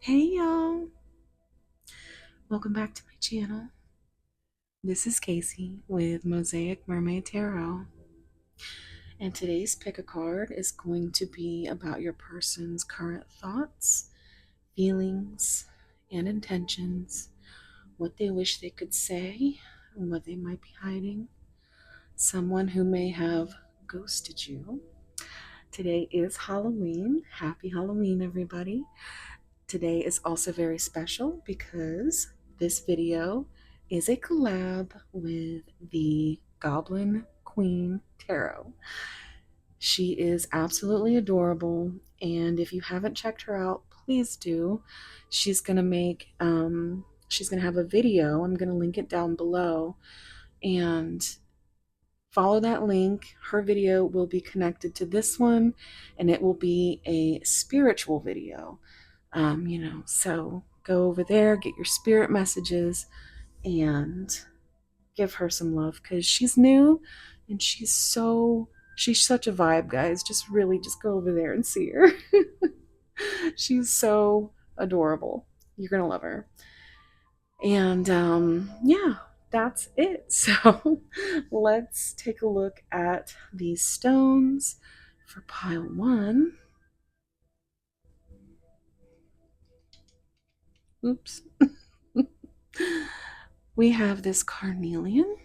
Hey y'all, welcome back to my channel. This is Casey with Mosaic Mermaid Tarot, and today's pick a card is going to be about your person's current thoughts, feelings, and intentions, what they wish they could say, and what they might be hiding, someone who may have ghosted you. Today is Halloween. Happy Halloween, everybody. Today is also very special because this video is a collab with the Goblin Queen Tarot. She is absolutely adorable, and if you haven't checked her out, please do. She's gonna have a video. I'm gonna link it down below, and follow that link. Her video will be connected to this one, and it will be a spiritual video. So go over there, get your spirit messages, and give her some love because she's new and she's such a vibe, guys. Just go over there and see her. She's so adorable. You're gonna love her. And yeah, that's it. So let's take a look at these stones for pile one. Oops. We have this carnelian.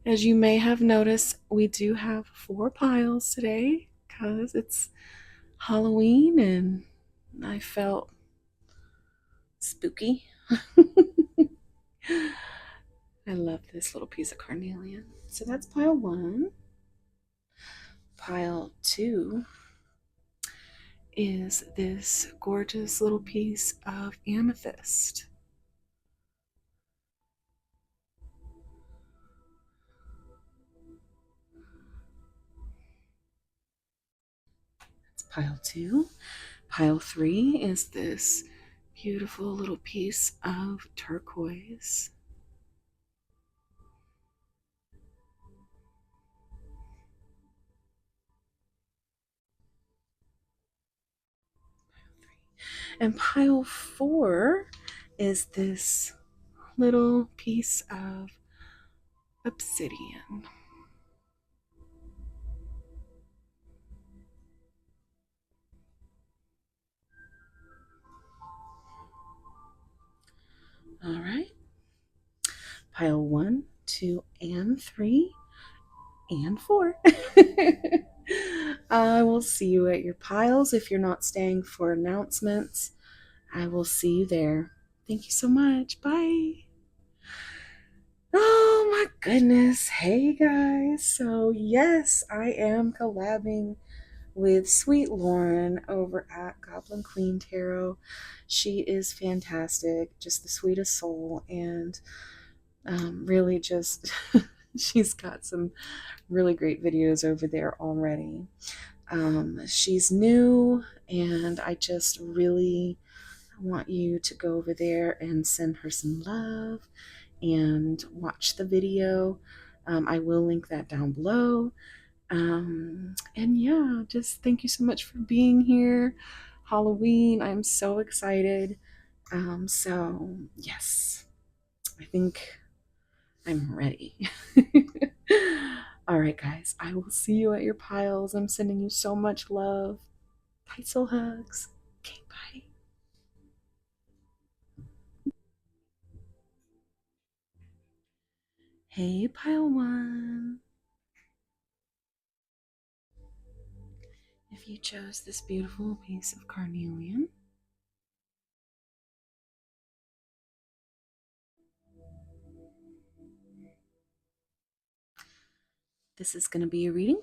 As you may have noticed, we do have 4 piles today because it's Halloween and I felt spooky. I love this little piece of carnelian. So that's pile 1. Pile 2 is this gorgeous little piece of amethyst. That's pile 2. Pile 3 is this beautiful little piece of turquoise. And pile 4 is this little piece of obsidian. All right. Pile 1, 2, and 3, and 4. I will see you at your piles. If you're not staying for announcements, I will see you there. Thank you so much. Bye. Oh my goodness. Hey guys. So, yes, I am collabing with Sweet Lauren over at Goblin Queen Tarot. She is fantastic, just the sweetest soul, and really just she's got some really great videos over there already. She's new, and I just really want you to go over there and send her some love and watch the video. I will link that down below. And yeah, just thank you so much for being here. Halloween, I'm so excited. So yes, I think I'm ready. All right, guys, I will see you at your piles. I'm sending you so much love. Tight soul hugs. Okay, bye. Hey, pile 1. If you chose this beautiful piece of carnelian, this is going to be a reading.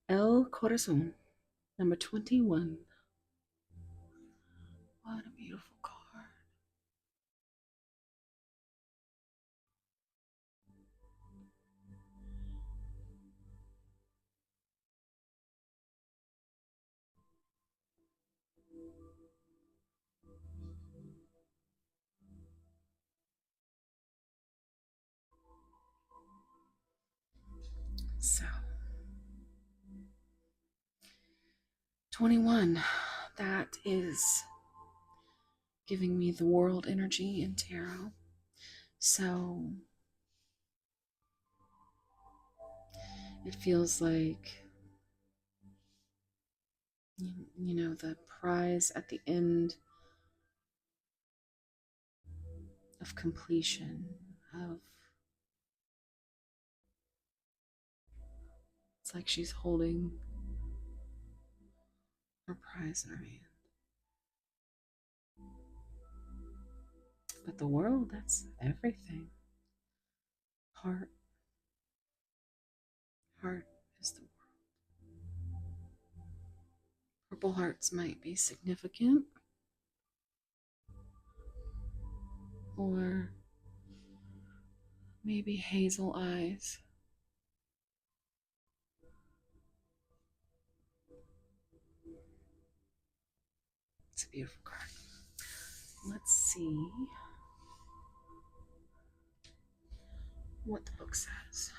El Corazon, number 21. What a beautiful card. So 21, that is giving me the world energy in tarot. So it feels like, you know, the prize at the end of completion, of, it's like she's holding her prize in her hand. But the world, that's everything. Heart. Heart is the world. Purple hearts might be significant, or maybe hazel eyes. It's a beautiful card. Let's see what the book says.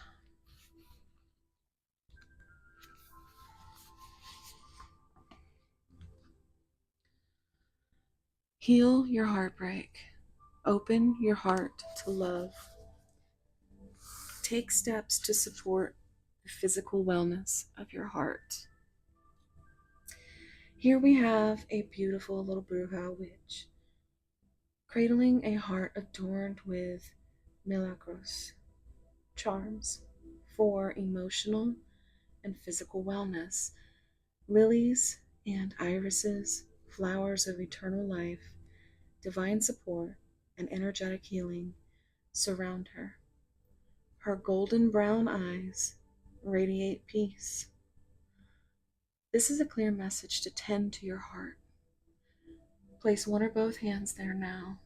Heal your heartbreak. Open your heart to love. Take steps to support the physical wellness of your heart. Here we have a beautiful little bruja witch cradling a heart adorned with milagros, charms for emotional and physical wellness. Lilies and irises, flowers of eternal life, divine support, and energetic healing surround her. Her golden brown eyes radiate peace. This is a clear message to tend to your heart. Place one or both hands there now.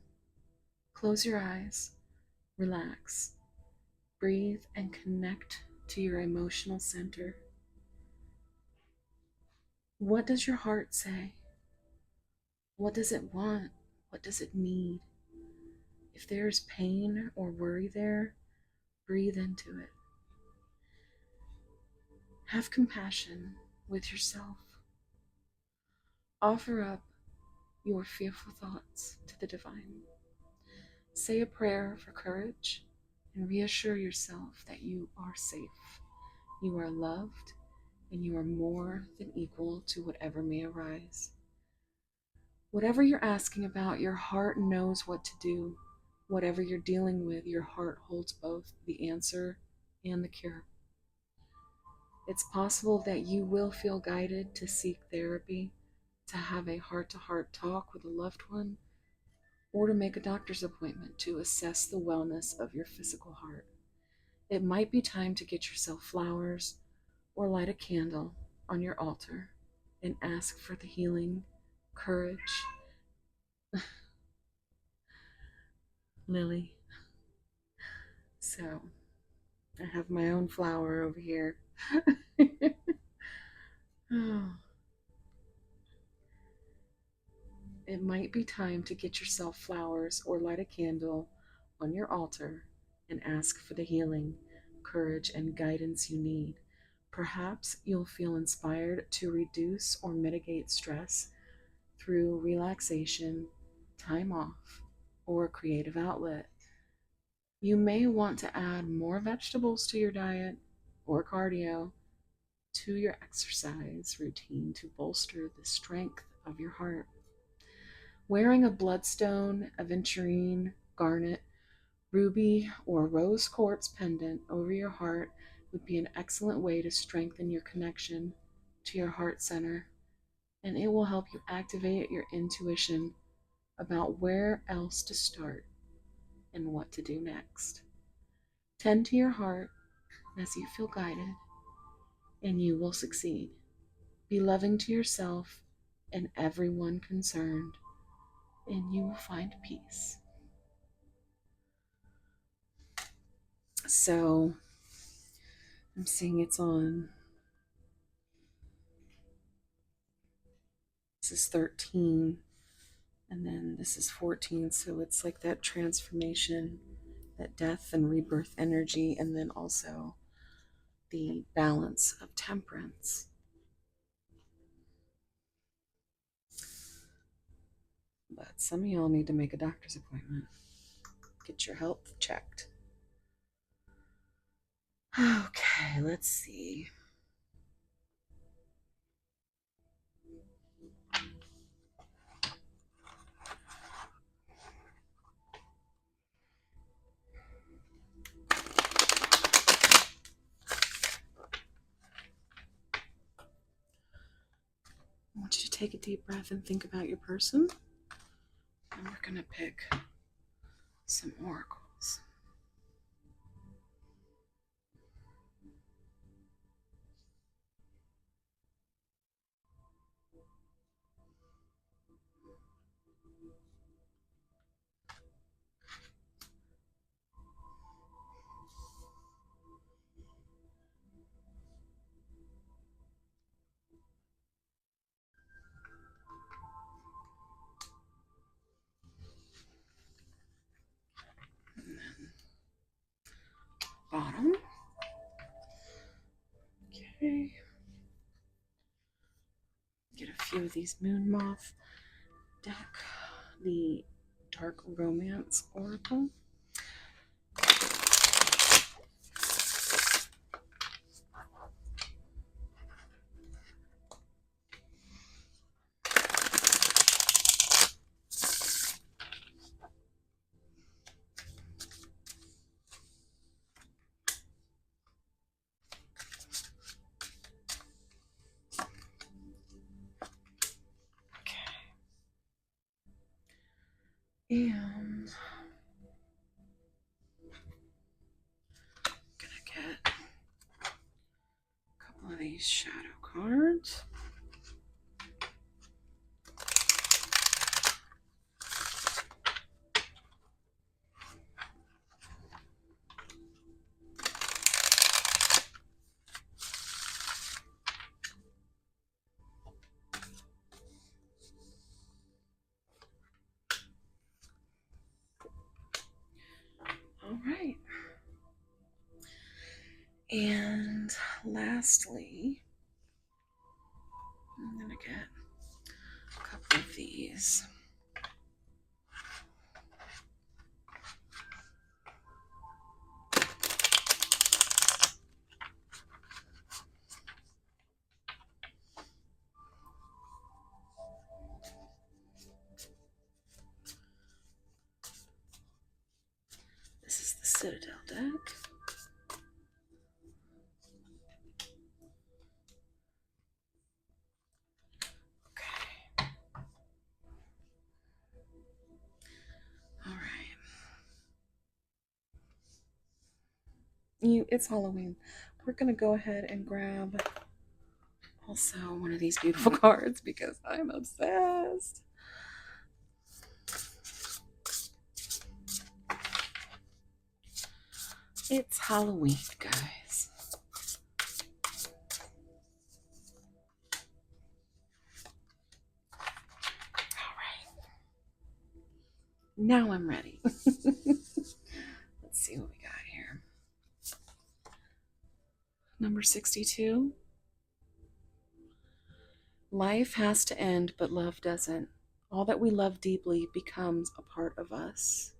Close your eyes, relax, breathe, and connect to your emotional center. What does your heart say? What does it want? What does it need? If there's pain or worry there, breathe into it. Have compassion with yourself. Offer up your fearful thoughts to the divine. Say a prayer for courage and reassure yourself that you are safe, you are loved, and you are more than equal to whatever may arise. Whatever you're asking about, your heart knows what to do. Whatever you're dealing with, your heart holds both the answer and the cure. It's possible that you will feel guided to seek therapy, to have a heart-to-heart talk with a loved one, or to make a doctor's appointment to assess the wellness of your physical heart. It might be time to get yourself flowers or light a candle on your altar and ask for the healing, courage. Lily. So, I have my own flower over here. Oh. It might be time to get yourself flowers or light a candle on your altar and ask for the healing, courage, and guidance you need. Perhaps you'll feel inspired to reduce or mitigate stress through relaxation, time off, or a creative outlet. You may want to add more vegetables to your diet or cardio to your exercise routine to bolster the strength of your heart. Wearing a bloodstone, aventurine, garnet, ruby, or rose quartz pendant over your heart would be an excellent way to strengthen your connection to your heart center, and it will help you activate your intuition about where else to start and what to do next. Tend to your heart as you feel guided, and you will succeed. Be loving to yourself and everyone concerned, and you will find peace. So, I'm seeing it's on. This is 13, and then this is 14. So it's like that transformation, that death and rebirth energy, and then also the balance of temperance. But some of y'all need to make a doctor's appointment. Get your health checked. Okay, let's see. I want you to take a deep breath and think about your person. And we're going to pick some oracles. And then bottom. Okay. Get a few of these moon moth deck. The dark romance oracle. And I'm gonna get a couple of these shadow cards. All right. And lastly, I'm gonna get a couple of these. This is the Citadel deck. Okay. All right. It's Halloween. We're gonna go ahead and grab also one of these beautiful cards because I'm obsessed. It's Halloween, guys. All right. Now I'm ready. Let's see what we got here. Number 62. Life has to end, but love doesn't. All that we love deeply becomes a part of us.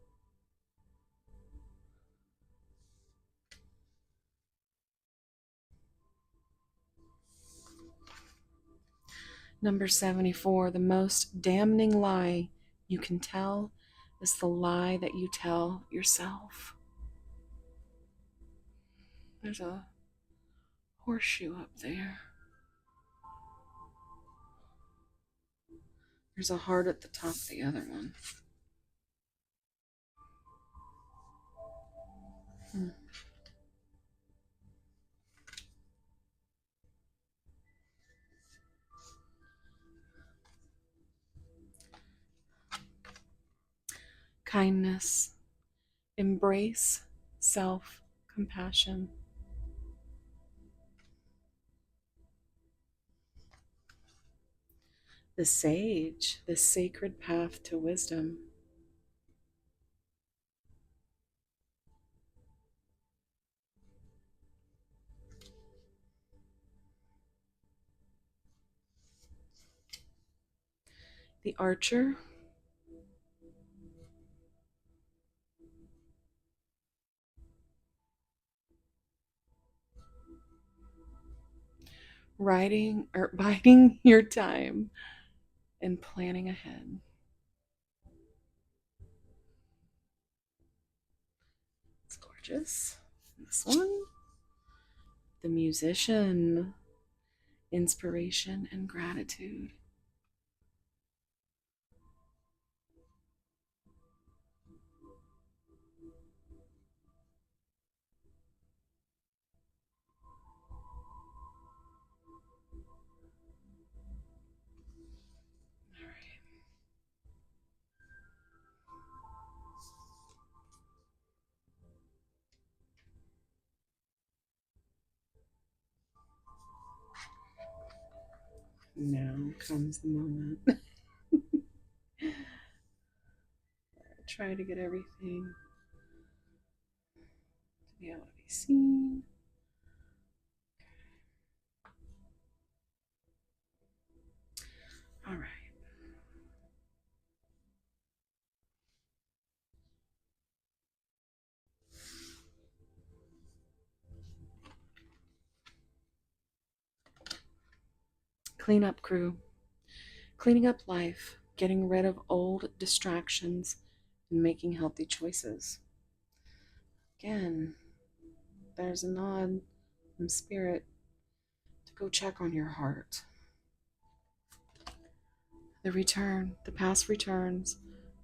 Number 74. The most damning lie you can tell is the lie that you tell yourself. There's a horseshoe up there. There's a heart at the top of the other one. Kindness. Embrace self-compassion. The sage, the sacred path to wisdom. the Archer, riding or biding your time and planning ahead. It's gorgeous. This one, the Musician, inspiration and gratitude. All right. Now comes the moment. Try to get everything to be able to be seen. All right. Clean up crew. Cleaning up life, getting rid of old distractions, and making healthy choices. Again, there's a nod from spirit to go check on your heart. The return, the past returns,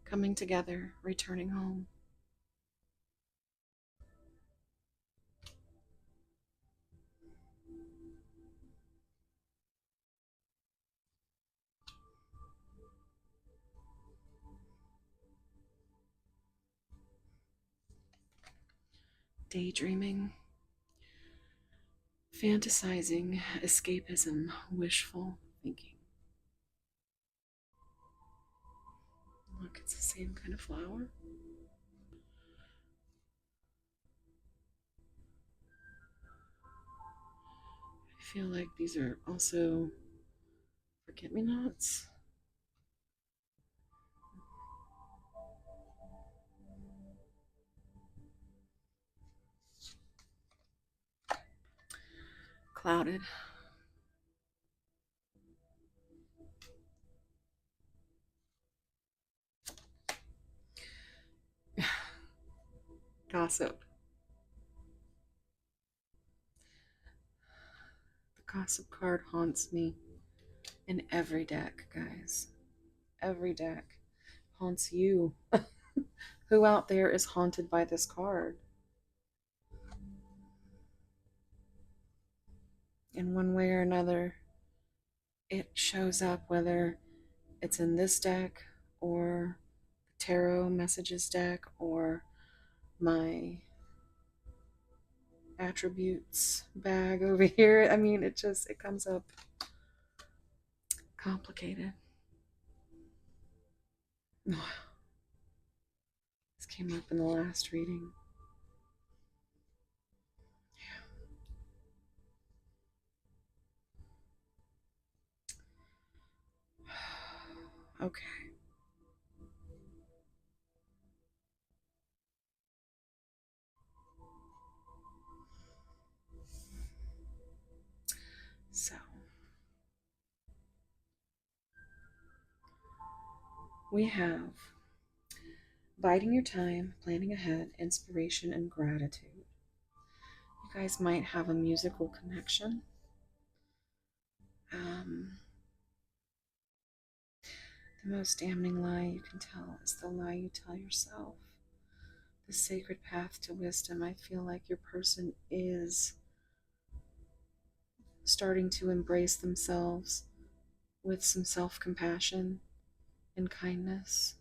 coming together, returning home. Daydreaming, fantasizing, escapism, wishful thinking. Look, it's the same kind of flower. I feel like these are also forget-me-nots. Clouded. Gossip. The gossip card haunts me in every deck, guys. Every deck haunts you. Who out there is haunted by this card? In one way or another, it shows up, whether it's in this deck or the tarot messages deck or my attributes bag over here. I mean, it comes up complicated. This came up in the last reading. Okay. So, we have biding your time, planning ahead, inspiration, and gratitude. You guys might have a musical connection. The most damning lie you can tell is the lie you tell yourself. The sacred path to wisdom. I feel like your person is starting to embrace themselves with some self-compassion and kindness.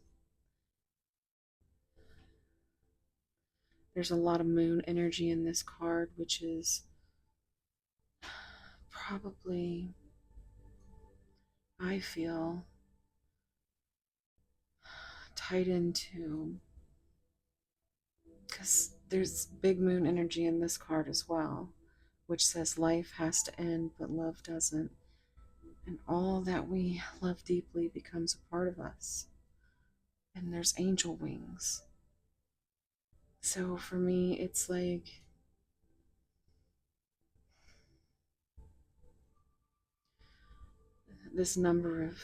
There's a lot of moon energy in this card, which is probably, I feel, tied into, because there's big moon energy in this card as well, which says life has to end, but love doesn't. And all that we love deeply becomes a part of us. And there's angel wings. So for me, it's like this number of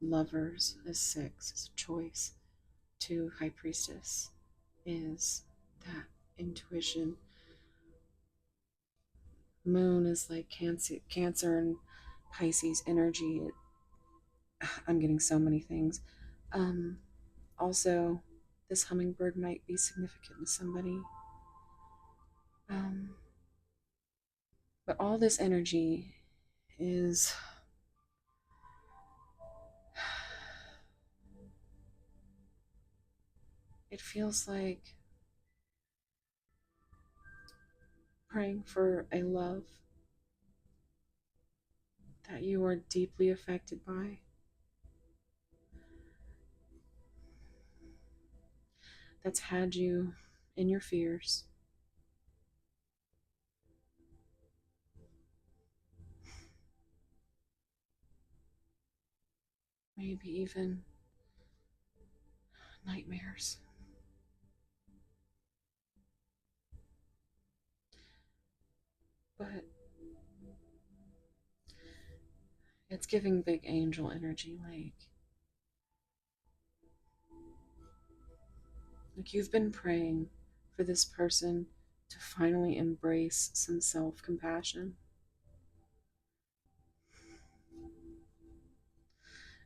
lovers is 6, is a choice. 2, High Priestess, is that intuition. Moon is like Cancer and Pisces energy. I'm getting so many things. Also, this hummingbird might be significant to somebody. Um, but all this energy is it feels like praying for a love that you are deeply affected by, that's had you in your fears, maybe even nightmares. But it's giving big angel energy, like you've been praying for this person to finally embrace some self-compassion.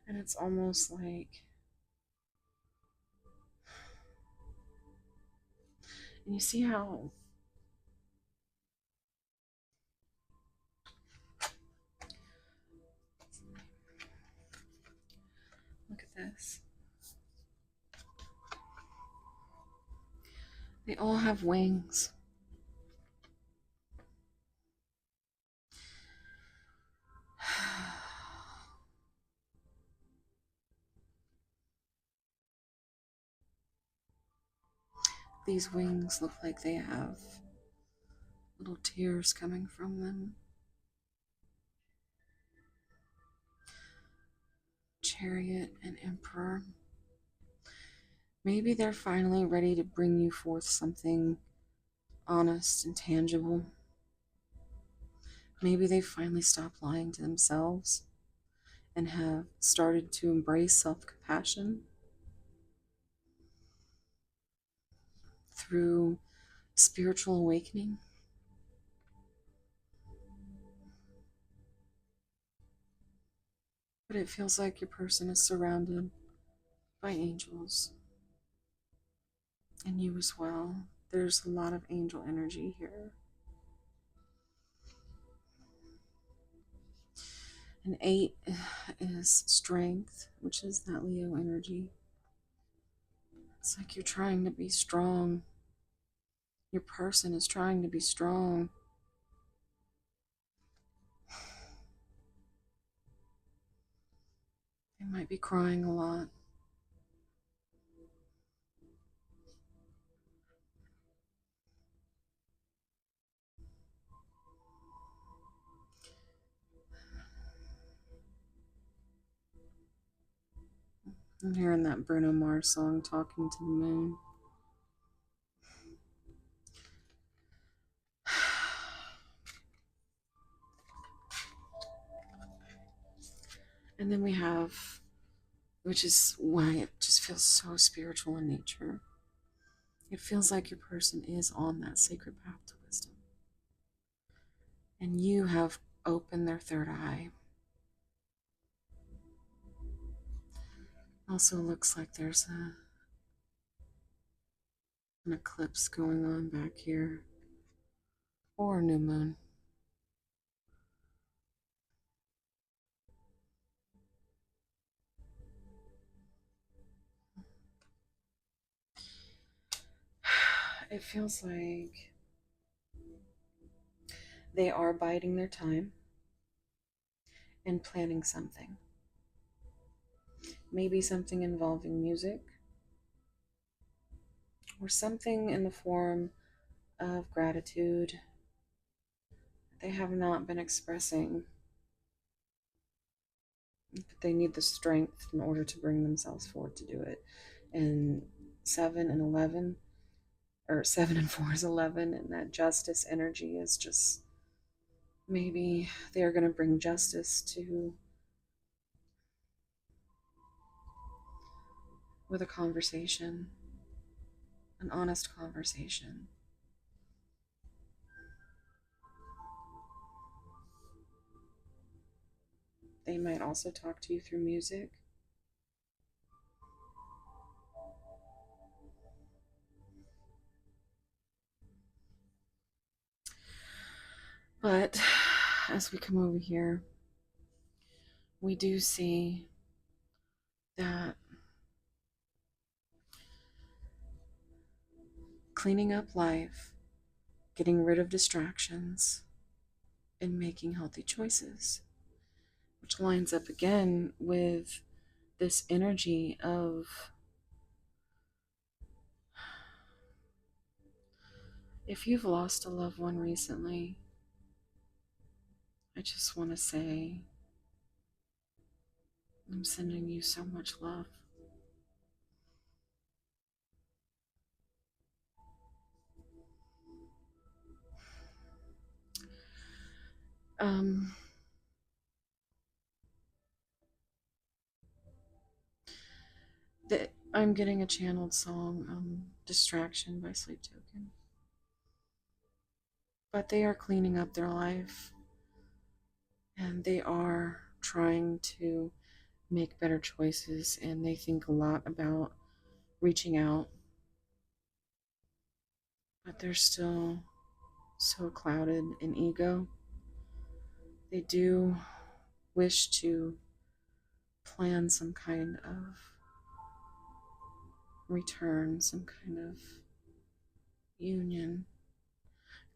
And it's almost like, and you see how look at this. They all have wings. These wings look like they have little tears coming from them. Chariot and Emperor. Maybe they're finally ready to bring you forth something honest and tangible. Maybe they finally stopped lying to themselves and have started to embrace self-compassion through spiritual awakening. But it feels like your person is surrounded by angels, and you as well. There's a lot of angel energy here. And 8 is strength, which is that Leo energy. It's like you're trying to be strong. Your person is trying to be strong. They might be crying a lot. I'm hearing that Bruno Mars song, Talking to the Moon. And then we have, which is why it just feels so spiritual in nature. It feels like your person is on that sacred path to wisdom. And you have opened their third eye. Also looks like there's an eclipse going on back here, or a new moon. It feels like they are biding their time and planning something. Maybe something involving music, or something in the form of gratitude they have not been expressing But they need the strength in order to bring themselves forward to do it. And 7 and 11, or 7 and 4 is 11, and that justice energy is just, maybe they're going to bring justice to, with a conversation, an honest conversation. They might also talk to you through music. But as we come over here, we do see that cleaning up life, getting rid of distractions, and making healthy choices, which lines up again with this energy of, if you've lost a loved one recently, I just want to say I'm sending you so much love. Um, I'm getting a channeled song, Distraction by Sleep Token. But they are cleaning up their life, and they are trying to make better choices, and they think a lot about reaching out, but they're still so clouded in ego. They do wish to plan some kind of return, some kind of union.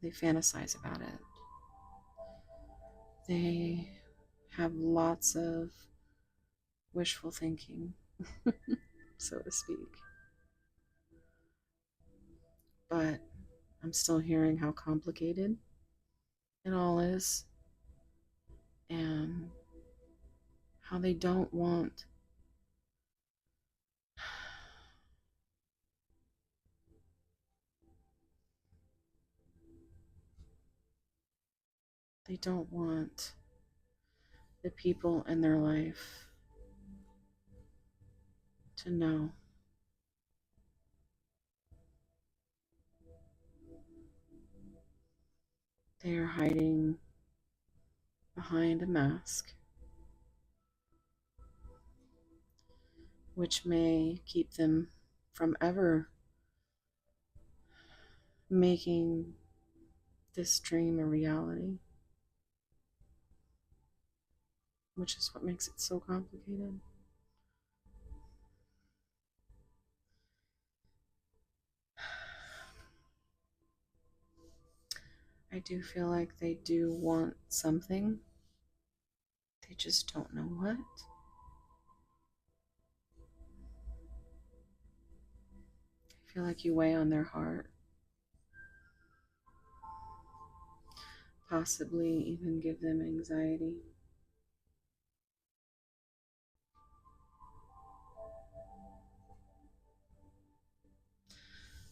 They fantasize about it. They have lots of wishful thinking, so to speak. But I'm still hearing how complicated it all is, and how they don't want the people in their life to know. They are hiding behind a mask, which may keep them from ever making this dream a reality, which is what makes it so complicated. I do feel like they do want something, they just don't know what. I feel like you weigh on their heart, possibly even give them anxiety.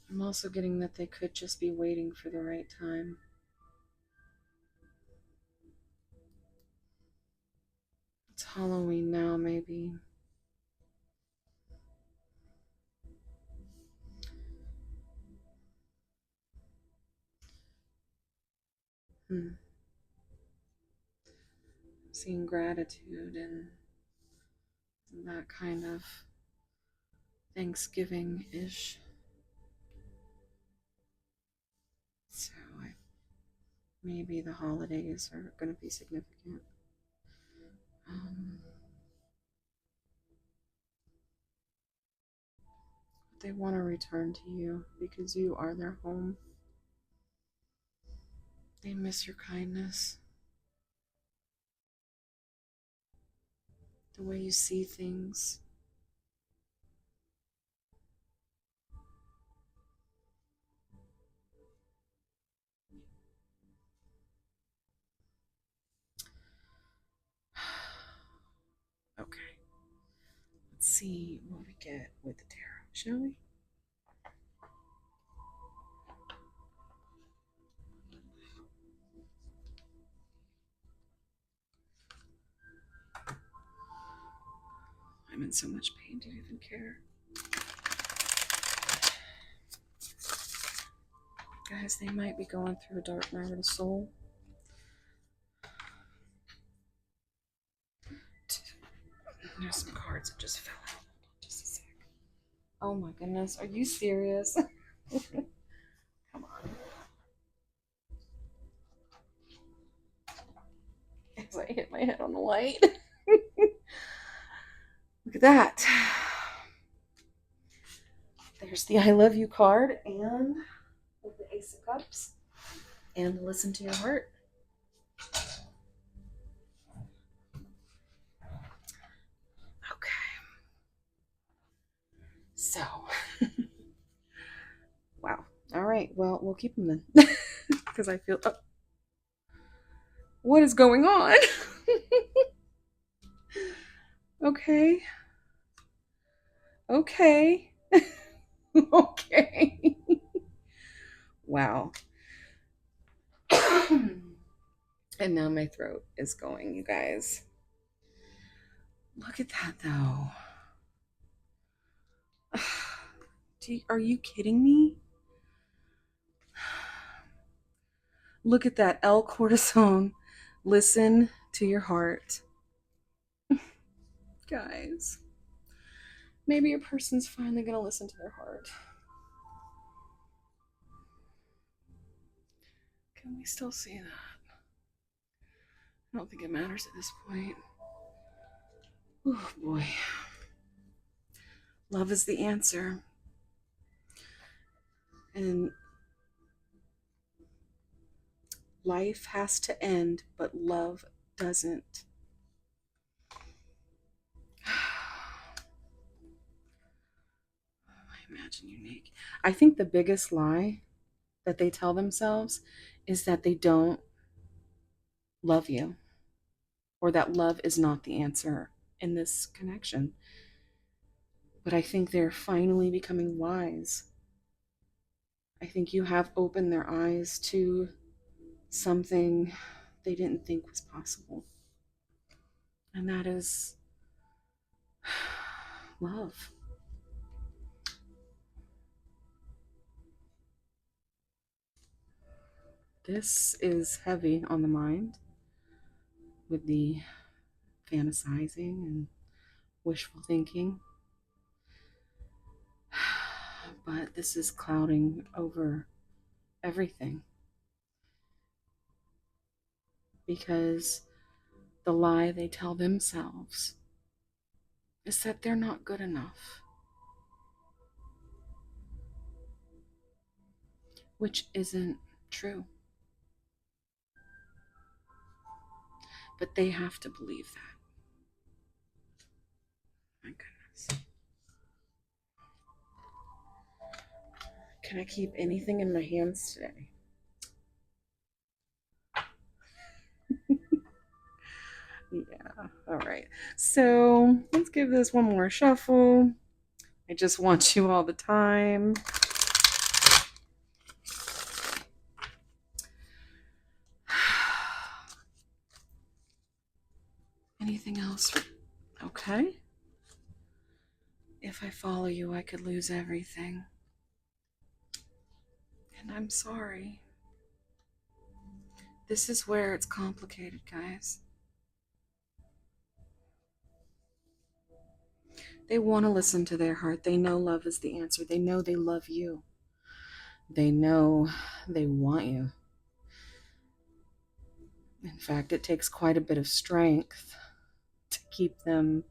I'm also getting that they could just be waiting for the right time. It's Halloween now, maybe. Seeing gratitude and that kind of Thanksgiving-ish. So maybe the holidays are going to be significant. They want to return to you because you are their home. They miss your kindness, the way you see things. see what we get with the tarot, shall we? I'm in so much pain to even care. Guys, they might be going through a dark night of the soul. There's some cards that just fell out. Just a sec. Oh my goodness, are you serious? Come on. As I hit my head on the light. Look at that. There's the I love you card and with the Ace of Cups and listen to your heart. Okay. So, wow. All right. Well, we'll keep them then. Because I feel, oh, what is going on? Okay. Okay. Okay. Wow. And now my throat is going, you guys. Look at that, though. Are you kidding me? Look at that. L cortisone. Listen to your heart. Guys. Maybe your person's finally going to listen to their heart. Can we still see that? I don't think it matters at this point. Oh boy. Love is the answer. And life has to end, but love doesn't. I imagine unique. I think the biggest lie that they tell themselves is that they don't love you, or that love is not the answer in this connection. But I think they're finally becoming wise. I think you have opened their eyes to something they didn't think was possible. And that is love. This is heavy on the mind with the fantasizing and wishful thinking. But this is clouding over everything. Because the lie they tell themselves is that they're not good enough. Which isn't true. But they have to believe that. My goodness. Can I keep anything in my hands today? Yeah, all right. So let's give this one more shuffle. I just want you all the time. Anything else? Okay. If I follow you, I could lose everything. And I'm sorry. This is where it's complicated, guys. They want to listen to their heart. They know love is the answer. They know they love you. They know they want you. In fact, it takes quite a bit of strength to keep them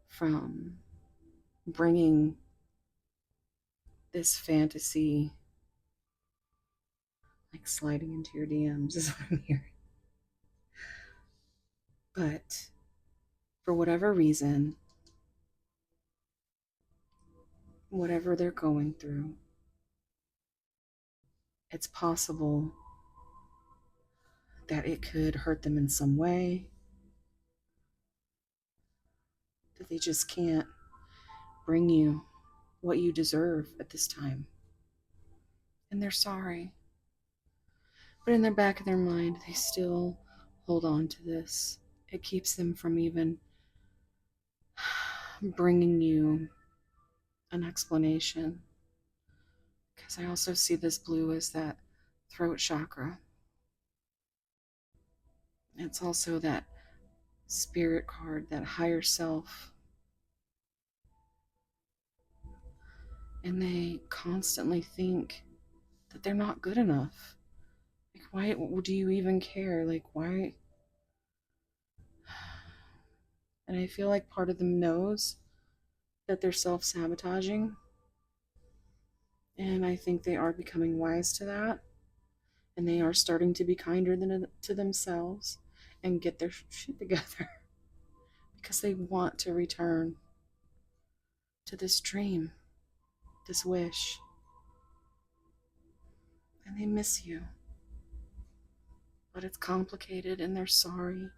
from bringing this fantasy, like sliding into your DMs is what I'm hearing. But for whatever reason, whatever they're going through, it's possible that it could hurt them in some way, that they just can't bring you what you deserve at this time. And they're sorry. But in the back of their mind, they still hold on to this. It keeps them from even bringing you an explanation. Because I also see this blue as that throat chakra. It's also that spirit card, that higher self. And they constantly think that they're not good enough. Like, why do you even care? Like, why? And I feel like part of them knows that they're self-sabotaging. And I think they are becoming wise to that. And they are starting to be kinder to themselves and get their shit together. Because they want to return to this dream, this wish. And they miss you. But it's complicated and they're sorry.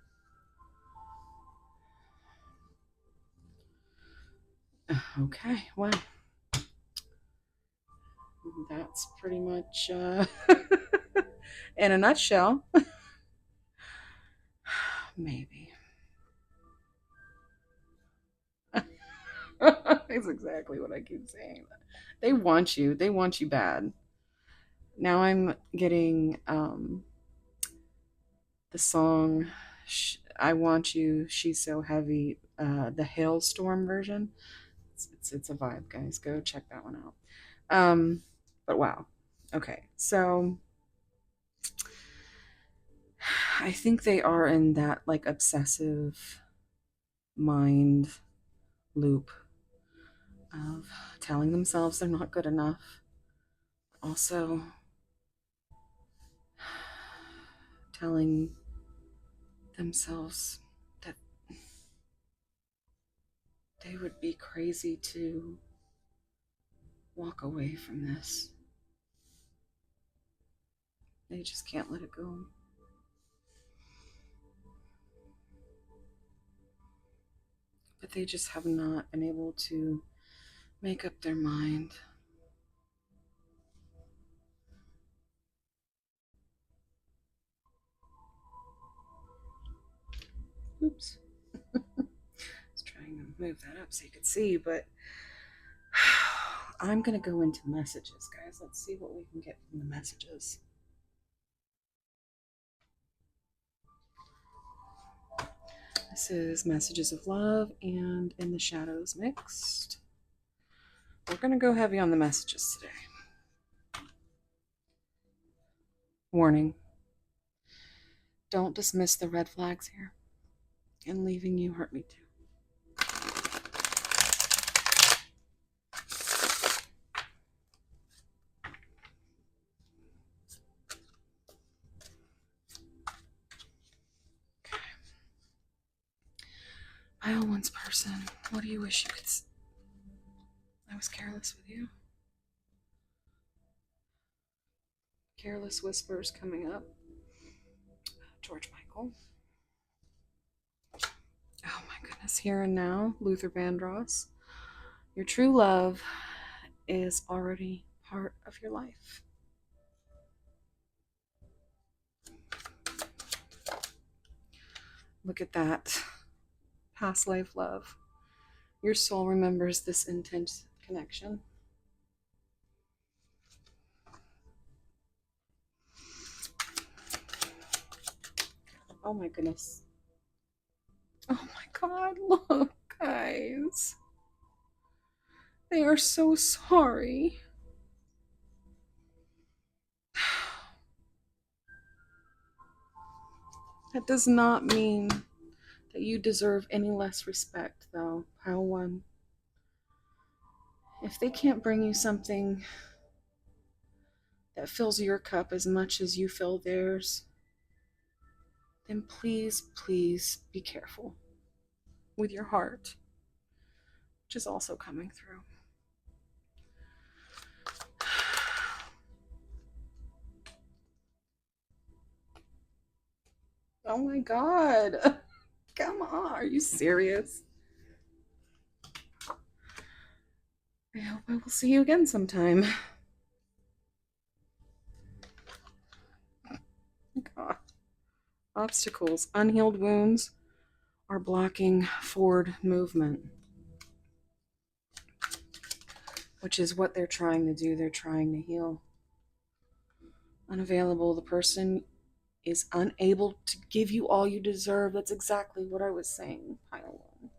Okay, well, that's pretty much in a nutshell. Maybe. That's exactly what I keep saying. They want you. They want you bad. Now I'm getting the song I Want You, She's So Heavy, the Hailstorm version. It's a vibe, guys. Go check that one out. But wow. Okay, so I think they are in that like obsessive mind loop of telling themselves they're not good enough. Also telling themselves that they would be crazy to walk away from this. They just can't let it go. But they just have not been able to make up their mind. Oops. I was trying to move that up so you could see, but I'm going to go into messages, guys. Let's see what we can get from the messages. This is Messages of Love and In the Shadows mixed. We're going to go heavy on the messages today. Warning. Don't dismiss the red flags here. And leaving you hurt me too. Pile one's person. What do you wish you could I was careless with you. Careless Whispers coming up. George Michael. Oh my goodness. Here and Now. Luther Vandross. Your true love is already part of your life. Look at that. Past life love. Your soul remembers this intense connection. Oh my goodness. Oh my god, look, guys. They are so sorry. That does not mean that you deserve any less respect, though, pile one. If they can't bring you something that fills your cup as much as you fill theirs, then please, please be careful with your heart, which is also coming through. Oh my god. Come on, are you serious? I will see you again sometime. God. Obstacles, unhealed wounds are blocking forward movement, which is what they're trying to do. They're trying to heal. Unavailable, the person is unable to give you all you deserve. That's exactly what I was saying, pile one.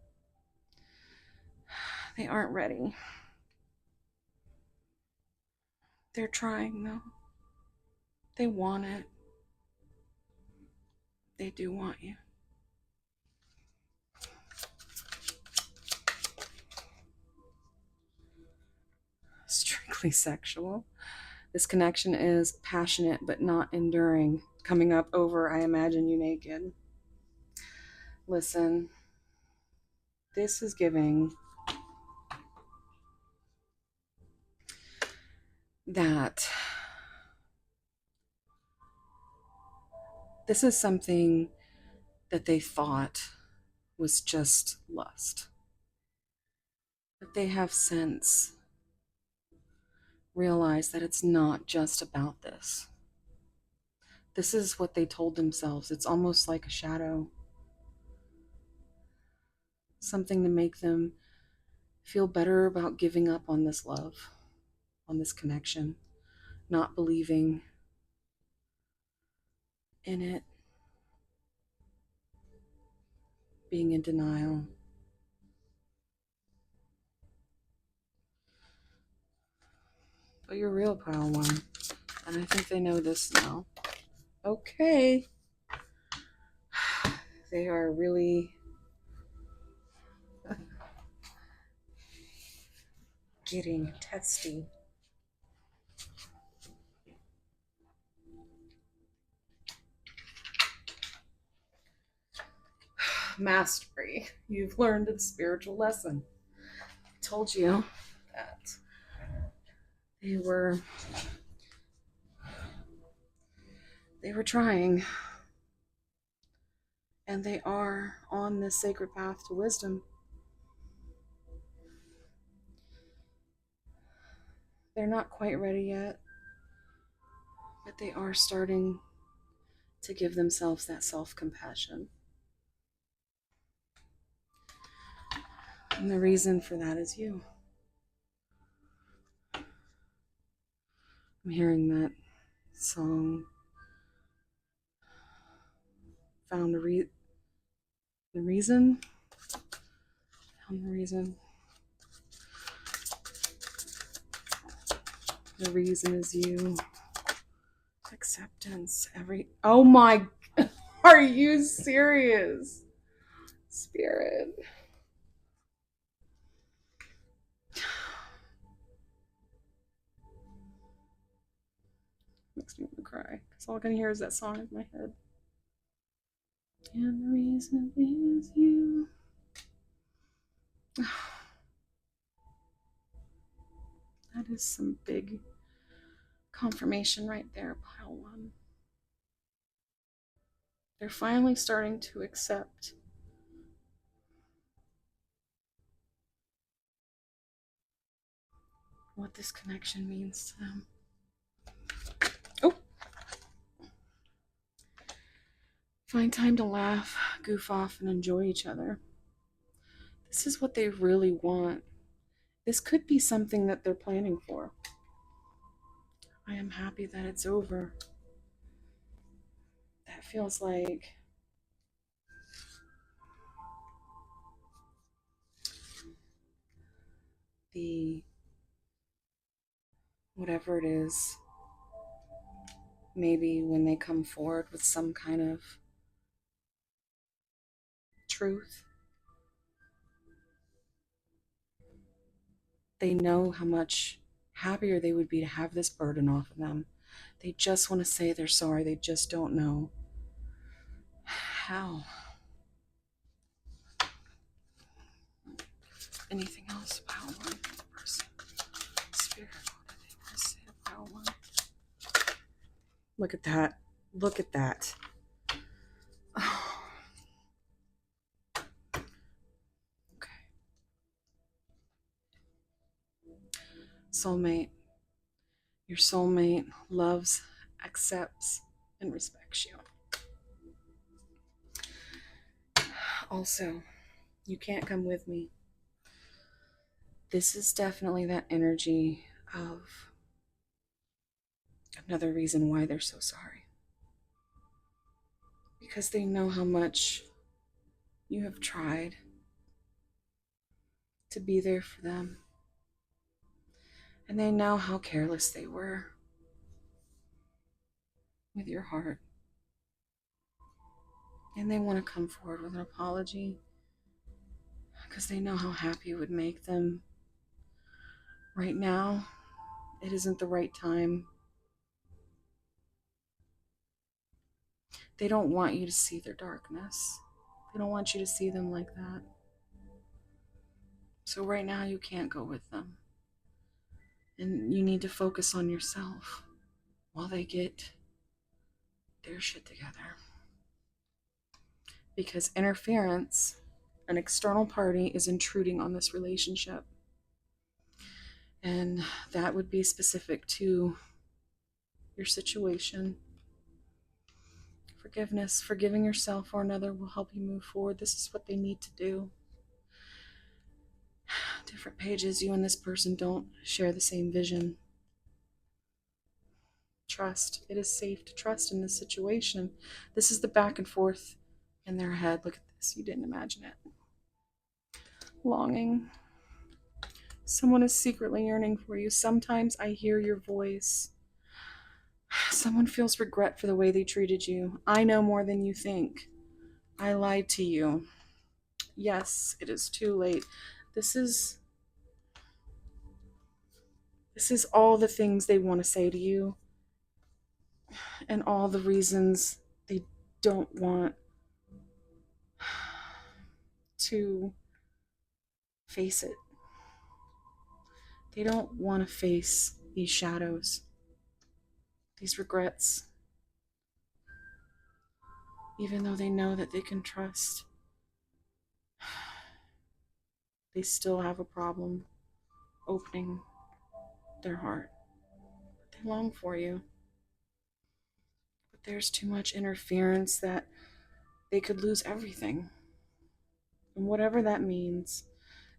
They aren't ready. They're trying, though. They want it. They do want you. Strictly sexual. This connection is passionate but not enduring. Coming up over I Imagine You Naked. Listen, this is giving that this is something that they thought was just lust. But they have since realized that it's not just about this. This is what they told themselves. It's almost like a shadow. Something to make them feel better about giving up on this love, on this connection, not believing in it, being in denial. But you're real, pile one. And I think they know this now. Okay. They are really getting testy. Mastery. You've learned a spiritual lesson. I told you that they were trying, and they are on this sacred path to wisdom. They're not quite ready yet, but they are starting to give themselves that self-compassion. And the reason for that is you. I'm hearing that song, Found the reason. Found the reason. The reason is you. Acceptance. Oh my, are you serious? Spirit. Makes me want to cry, because all I can hear is that song in my head. And the reason is you. That is some big confirmation right there, pile one. They're finally starting to accept what this connection means to them. Oh! Find time to laugh, goof off, and enjoy each other. This is what they really want. This could be something that they're planning for. I am happy that it's over. That feels like the whatever it is, maybe when they come forward with some kind of truth, they know how much happier they would be to have this burden off of them. They just want to say they're sorry. They just don't know how. Anything else about one person? Spirit, what do they want to say about one? Look at that. Look at that. Oh. Okay. Soulmate. Your soulmate loves, accepts, and respects you. Also, you can't come with me. This is definitely that energy of another reason why they're so sorry. Because they know how much you have tried to be there for them. And they know how careless they were with your heart. And they want to come forward with an apology because they know how happy it would make them. Right now, it isn't the right time. They don't want you to see their darkness. They don't want you to see them like that. So right now you can't go with them. And you need to focus on yourself while they get their shit together. Because interference, an external party is intruding on this relationship. And that would be specific to your situation. Forgiveness, forgiving yourself or another will help you move forward. This is what they need to do. Different pages, you and this person don't share the same vision. Trust. It is safe to trust in this situation. This is the back and forth in their head. Look at this. You didn't imagine it. Longing. Someone is secretly yearning for you. Sometimes I hear your voice. Someone feels regret for the way they treated you. I know more than you think. I lied to you. Yes, it is too late. This is all the things they want to say to you and all the reasons they don't want to face it. They don't want to face these shadows, these regrets, even though they know that they can trust. They still have a problem opening their heart. They long for you. But there's too much interference that they could lose everything. And whatever that means,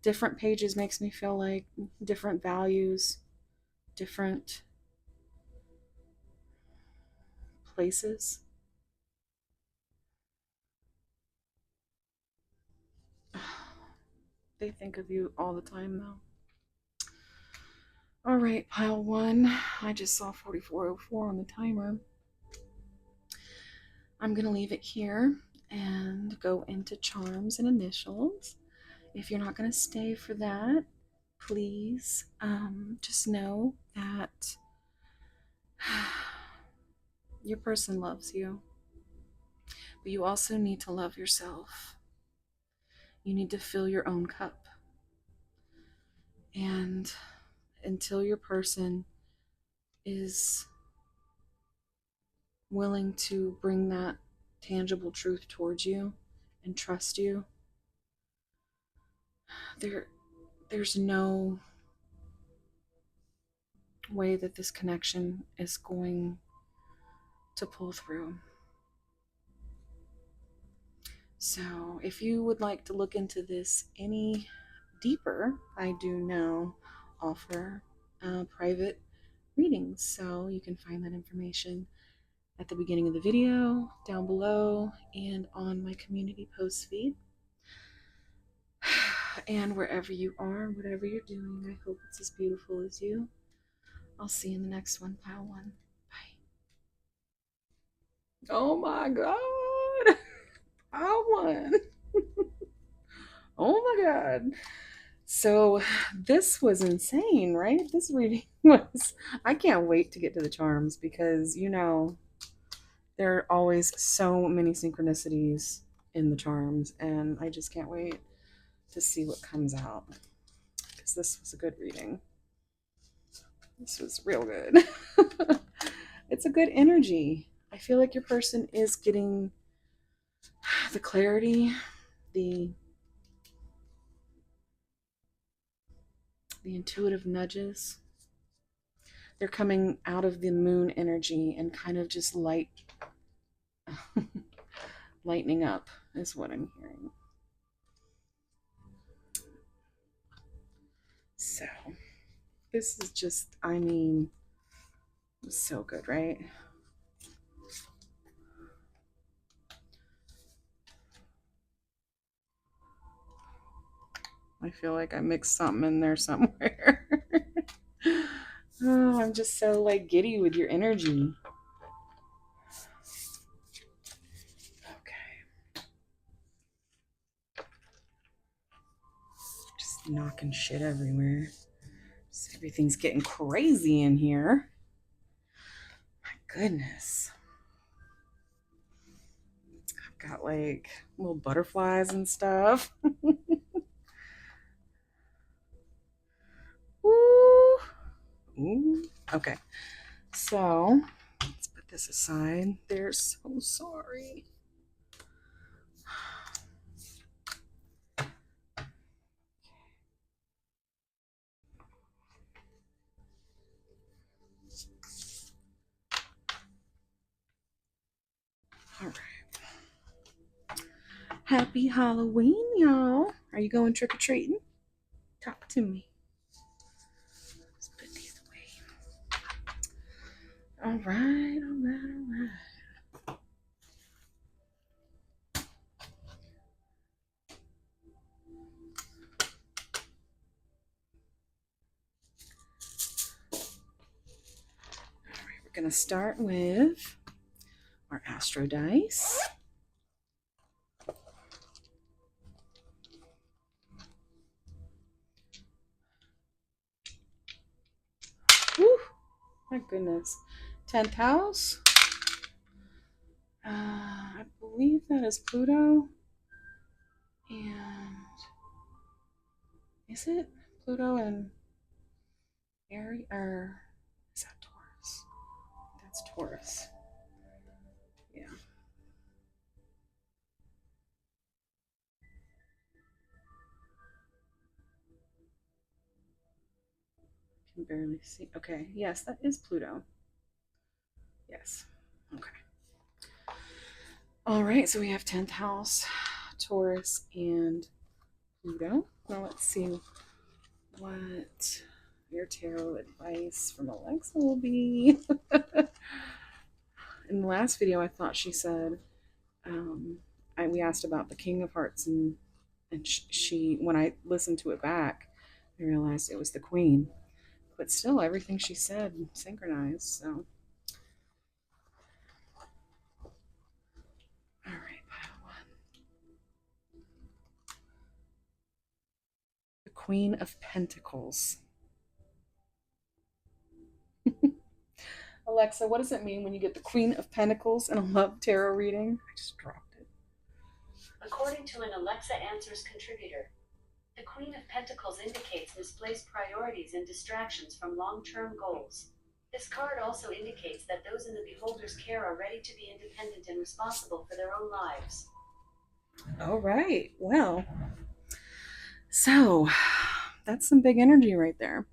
different pages makes me feel like different values, different places. They think of you all the time, though. All right, pile one. I just saw 4404 on the timer. I'm going to leave it here and go into charms and initials. If you're not going to stay for that, please just know that your person loves you. But you also need to love yourself. You need to fill your own cup. And until your person is willing to bring that tangible truth towards you and trust you, there's no way that this connection is going to pull through. So if you would like to look into this any deeper, I do now offer private readings. So you can find that information at the beginning of the video, down below, and on my community post feed. And wherever you are, whatever you're doing, I hope it's as beautiful as you. I'll see you in the next one, pile one. Bye. Oh my God. Pile one. Oh my God. So this was insane, right? This reading was, I can't wait to get to the charms because, you know, there are always so many synchronicities in the charms, and I just can't wait to see what comes out because this was a good reading. This was real good. It's a good energy. I feel like your person is getting the clarity, the intuitive nudges They're coming out of the moon energy and kind of just lightening up is what I'm hearing. So this is just, I mean, so good, right? I feel like I mixed something in there somewhere. Oh, I'm just so like giddy with your energy. Okay. Just knocking shit everywhere. Just everything's getting crazy in here. My goodness. I've got like little butterflies and stuff. Ooh. Ooh. Okay. So let's put this aside. They're so sorry. All right. Happy Halloween, y'all. Are you going trick-or-treating? Talk to me. Let's put these away. All right, all right, all right. All right, we're going to start with our Astro Dice. Woo! My goodness. 10th house. I believe that is Pluto. And is it Pluto and Aries? Or is that Taurus? That's Taurus. Yeah. Can barely see. Okay. Yes, that is Pluto. Yes. Okay. All right. So we have 10th house, Taurus, and Pluto. Now let's see what your tarot advice from Alexa will be. In the last video, I thought she said, we asked about the King of Hearts, and she, when I listened to it back, I realized it was the Queen. But still, everything she said synchronized. So, all right, pile one. The Queen of Pentacles. Alexa, what does it mean when you get the Queen of Pentacles in a love tarot reading? I just dropped it. According to an Alexa Answers contributor, the Queen of Pentacles indicates misplaced priorities and distractions from long-term goals. This card also indicates that those in the beholder's care are ready to be independent and responsible for their own lives. All right. Well, so that's some big energy right there.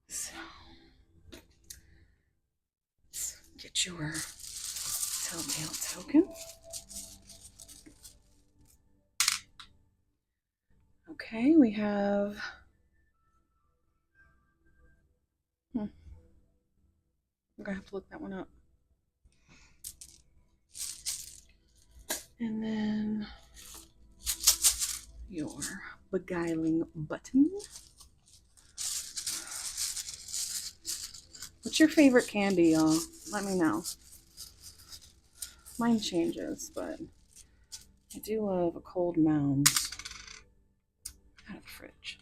So let's get your telltale token. Okay, we have I'm gonna have to look that one up. And then your beguiling button. What's your favorite candy, y'all? Let me know. Mine changes, but I do love a cold mounds out of the fridge.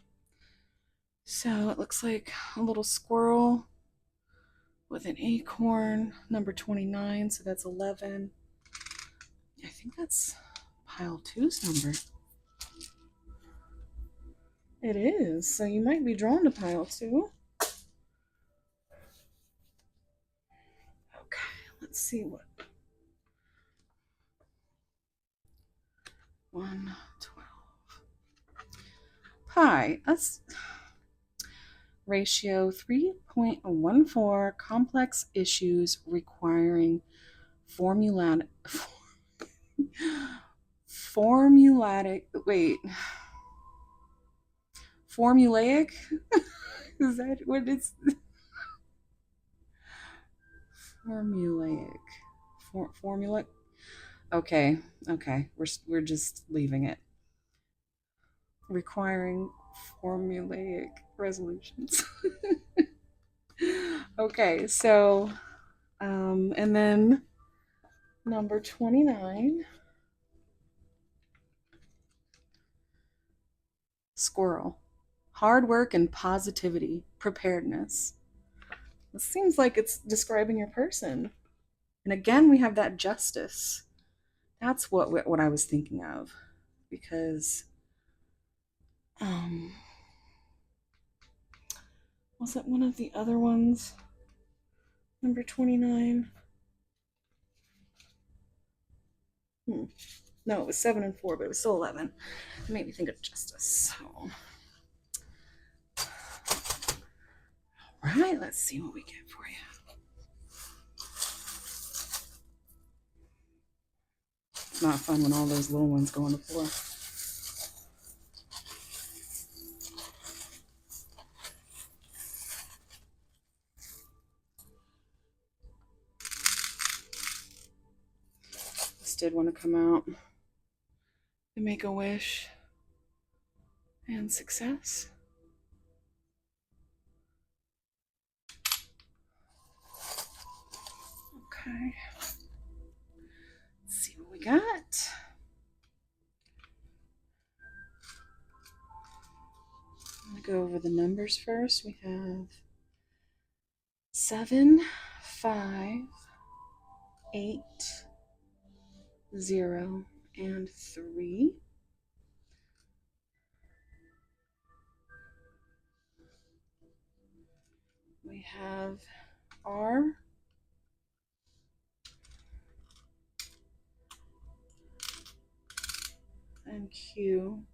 So it looks like a little squirrel with an acorn, number 29, so that's 11. I think that's pile 2's number. It is, so you might be drawn to pile 2. Okay, let's see what. 1, 12. Pi, that's ratio 3.14, complex issues requiring formulatic wait, formulaic. Is that what it's formulaic? Formula. Okay, okay, we're just leaving it. Requiring formulaic resolutions. Okay, so and then number 29, squirrel. Hard work and positivity, preparedness. It seems like it's describing your person. And again, we have that justice. That's what I was thinking of, because um, was it one of the other ones? Number 29. No, it was 7 and 4, but it was still 11. It made me think of justice. So. All right, let's see what we get for you. It's not fun when all those little ones go on the floor. This did want to come out and make a wish and success. Okay. Let's see what we got. I'm going to go over the numbers first. We have 7, 5, 8, 0, and 3. We have R, and Q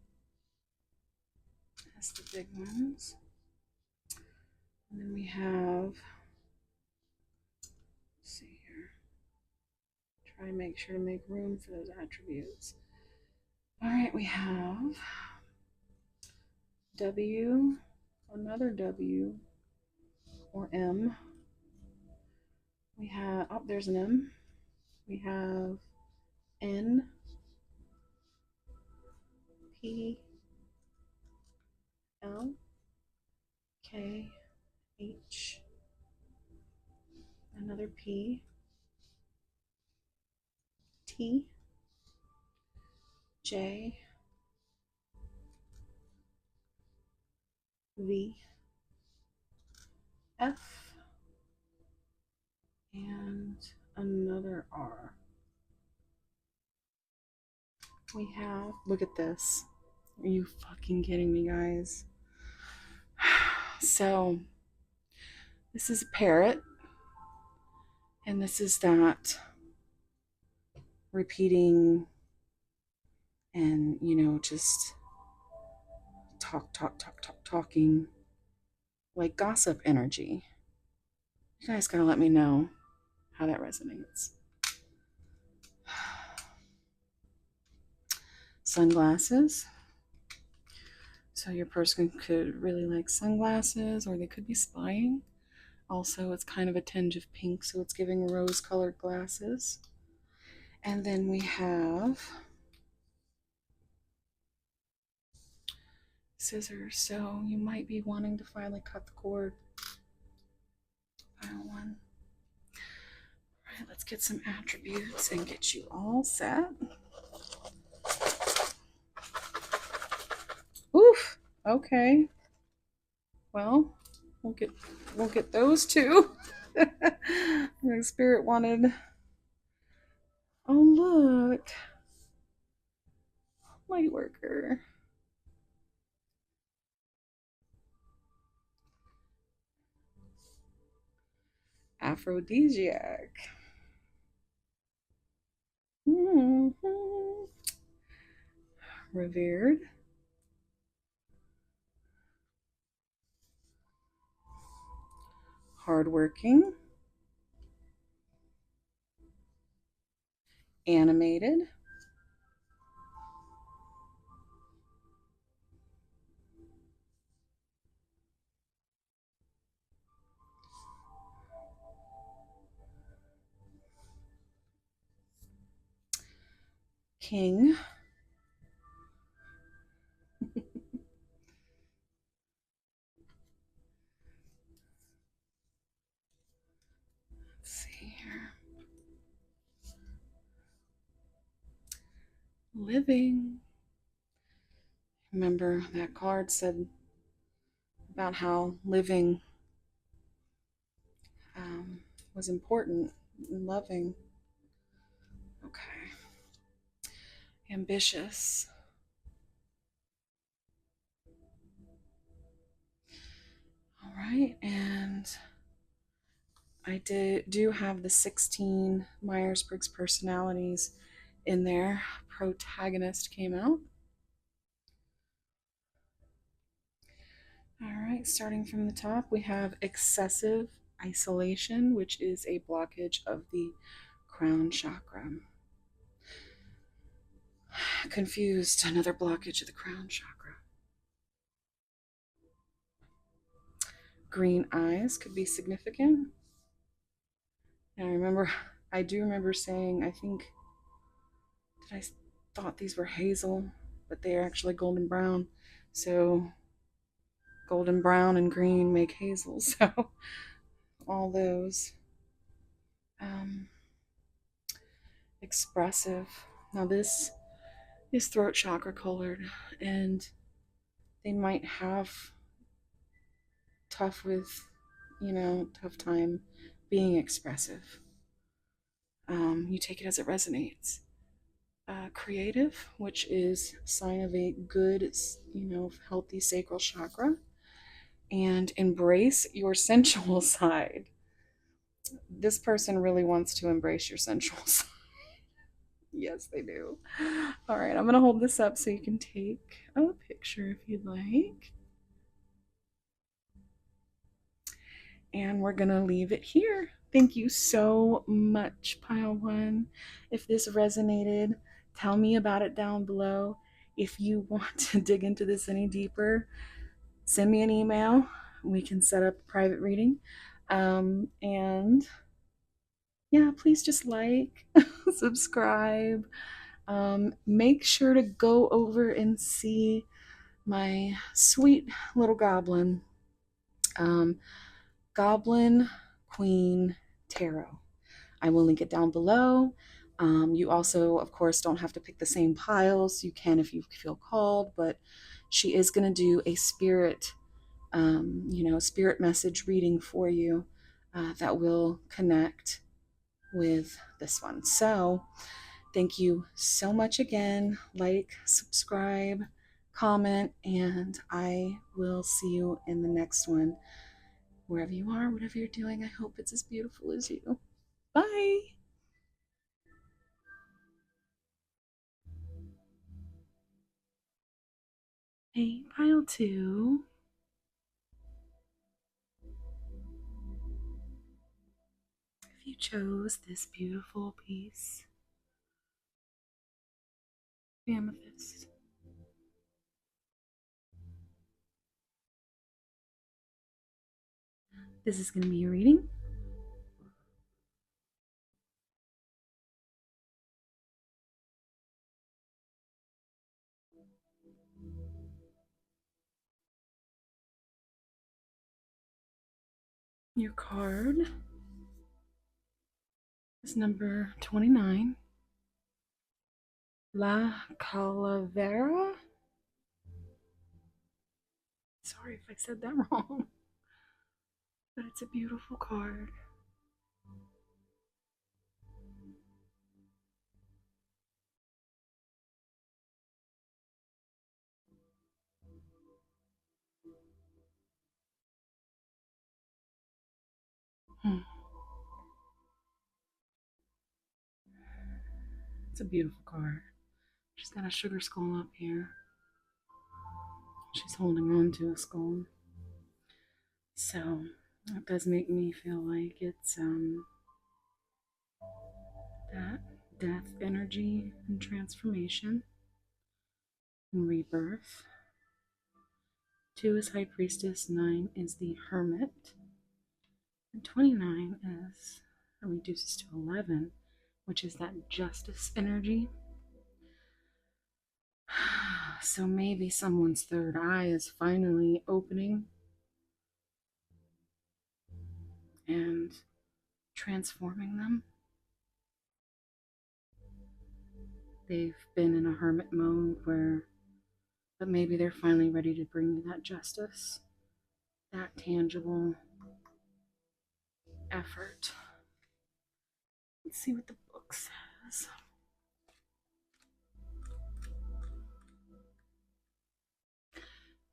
as the big ones. And then we have, let's see here, try and make sure to make room for those attributes. All right, we have W, another W, or M. We have, oh, there's an M. We have N, P, L, K, H, another P, T, J, V, F, and another R. We have, look at this. Are you fucking kidding me, guys? So, this is a parrot, and this is that repeating and, just talking, like gossip energy. You guys gotta let me know how that resonates. Sunglasses. So your person could really like sunglasses, or they could be spying. Also, it's kind of a tinge of pink, so it's giving rose-colored glasses. And then we have scissors, so you might be wanting to finally cut the cord. Final one. All right, let's get some attributes and get you all set. Oof. Okay. Well, we'll get those two. The spirit wanted. Oh look, light worker. Aphrodisiac. Mm-hmm. Revered. hardworking, animated, king, let's see here, living. Remember that card said about how living um, was important and loving. Okay. Ambitious. All right. And do have the 16 Myers-Briggs personalities in there. Protagonist came out. All right, starting from the top, we have excessive isolation, which is a blockage of the crown chakra. Confused, another blockage of the crown chakra. Green eyes could be significant. And I do remember saying, I think, that I thought these were hazel, but they are actually golden brown. So golden brown and green make hazel. So all those. Um, Expressive. Now this is throat chakra colored, and they might have tough time being expressive. You take it as it resonates. Creative, which is sign of a good, healthy sacral chakra, and embrace your sensual side. This person really wants to embrace your sensual side. Yes, they do. All right, I'm going to hold this up so you can take a picture if you'd like. And we're going to leave it here. Thank you so much, Pile One. If this resonated, tell me about it down below. If you want to dig into this any deeper, send me an email. We can set up a private reading. And yeah, please just like, subscribe. Make sure to go over and see my sweet little goblin, um, Goblin Queen Tarot. I will link it down below. You also, of course, don't have to pick the same piles. You can if you feel called, but she is going to do a spirit message reading for you that will connect with this one. So, thank you so much again. Like, subscribe, comment, and I will see you in the next one. Wherever you are, whatever you're doing, I hope it's as beautiful as you. Bye. Hey, pile two. If you chose this beautiful piece, amethyst, this is going to be your reading. Your card is number 29, La Calavera. Sorry if I said that wrong, but it's a beautiful card. Hmm. It's a beautiful card. She's got a sugar skull up here. She's holding on to a skull. So, It does make me feel like it's that death energy and transformation and rebirth. 2 is High Priestess, 9 is the Hermit, and 29 is, it reduces to 11, which is that Justice energy. So maybe someone's third eye is finally opening and transforming them. They've been in a hermit mode but maybe they're finally ready to bring you that justice, that tangible effort. Let's see what the book says. In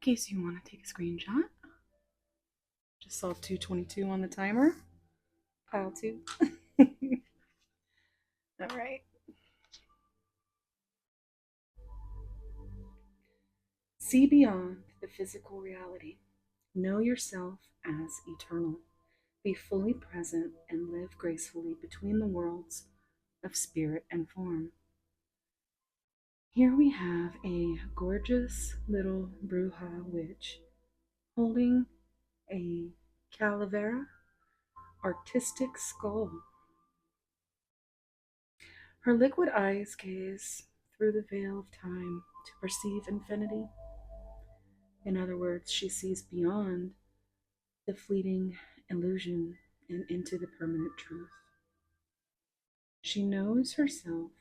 case you want to take a screenshot, just saw 2:22 on the timer. Pile 2. All right. See beyond the physical reality. Know yourself as eternal. Be fully present and live gracefully between the worlds of spirit and form. Here we have a gorgeous little bruja witch holding a calavera, artistic skull. Her liquid eyes gaze through the veil of time to perceive infinity. In other words, she sees beyond the fleeting illusion and into the permanent truth. She knows herself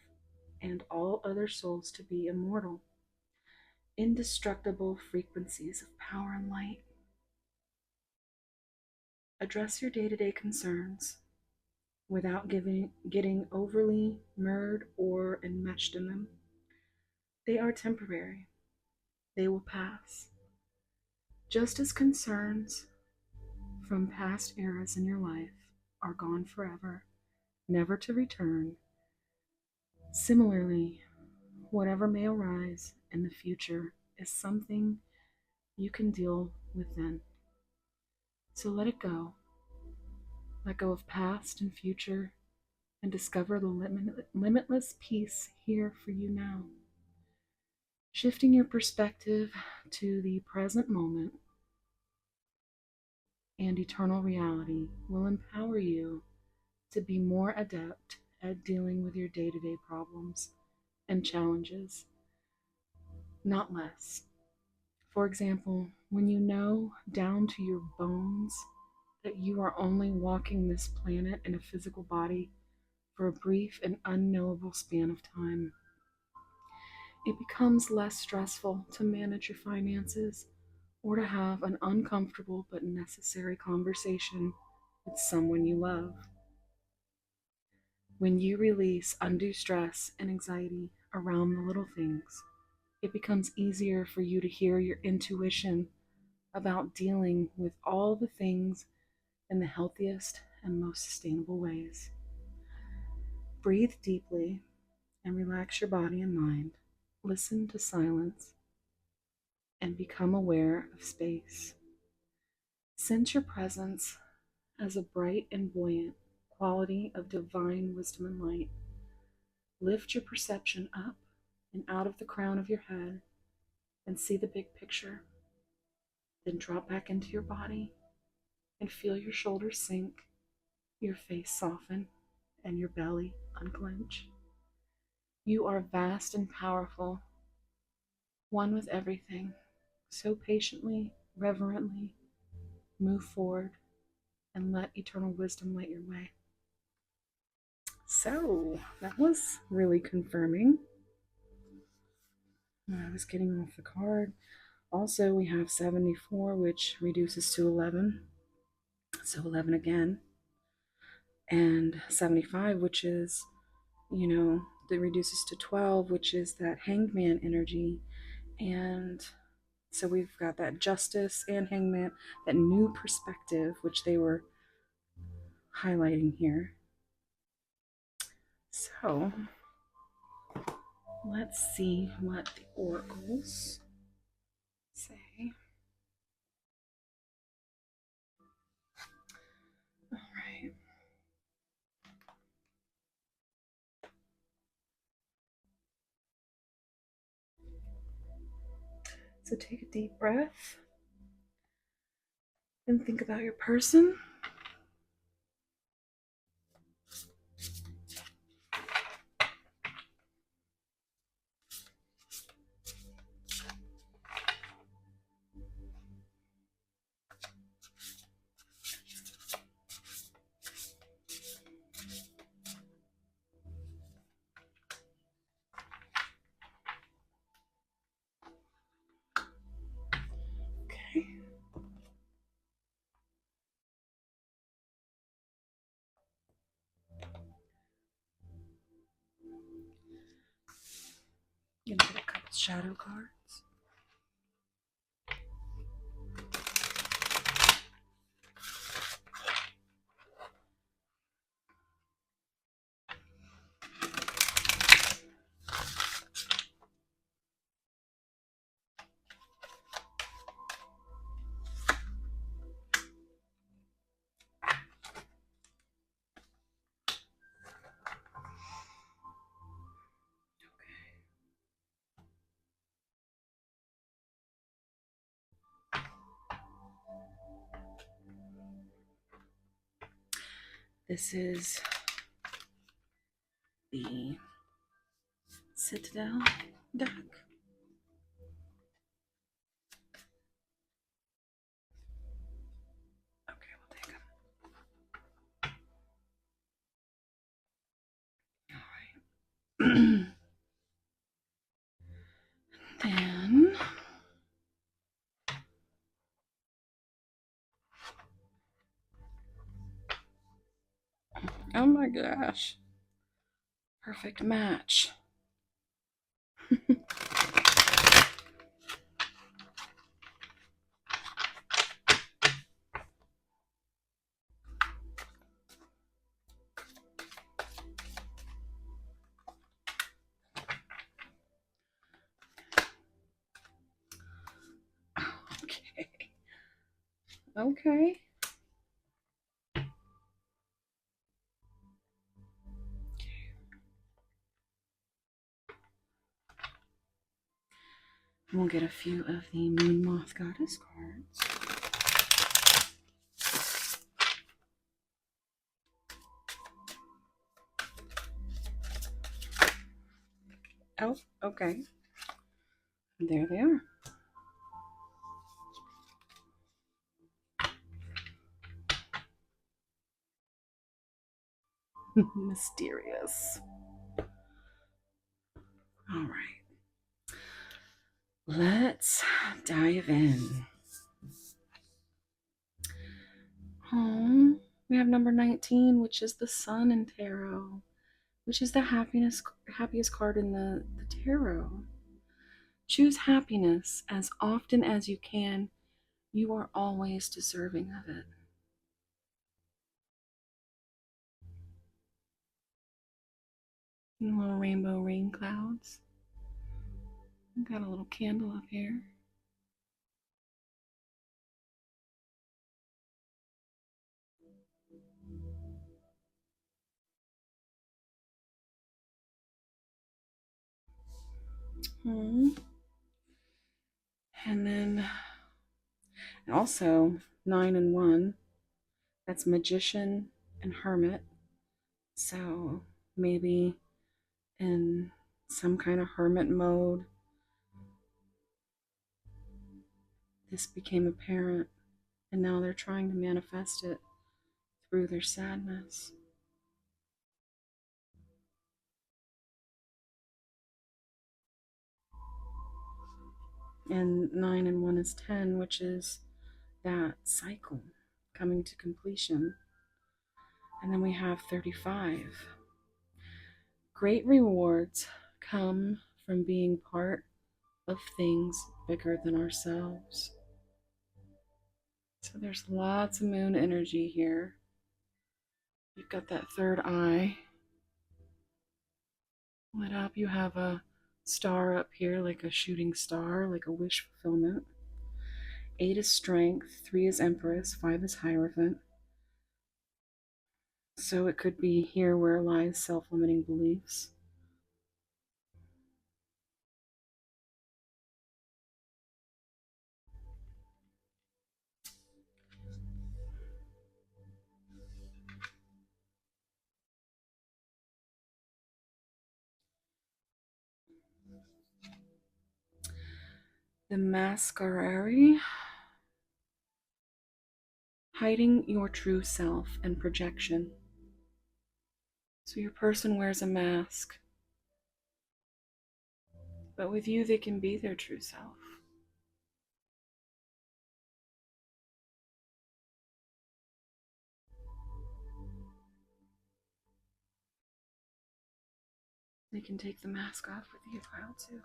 and all other souls to be immortal, indestructible frequencies of power and light. Address your day-to-day concerns without getting overly mired or enmeshed in them. They are temporary. They will pass. Just as concerns from past eras in your life are gone forever, never to return, similarly, whatever may arise in the future is something you can deal with then. So let it go. Let go of past and future and discover the limitless peace here for you now. Shifting your perspective to the present moment and eternal reality will empower you to be more adept at dealing with your day-to-day problems and challenges, not less. For example, when you know down to your bones that you are only walking this planet in a physical body for a brief and unknowable span of time, it becomes less stressful to manage your finances or to have an uncomfortable but necessary conversation with someone you love. When you release undue stress and anxiety around the little things, it becomes easier for you to hear your intuition about dealing with all the things in the healthiest and most sustainable ways. Breathe deeply and relax your body and mind. Listen to silence and become aware of space. Sense your presence as a bright and buoyant quality of divine wisdom and light. Lift your perception up and out of the crown of your head and see the big picture. Then drop back into your body and feel your shoulders sink, your face soften, and your belly unclench. You are vast and powerful, one with everything. So patiently, reverently, move forward and let eternal wisdom light your way. So, that was really confirming. I was getting off the card. Also, we have 74, which reduces to 11. So 11 again. And 75, which is, that reduces to 12, which is that hangman energy. And so we've got that justice and hangman, that new perspective, which they were highlighting here. So let's see what the oracles say. So take a deep breath and think about your person. Okay. Gonna get a couple shadow cards. This is the Citadel deck. Okay, we'll take them. All right. Then oh my gosh. Perfect match. Okay. Okay. We'll get a few of the Moon Moth Goddess cards. Oh, okay. There they are. Mysterious. All right. Let's dive in. Oh, we have number 19, which is the Sun in Tarot, which is the happiest card in the tarot. Choose happiness as often as you can. You are always deserving of it. And little rainbow rain clouds. We've got a little candle up here. Hmm. And then also 9 and 1. That's Magician and Hermit. So maybe in some kind of hermit mode, this became apparent, and now they're trying to manifest it through their sadness. And 9 and 1 is 10, which is that cycle coming to completion. And then we have 35. Great rewards come from being part of things bigger than ourselves. So there's lots of moon energy here. You've got that third eye lit up. You have a star up here, like a shooting star, like a wish fulfillment. 8 is strength, 3 is empress, 5 is hierophant. So it could be here where lies self-limiting beliefs. The masquerade, hiding your true self and projection. So your person wears a mask, but with you, they can be their true self. They can take the mask off with you if I want to.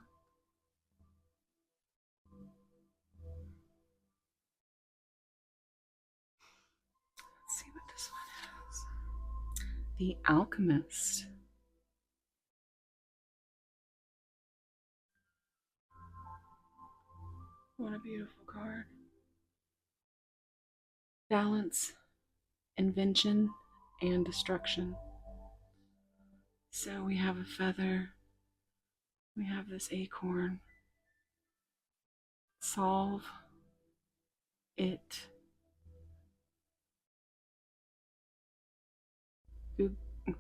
Let's see what this one is. The Alchemist. What a beautiful card. Balance, invention, and destruction. So we have a feather. We have this acorn. Solve it.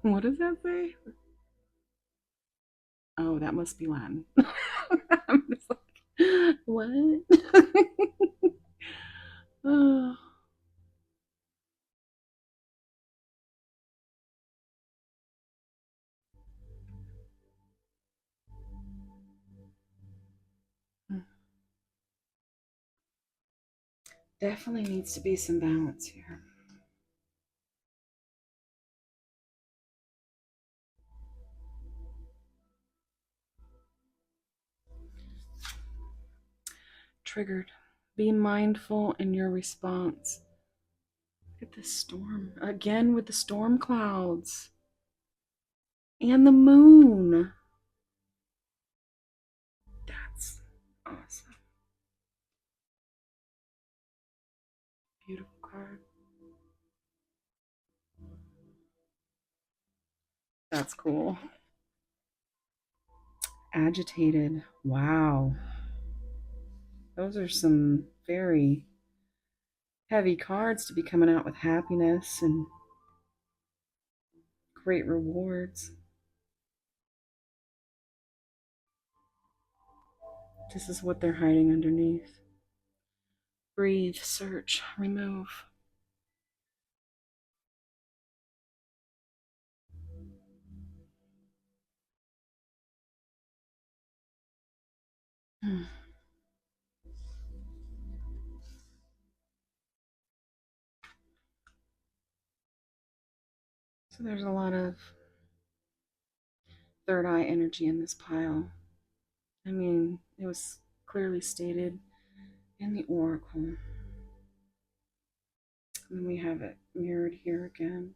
What does that say? Oh, that must be Latin. I'm just like, what? Oh. Definitely needs to be some balance here. Triggered. Be mindful in your response. Look at this storm. Again with the storm clouds. And the moon. That's awesome. Beautiful card. That's cool. Agitated. Wow. Those are some very heavy cards to be coming out with happiness and great rewards. This is what they're hiding underneath. Breathe, search, remove. So there's a lot of third eye energy in this pile. I mean, it was clearly stated in the oracle. And we have it mirrored here again.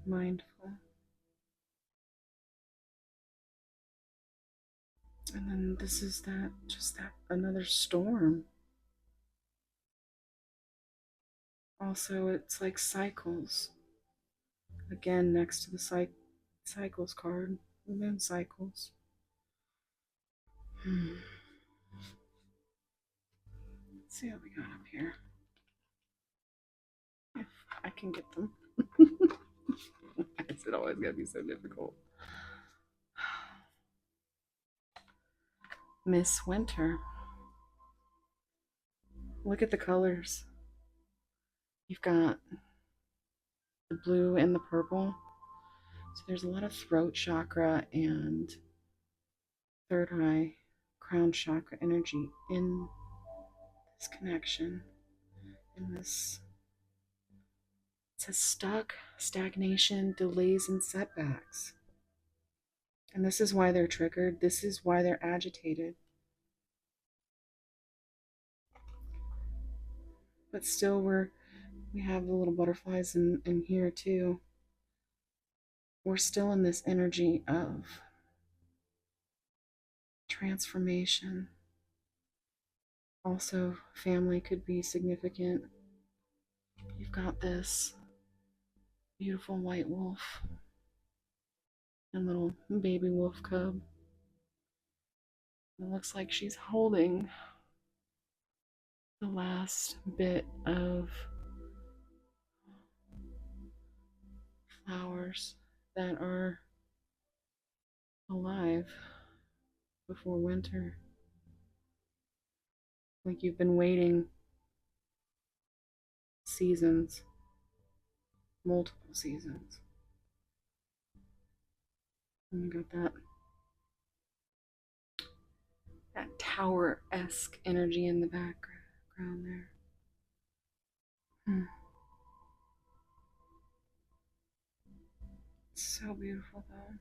Mindful. And then this is that another storm. Also, it's like cycles. Again, next to the cycles card, the moon cycles. Let's see what we got up here. If I can get them. It's always gotta be so difficult. Miss Winter. Look at the colors. You've got the blue and the purple. So there's a lot of throat chakra and third eye, crown chakra energy in this connection. In this, it says stuck, stagnation, delays, and setbacks. And this is why they're triggered. This is why they're agitated. But still, we have the little butterflies in here too. We're still in this energy of transformation. Also, family could be significant. You've got this beautiful white wolf and little baby wolf cub. It looks like she's holding the last bit of flowers that are alive before winter. Like you've been waiting seasons, multiple seasons. And you got that tower-esque energy in the background there. Hmm. It's so beautiful though.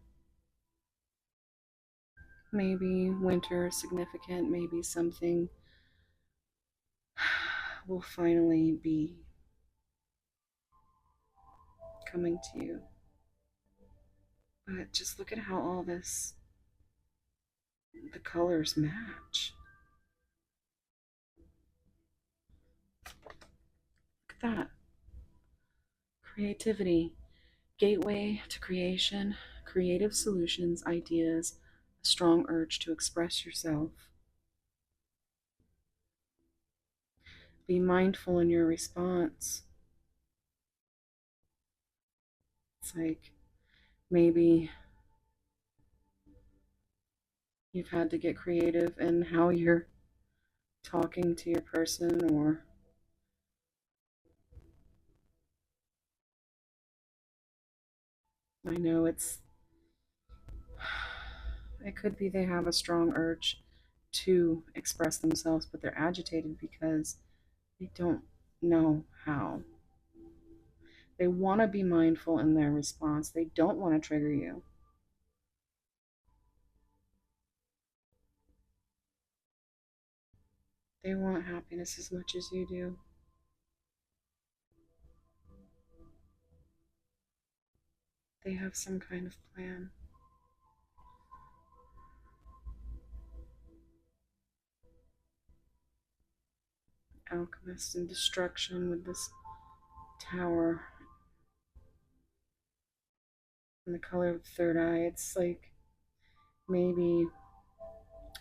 Maybe winter is significant, maybe something will finally be coming to you. But just look at how all this, the colors match. Look at that. Creativity, gateway to creation, creative solutions, ideas, a strong urge to express yourself. Be mindful in your response. It's like maybe you've had to get creative in how you're talking to your person, or I know it could be they have a strong urge to express themselves, but they're agitated because they don't know how. They want to be mindful in their response. They don't want to trigger you. They want happiness as much as you do. They have some kind of plan. Alchemist and destruction with this tower and the color of the third eye. It's like maybe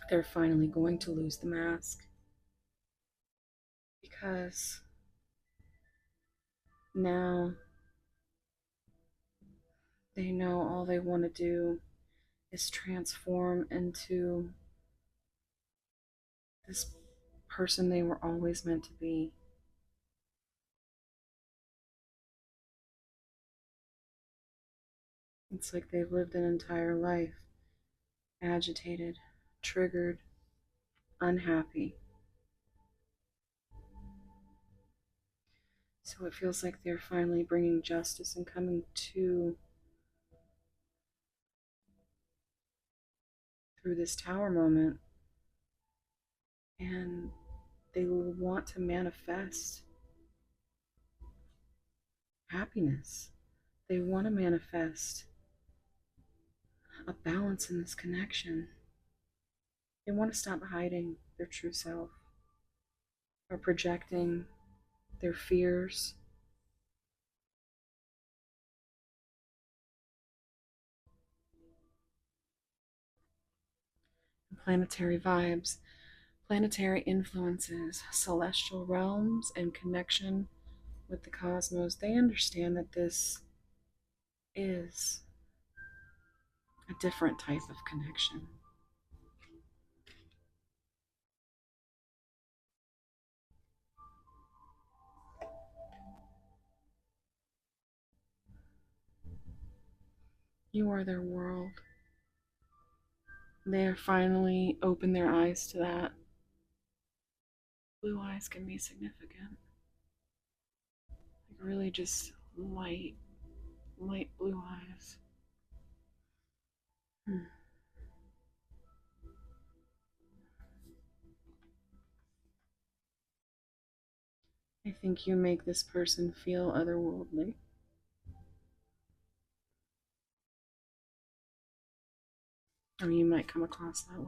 they're finally going to lose the mask because now they know all they want to do is transform into this person they were always meant to be. It's like they've lived an entire life agitated, triggered, unhappy. So it feels like they're finally bringing justice and coming to through this tower moment. And they will want to manifest happiness. They want to manifest a balance in this connection. They want to stop hiding their true self or projecting their fears. Planetary vibes, planetary influences, celestial realms, and connection with the cosmos. They understand that this is a different type of connection. You are their world. They are finally open their eyes to that. Blue eyes can be significant. Like really just light blue eyes. Hmm. I think you make this person feel otherworldly. Or you might come across that way.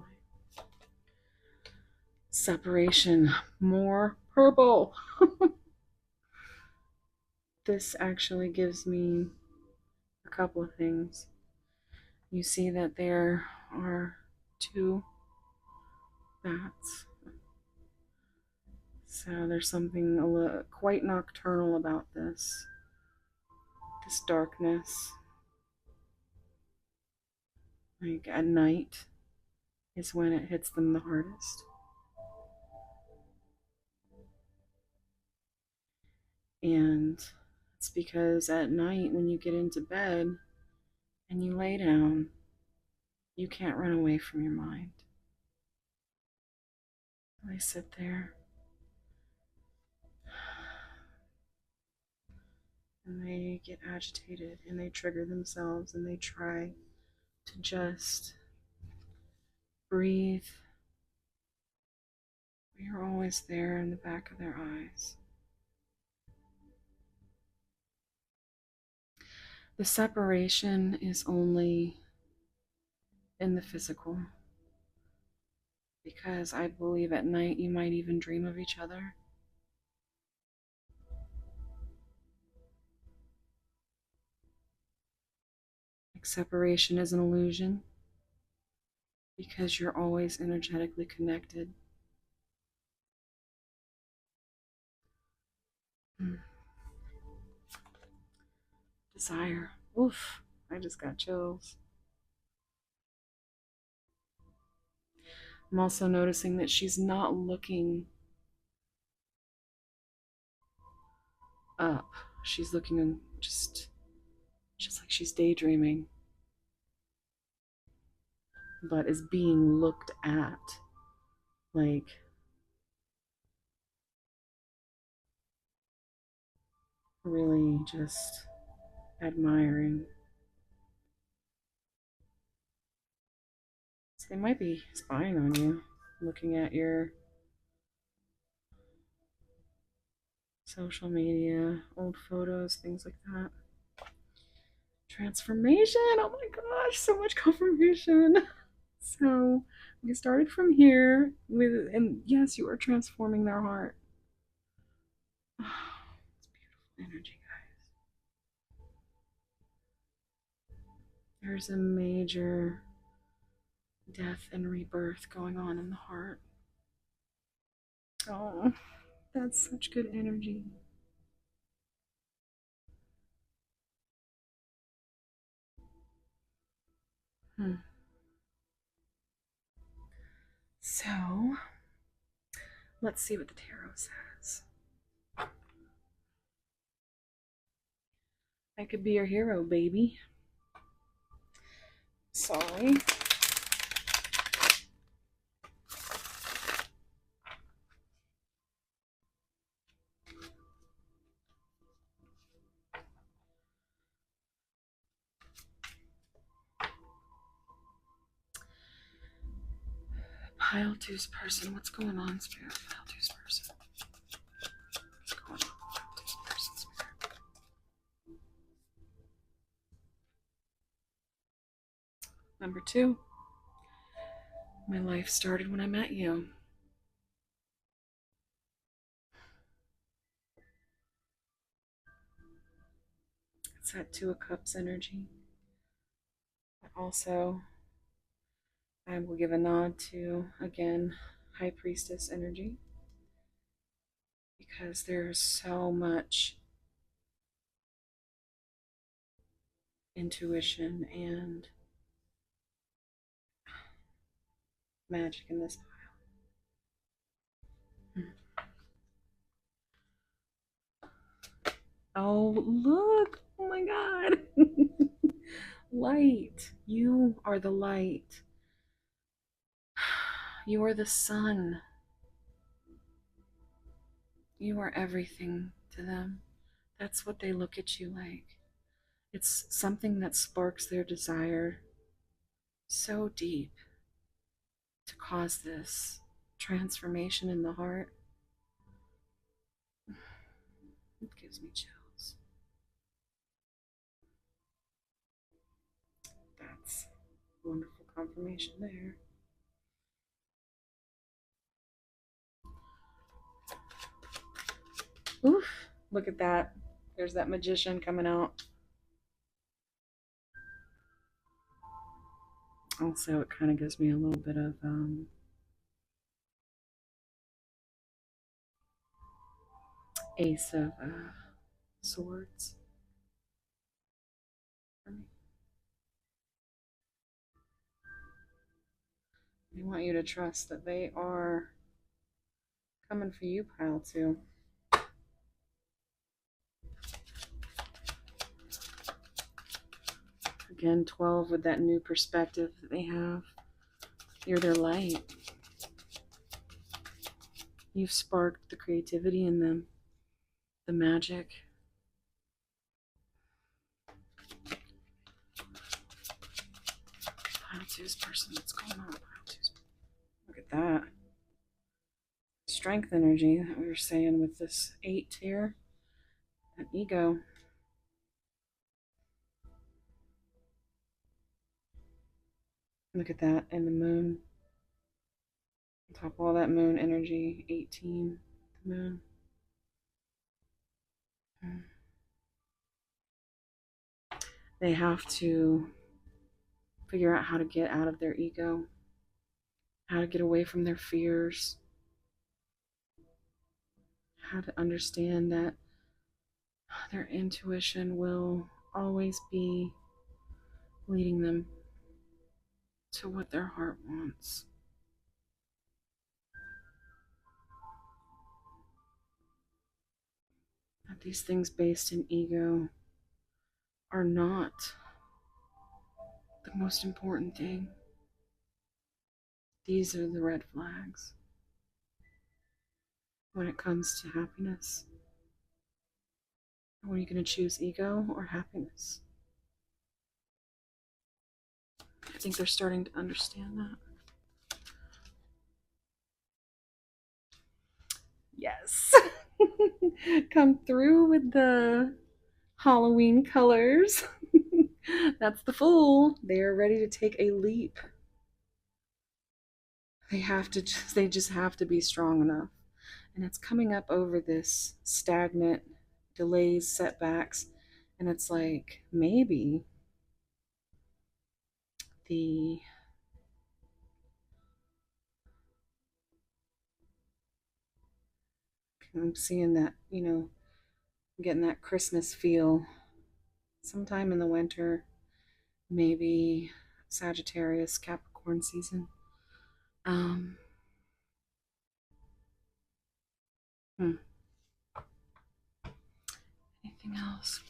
Separation. More purple. This actually gives me a couple of things. You see that there are two bats. So there's something quite nocturnal about this darkness. Like at night is when it hits them the hardest. And it's because at night, when you get into bed and you lay down, you can't run away from your mind. They sit there and they get agitated and they trigger themselves and they try to just breathe. You're always there in the back of their eyes. The separation is only in the physical, because I believe at night you might even dream of each other. Like separation is an illusion because you're always energetically connected. Desire. Oof, I just got chills. I'm also noticing that she's not looking up. She's looking just like she's daydreaming, but is being looked at. Like really just admiring. So they might be spying on you, looking at your social media, old photos, things like that. Transformation! Oh my gosh, so much confirmation. So we started from here with, and yes, you are transforming their heart. Oh, it's beautiful energy, guys. There's a major death and rebirth going on in the heart. Oh, that's such good energy. Hmm. So, let's see what the tarot says. I could be your hero, baby. Sorry. Pile two's person. What's going on, Spirit? Pile two's person. What's going on? Pile two's person, Spirit. Number two. My life started when I met you. It's that Two of Cups energy. But also, I will give a nod to, again, High Priestess energy. Because there's so much intuition and magic in this pile. Oh, look! Oh my god! Light. You are the light. You are the sun. You are everything to them. That's what they look at you like. It's something that sparks their desire so deep to cause this transformation in the heart. It gives me chills. That's wonderful confirmation there. Oof, look at that. There's that magician coming out. Also, it kind of gives me a little bit of Ace of Swords for me. They want you to trust that they are coming for you, pile two. Again, 12 with that new perspective that they have. You're their light. You've sparked the creativity in them, the magic. Pile two's person, what's going on? Pile two's. Look at that. Strength energy that we were saying with this 8 here. That ego. Look at that. And the moon. On top of all that moon energy, 18. The moon. They have to figure out how to get out of their ego, how to get away from their fears, how to understand that their intuition will always be leading them to what their heart wants. That these things based in ego are not the most important thing. These are the red flags when it comes to happiness. Are you going to choose ego or happiness? I think they're starting to understand that. Yes. Come through with the Halloween colors. That's the Fool. They are ready to take a leap. They just have to be strong enough. And it's coming up over this stagnant delays, setbacks, and it's like maybe the I'm seeing that, getting that Christmas feel sometime in the winter, maybe Sagittarius, Capricorn season. Um, hmm. Anything else?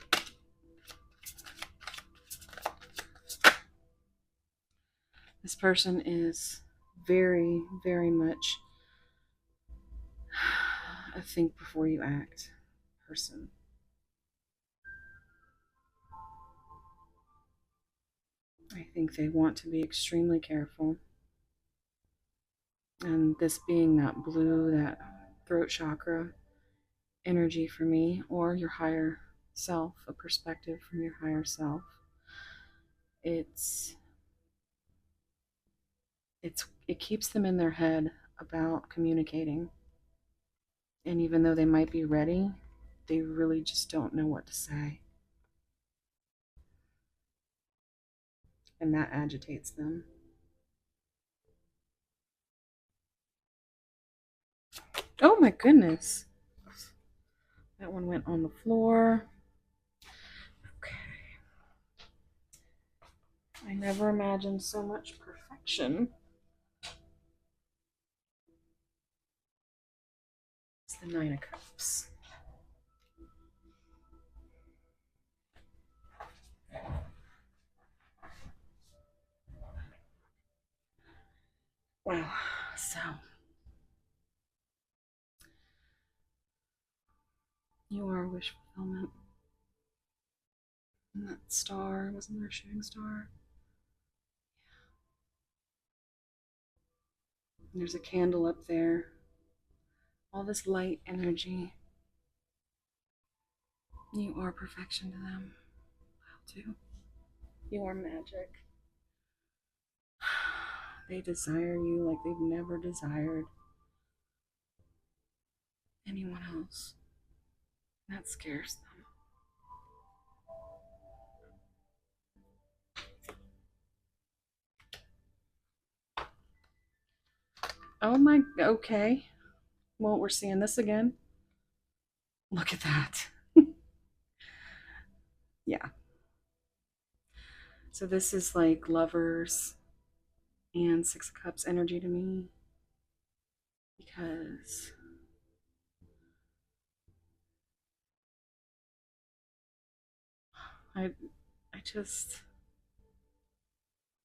This person is very, very much a think before you act person. I think they want to be extremely careful. And this being that blue, that throat chakra energy for me, or your higher self, a perspective from your higher self, it's it keeps them in their head about communicating. And even though they might be ready, they really just don't know what to say. And that agitates them. Oh my goodness. That one went on the floor. Okay. I never imagined so much perfection. It's the Nine of Cups. Wow. So you are wish fulfillment. And that star, wasn't there a shooting star? And there's a candle up there. All this light energy. You are perfection to them. Wow, too. You are magic. They desire you like they've never desired anyone else. That scares them. Oh my, okay. Well, we're seeing this again. Look at that. Yeah. So this is like lovers and Six of Cups energy to me, because I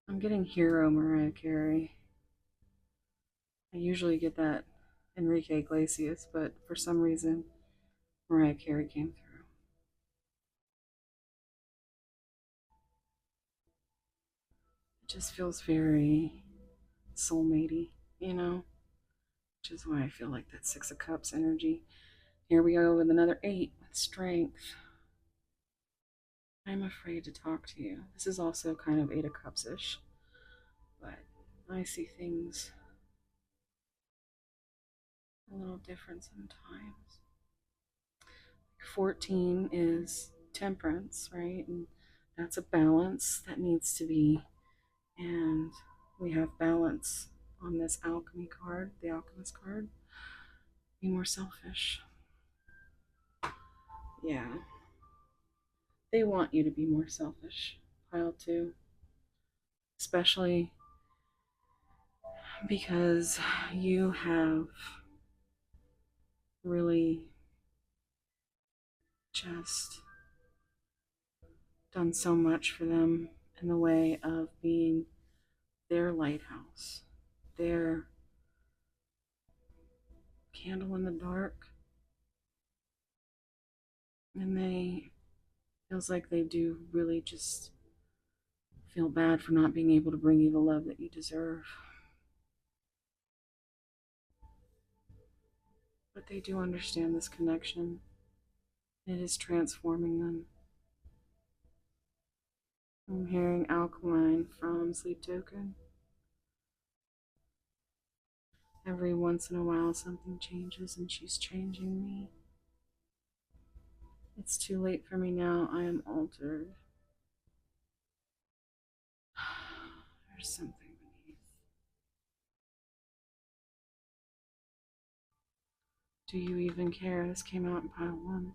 I'm getting hero Mariah Carey. I usually get that Enrique Iglesias, but for some reason Mariah Carey came through. It just feels very soulmatey, you know? Which is why I feel like that Six of Cups energy. Here we go with another 8 with strength. I'm afraid to talk to you. This is also kind of 8 of Cups ish, but I see things a little different sometimes. 14 is temperance, right? And that's a balance that needs to be, and we have balance on this alchemy card, the alchemist card. Be more selfish. Yeah. They want you to be more selfish, pile 2. Especially because you have really just done so much for them in the way of being their lighthouse, their candle in the dark. And they feels like they do really just feel bad for not being able to bring you the love that you deserve. But they do understand this connection. It is transforming them. I'm hearing alkaline from Sleep Token. Every once in a while something changes and she's changing me. It's too late for me now. I am altered. There's something beneath. Do you even care? This came out in pile 1.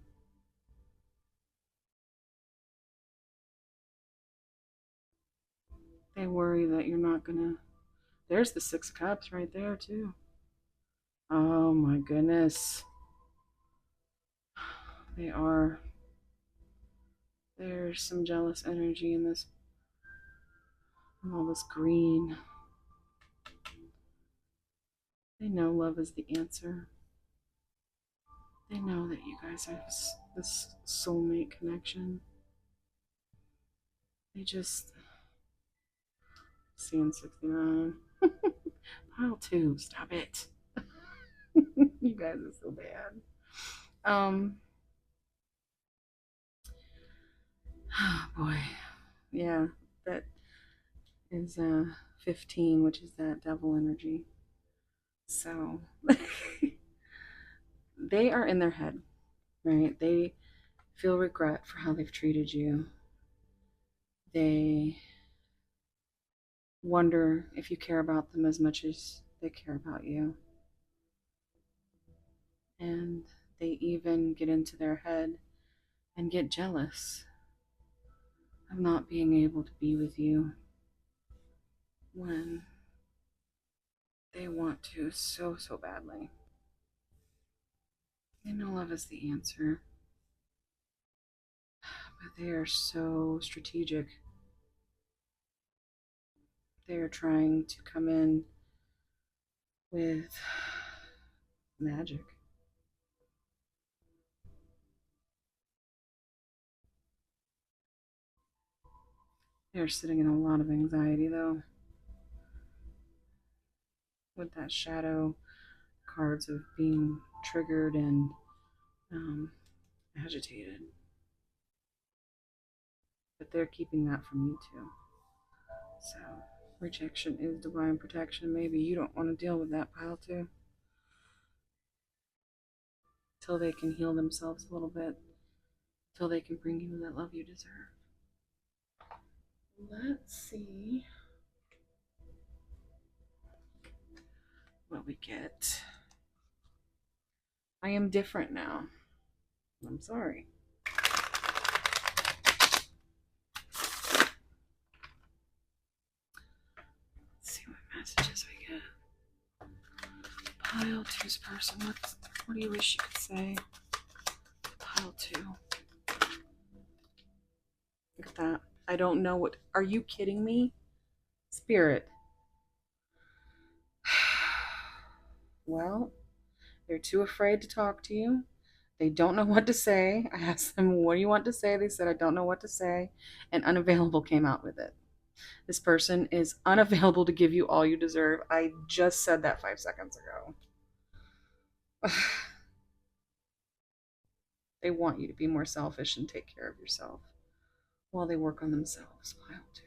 They worry that you're not gonna. There's the Six of Cups right there, too. Oh my goodness. They are. There's some jealous energy in this. All this green. They know love is the answer. They know that you guys have this soulmate connection. They just. CN69. Pile 2. Stop it. You guys are so bad. Oh boy. Yeah, that is 15, which is that devil energy. So they are in their head, right? They feel regret for how they've treated you. They wonder if you care about them as much as they care about you. And they even get into their head and get jealous of not being able to be with you when they want to so, so badly. They know love is the answer, but they are so strategic. They are trying to come in with magic. They're sitting in a lot of anxiety, though, with that shadow cards of being triggered and agitated. But they're keeping that from you, too. So, rejection is divine protection. Maybe you don't want to deal with that pile, too. Till they can heal themselves a little bit. Till they can bring you that love you deserve. Let's see what we get. I am different now. I'm sorry. Let's see what messages we get. Pile two's person. What do you wish you could say? Pile two. Look at that. I don't know what. Are you kidding me? Spirit. Well, they're too afraid to talk to you. They don't know what to say. I asked them, what do you want to say? They said, I don't know what to say. And unavailable came out with it. This person is unavailable to give you all you deserve. I just said that 5 seconds ago. They want you to be more selfish and take care of yourself while they work on themselves. Pile two.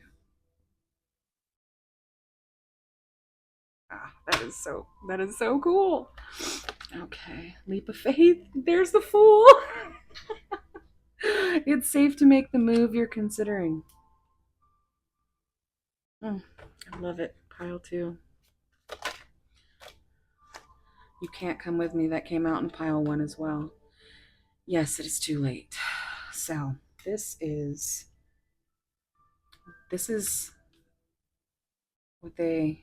Ah, that is so cool. Okay, leap of faith. There's the Fool. It's safe to make the move you're considering. I love it. Pile two. You can't come with me. That came out in pile one as well. Yes, it is too late. So this is what they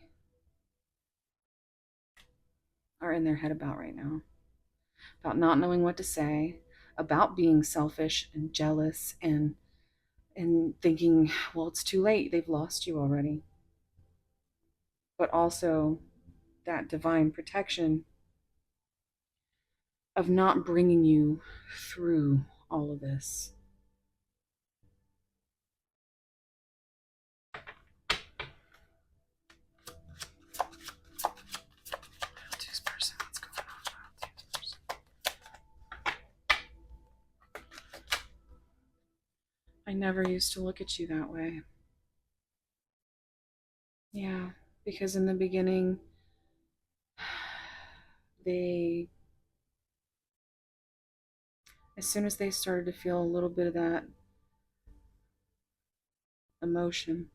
are in their head about right now. About not knowing what to say, about being selfish and jealous and thinking, well, it's too late. They've lost you already. But also that divine protection of not bringing you through all of this. I never used to look at you that way. Yeah, because in the beginning, as soon as they started to feel a little bit of that emotion,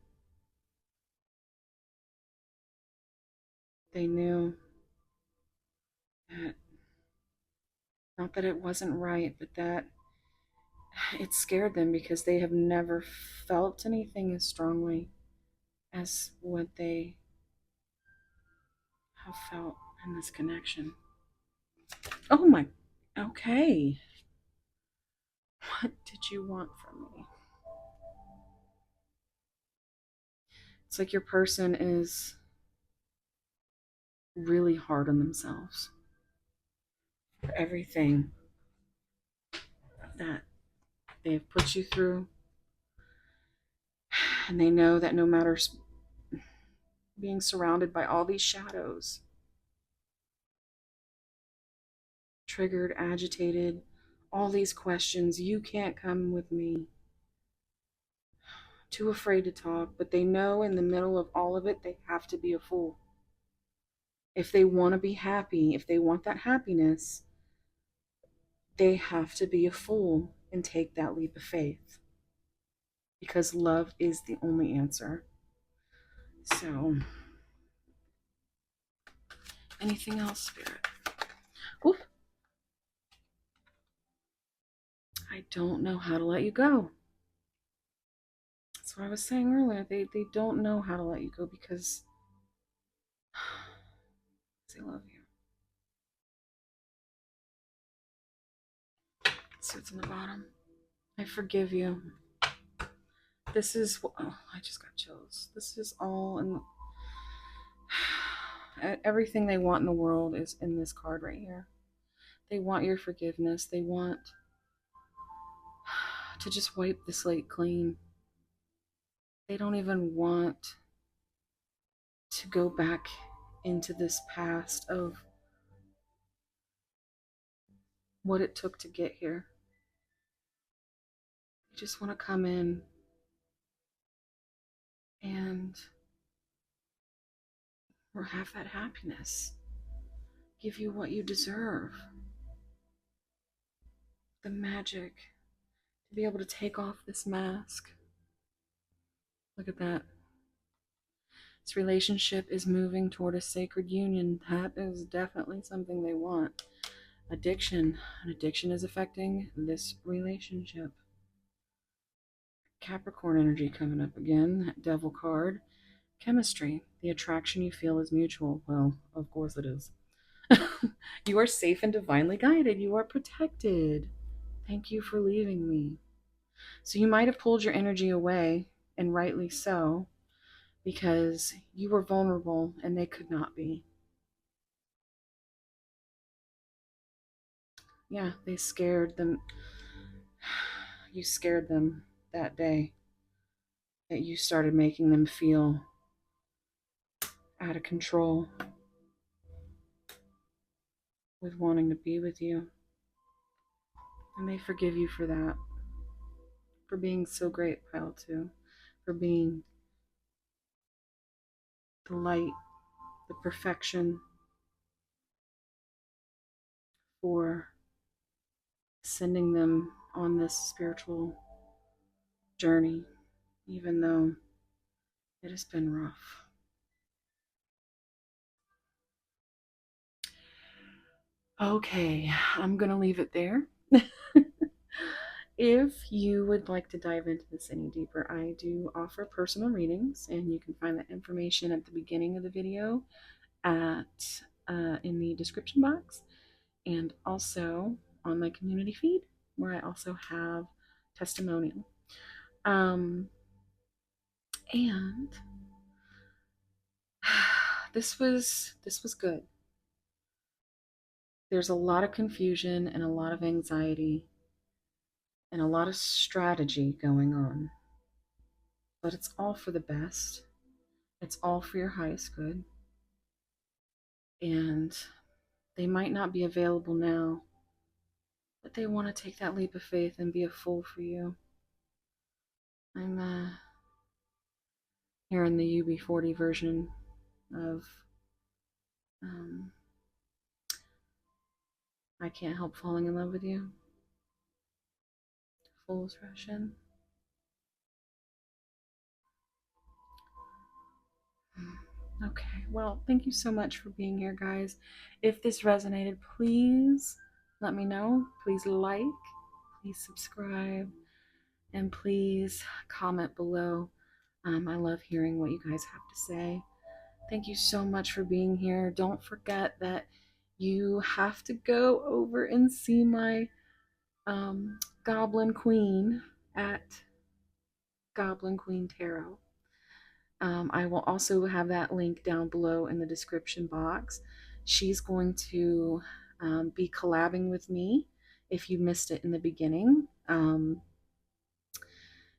they knew that, not that it wasn't right, but that it scared them because they have never felt anything as strongly as what they have felt in this connection. Oh my, okay. What did you want from me? It's like your person is really hard on themselves for everything that they have put you through. And they know that no matter being surrounded by all these shadows, triggered, agitated, all these questions, you can't come with me. Too afraid to talk, but they know in the middle of all of it, they have to be a fool. If they want to be happy, if they want that happiness, they have to be a fool and take that leap of faith. Because love is the only answer. So, anything else, Spirit? Oof. I don't know how to let you go. That's what I was saying earlier. They don't know how to let you go because they love you. So it's in the bottom. I forgive you. This is, oh, I just got chills. This is all in everything they want in the world is in this card right here. They want your forgiveness. They want to just wipe the slate clean. They don't even want to go back into this past of what it took to get here. They just want to come in and have that happiness. Give you what you deserve. The magic. To be able to take off this mask. Look at that. This relationship is moving toward a sacred union. That is definitely something they want. Addiction. An addiction is affecting this relationship. Capricorn energy coming up again. That devil card. chemistry. The attraction you feel is mutual. Well, of course it is. You are safe and divinely guided. You are protected. Thank you for leaving me. So you might have pulled your energy away, and rightly so, because you were vulnerable and they could not be. Yeah, they scared them. You scared them that day that you started making them feel out of control with wanting to be with you. And they forgive you for that, for being so great, Pile 2, for being the light, the perfection, for sending them on this spiritual journey, even though it has been rough. Okay, I'm going to leave it there. If you would like to dive into this any deeper, I do offer personal readings, and you can find that information at the beginning of the video at in the description box, and also on my community feed, where I also have testimonial. And this was good. There's a lot of confusion and a lot of anxiety and a lot of strategy going on, but it's all for the best. It's all for your highest good. And they might not be available now, but they want to take that leap of faith and be a fool for you. I'm hearing the UB40 version of um, I Can't Help Falling in Love with You. Fool's Russian. Okay, well, thank you so much for being here, guys. If this resonated, please let me know. Please like, please subscribe, and please comment below. I love hearing what you guys have to say. Thank you so much for being here. Don't forget that you have to go over and see my Goblin Queen at Goblin Queen Tarot. I will also have that link down below in the description box. She's going to be collabing with me if you missed it in the beginning.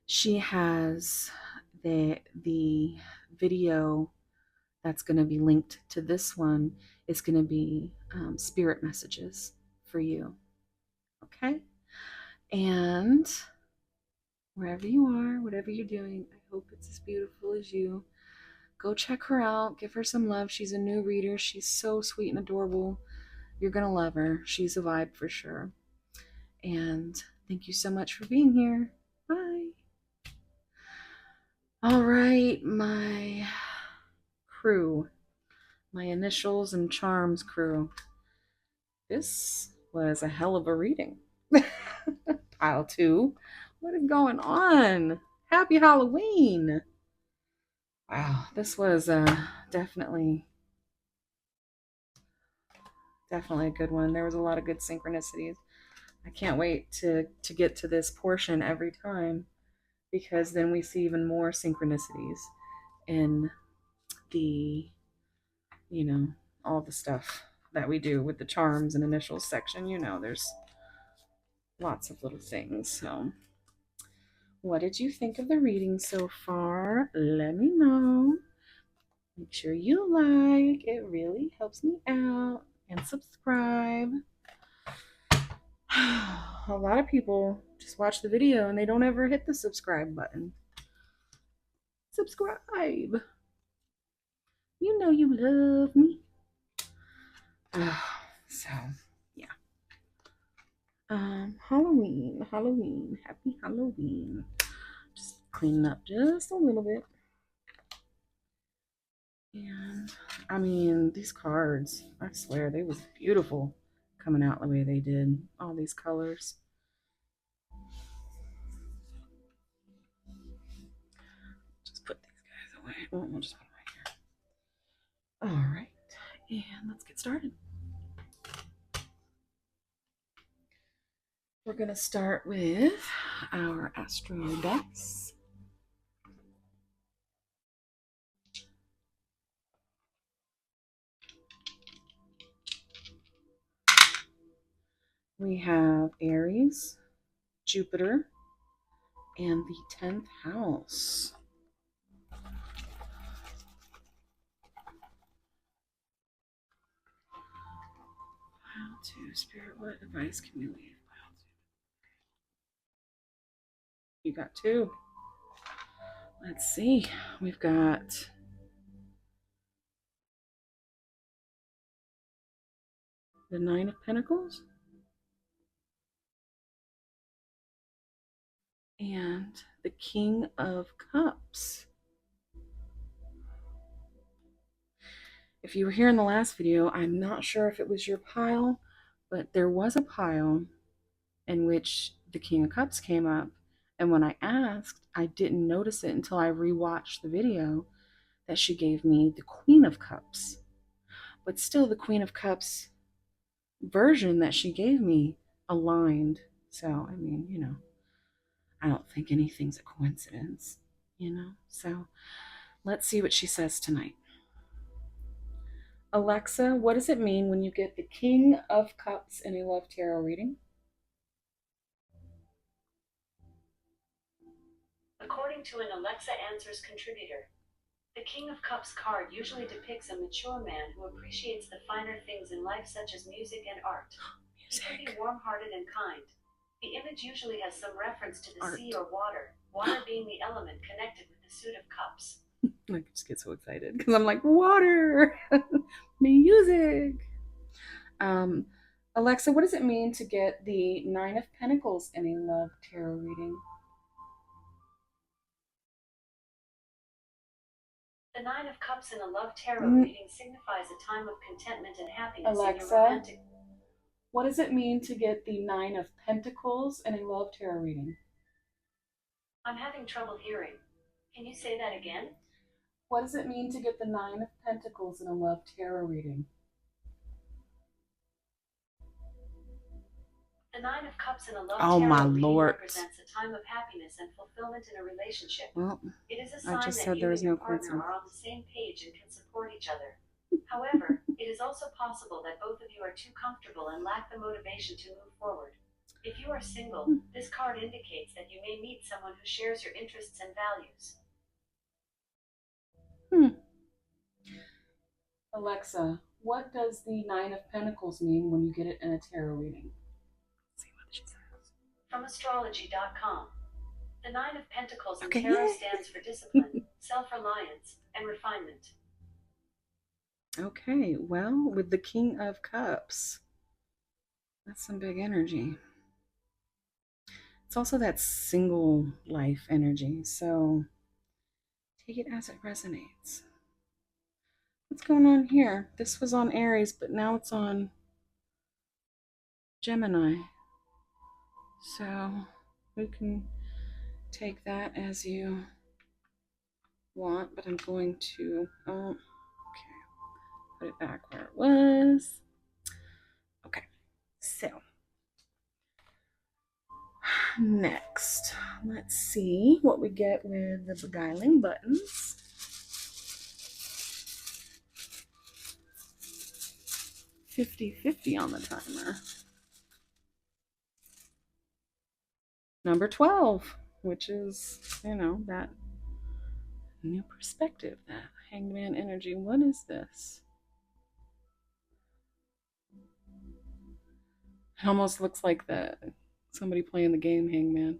She has the video that's going to be linked to this one is going to be spirit messages for you. Okay? And wherever you are, whatever you're doing, I hope it's as beautiful as you. Go check her out. Give her some love. She's a new reader. She's so sweet and adorable. You're going to love her. She's a vibe for sure. And thank you so much for being here. Bye. All right, my crew, my initials and charms crew. This was a hell of a reading. Pile 2. What is going on? Happy Halloween. Wow, this was definitely a good one. There was a lot of good synchronicities. I can't wait to get to this portion every time, because then we see even more synchronicities in the, all the stuff that we do with the charms and initials section. There's lots of little things. So, what did you think of the reading so far? Let me know. Make sure you like. It really helps me out. And subscribe. A lot of people just watch the video and they don't ever hit the subscribe button. Subscribe. You know you love me. So, yeah. Halloween. Happy Halloween. Just cleaning up just a little bit. And, I mean, these cards, I swear, they was beautiful coming out the way they did. All these colors. Just put these guys away. We'll just put All right, and let's get started. We're going to start with our astro decks. We have Aries, Jupiter, and the 10th house. Pile 2, Spirit, what advice can we leave? Pile 2. You got 2. Let's see. We've got the 9 of Pentacles and the King of Cups. If you were here in the last video, I'm not sure if it was your pile, but there was a pile in which the King of Cups came up. And when I asked, I didn't notice it until I rewatched the video that she gave me the Queen of Cups. But still, the Queen of Cups version that she gave me aligned. So, I mean, you know, I don't think anything's a coincidence, you know? So, let's see what she says tonight. Alexa, what does it mean when you get the King of Cups in a love tarot reading? According to an Alexa Answers contributor, the King of Cups card usually depicts a mature man who appreciates the finer things in life such as music and art. He can be warm-hearted and kind. The image usually has some reference to the sea or water, water being the element connected with the suit of cups. I just get so excited because I'm like, water, music. Alexa, what does it mean to get the 9 of Pentacles in a love tarot reading? The 9 of Cups in a love tarot reading signifies a time of contentment and happiness in your romantic. What does it mean to get the 9 of Pentacles in a love tarot reading? I'm having trouble hearing. Can you say that again? What does it mean to get the 9 of Pentacles in a love tarot reading? The 9 of Cups in a love tarot reading represents a time of happiness and fulfillment in a relationship. Well, it is a sign that you and your partner are on the same page and can support each other. However, it is also possible that both of you are too comfortable and lack the motivation to move forward. If you are single, this card indicates that you may meet someone who shares your interests and values. Alexa, what does the 9 of Pentacles mean when you get it in a tarot reading? Let's see what she says. From astrology.com. The 9 of Pentacles in tarot stands for discipline, self-reliance, and refinement. Okay, well, with the King of Cups, that's some big energy. It's also that single life energy, so take it as it resonates. What's going on here? This was on Aries, but now it's on Gemini. So we can take that as you want, but I'm going to put it back where it was. Okay, so next, let's see what we get with the beguiling buttons. $50-50 on the timer. Number 12, which is, you know, that new perspective, that hangman energy. What is this? It almost looks like somebody playing the game Hangman,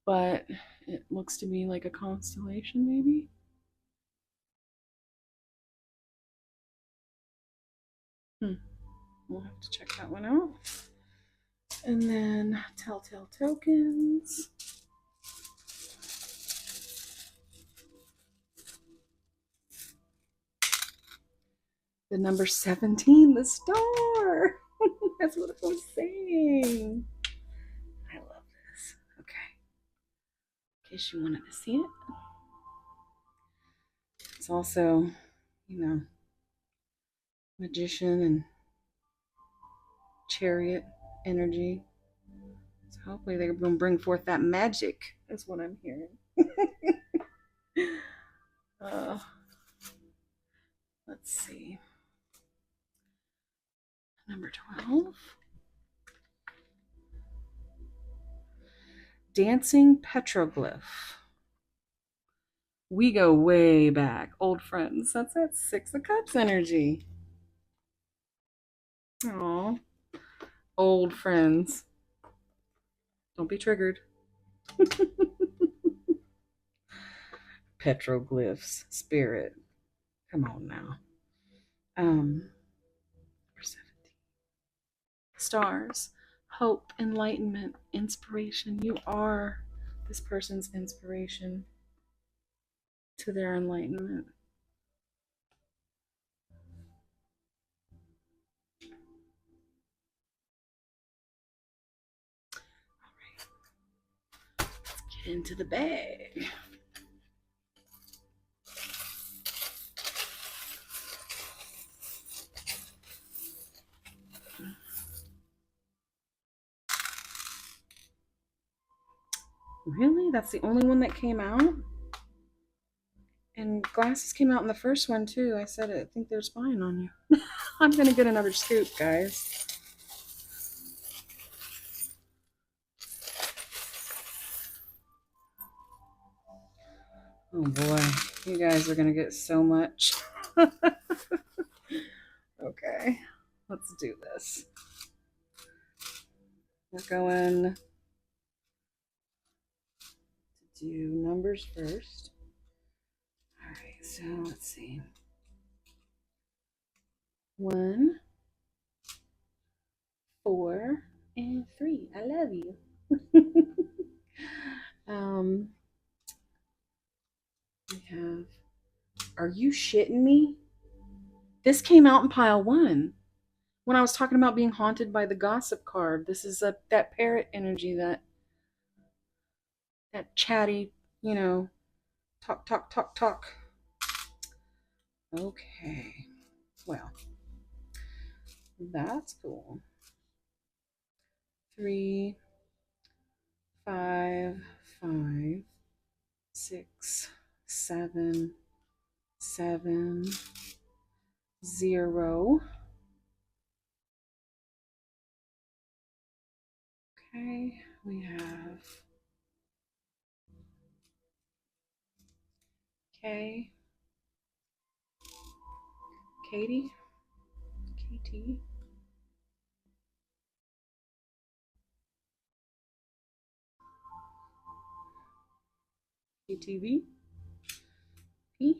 but it looks to me like a constellation, maybe. We'll have to check that one out. And then Telltale Tokens. The number 17, the star. That's what I was saying. I love this. Okay. In case you wanted to see it. It's also, you know, Magician and Chariot energy. So hopefully they're going to bring forth that magic, is what I'm hearing. uh, let's see. Number 12. Dancing Petroglyph. We go way back. Old friends. That's that Six of Cups energy. Aw. Old friends. Don't be triggered. Petroglyphs. Spirit. Come on now. Number 17. Stars. Hope, enlightenment, inspiration. You are this person's inspiration to their enlightenment. All right. Let's get into the bag. Really? That's the only one that came out? And glasses came out in the first one too. I said I think they're spying on you. I'm gonna get another scoop, guys. Oh boy, you guys are gonna get so much. Okay, let's do this. We're going to do numbers first. All right, so let's see. 1, 4, and 3. I love you. We have, are you shitting me? This came out in pile 1. When I was talking about being haunted by the gossip card, this is that parrot energy, that chatty, talk, talk, talk, talk. Okay, well, that's cool. 3, 5, 5, 6, 7, 7, 0. Okay, we have K, Katie, KT, KTV, P,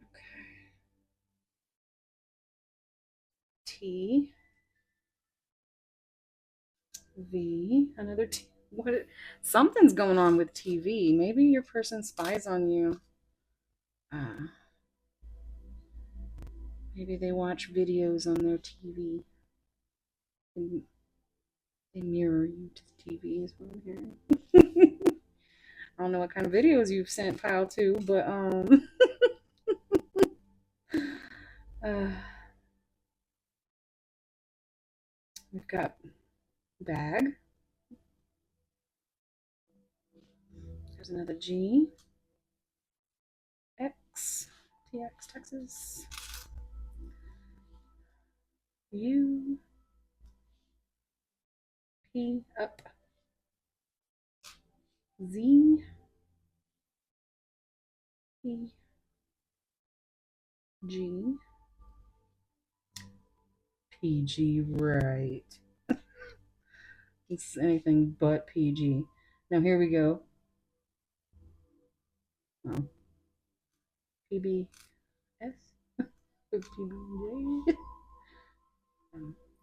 okay, T, V, another T. What? Something's going on with TV. Maybe your person spies on you. Maybe they watch videos on their TV. And they mirror you to the TV, is what I'm hearing. I don't know what kind of videos you've sent file to, but uh, we've got bag. There's another G. X. TX, Texas. U. P. Up. Z. P. G. PG, right. It's anything but PG. Now here we go. Oh. PBS. PBJ.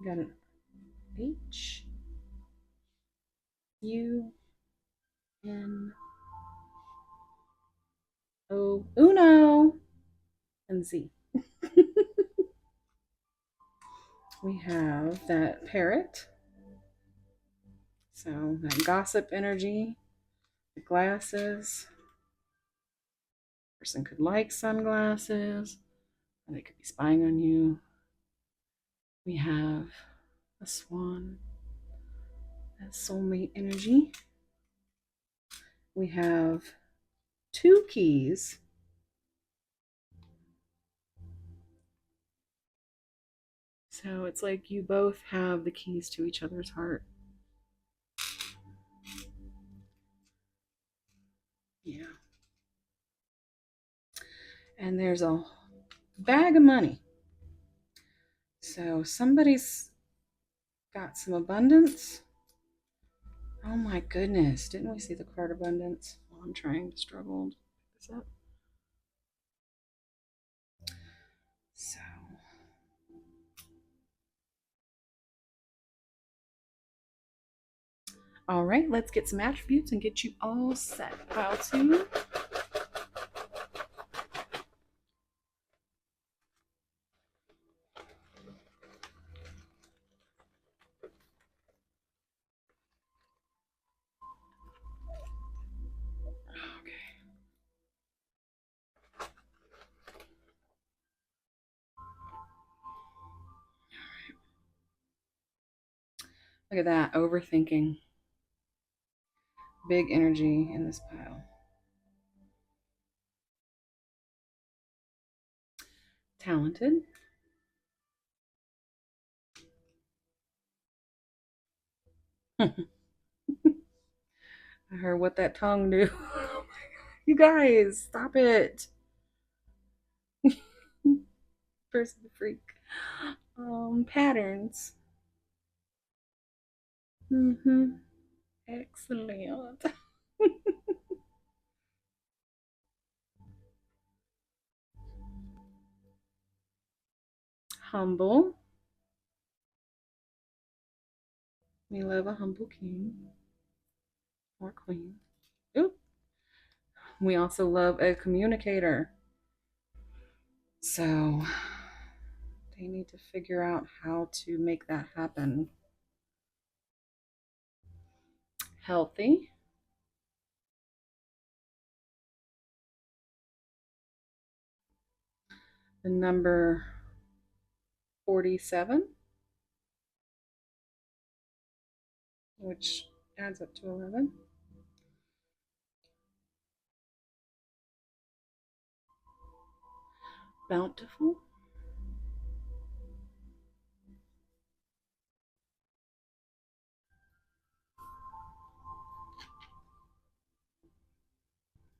Got an H. U. N. O. Uno. And Z. We have that parrot. So that gossip energy, the glasses, Person could like sunglasses, or they could be spying on you. We have a swan, that's soulmate energy. We have two keys. So it's like you both have the keys to each other's heart. Yeah. And there's a bag of money. So somebody's got some abundance. Oh my goodness. Didn't we see the card abundance? Oh, I'm trying to struggle to pick this up. So all right, let's get some attributes and get you all set. Pile two. Okay. Look at that, overthinking. Big energy in this pile. Talented. I heard what that tongue do. You guys, stop it. Person freak. Patterns. Mm-hmm. Excellent. Humble. We love a humble king or queen. Oop. We also love a communicator. So they need to figure out how to make that happen. Healthy. The number 47, which adds up to 11. Bountiful.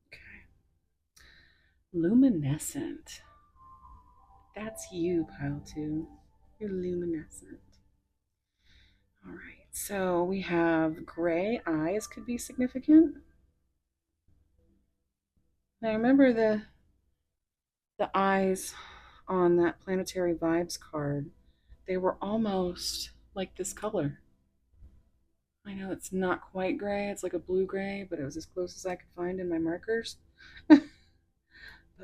Okay. Luminescent. That's you, pile two. You're luminescent. All right. So we have gray eyes could be significant. Now remember the eyes on that planetary vibes card. They were almost like this color. I know it's not quite gray, it's like a blue gray, but it was as close as I could find in my markers. But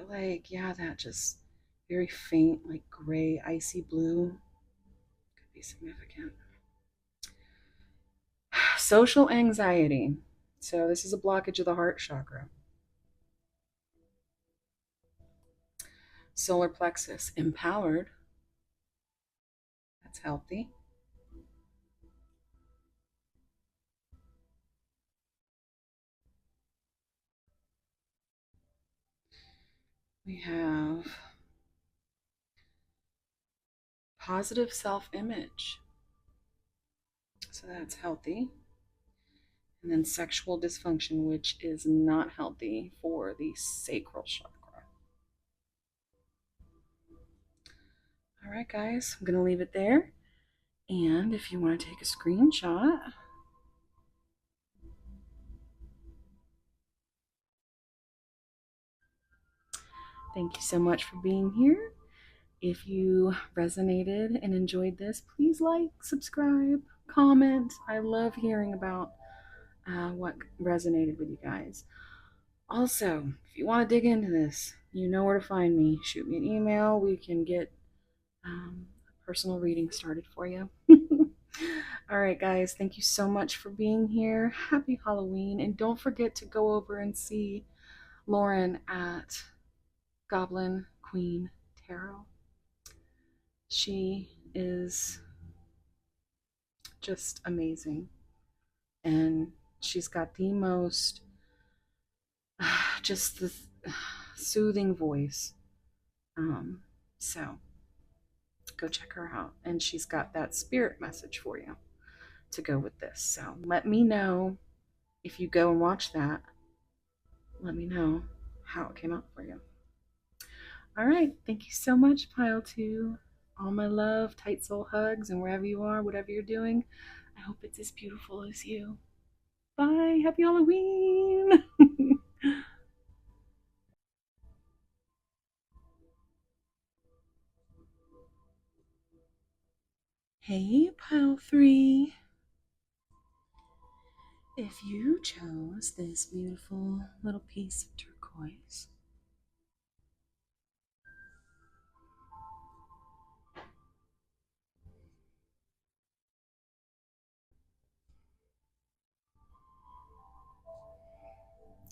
like, yeah, that just very faint, like gray, icy blue could be significant. Social anxiety. So this is a blockage of the heart chakra. Solar plexus, empowered. That's healthy. We have positive self-image. So that's healthy. And then sexual dysfunction, which is not healthy for the sacral chakra. All right, guys, I'm going to leave it there. And if you want to take a screenshot, thank you so much for being here. If you resonated and enjoyed this, please like, subscribe, comment. I love hearing about what resonated with you guys. Also, if you want to dig into this, you know where to find me. Shoot me an email. We can get a personal reading started for you. All right, guys, thank you so much for being here. Happy Halloween. And don't forget to go over and see Lauren at Goblin Queen Tarot. She is just amazing. And she's got the most just the soothing voice. So go check her out. And she's got that spirit message for you to go with this. So let me know if you go and watch that. Let me know how it came out for you. All right. Thank you so much, Pile 2. All my love, tight soul hugs, and wherever you are, whatever you're doing, I hope it's as beautiful as you. Bye. Happy Halloween. Hey, Pile 3. If you chose this beautiful little piece of turquoise,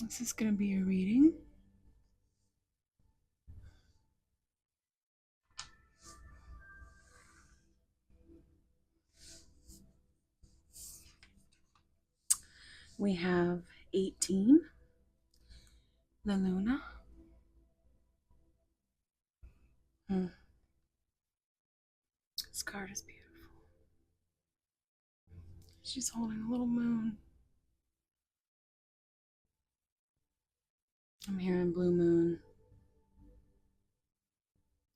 this is going to be a reading. We have 18, the Luna. This card is beautiful. She's holding a little moon. I'm hearing blue moon.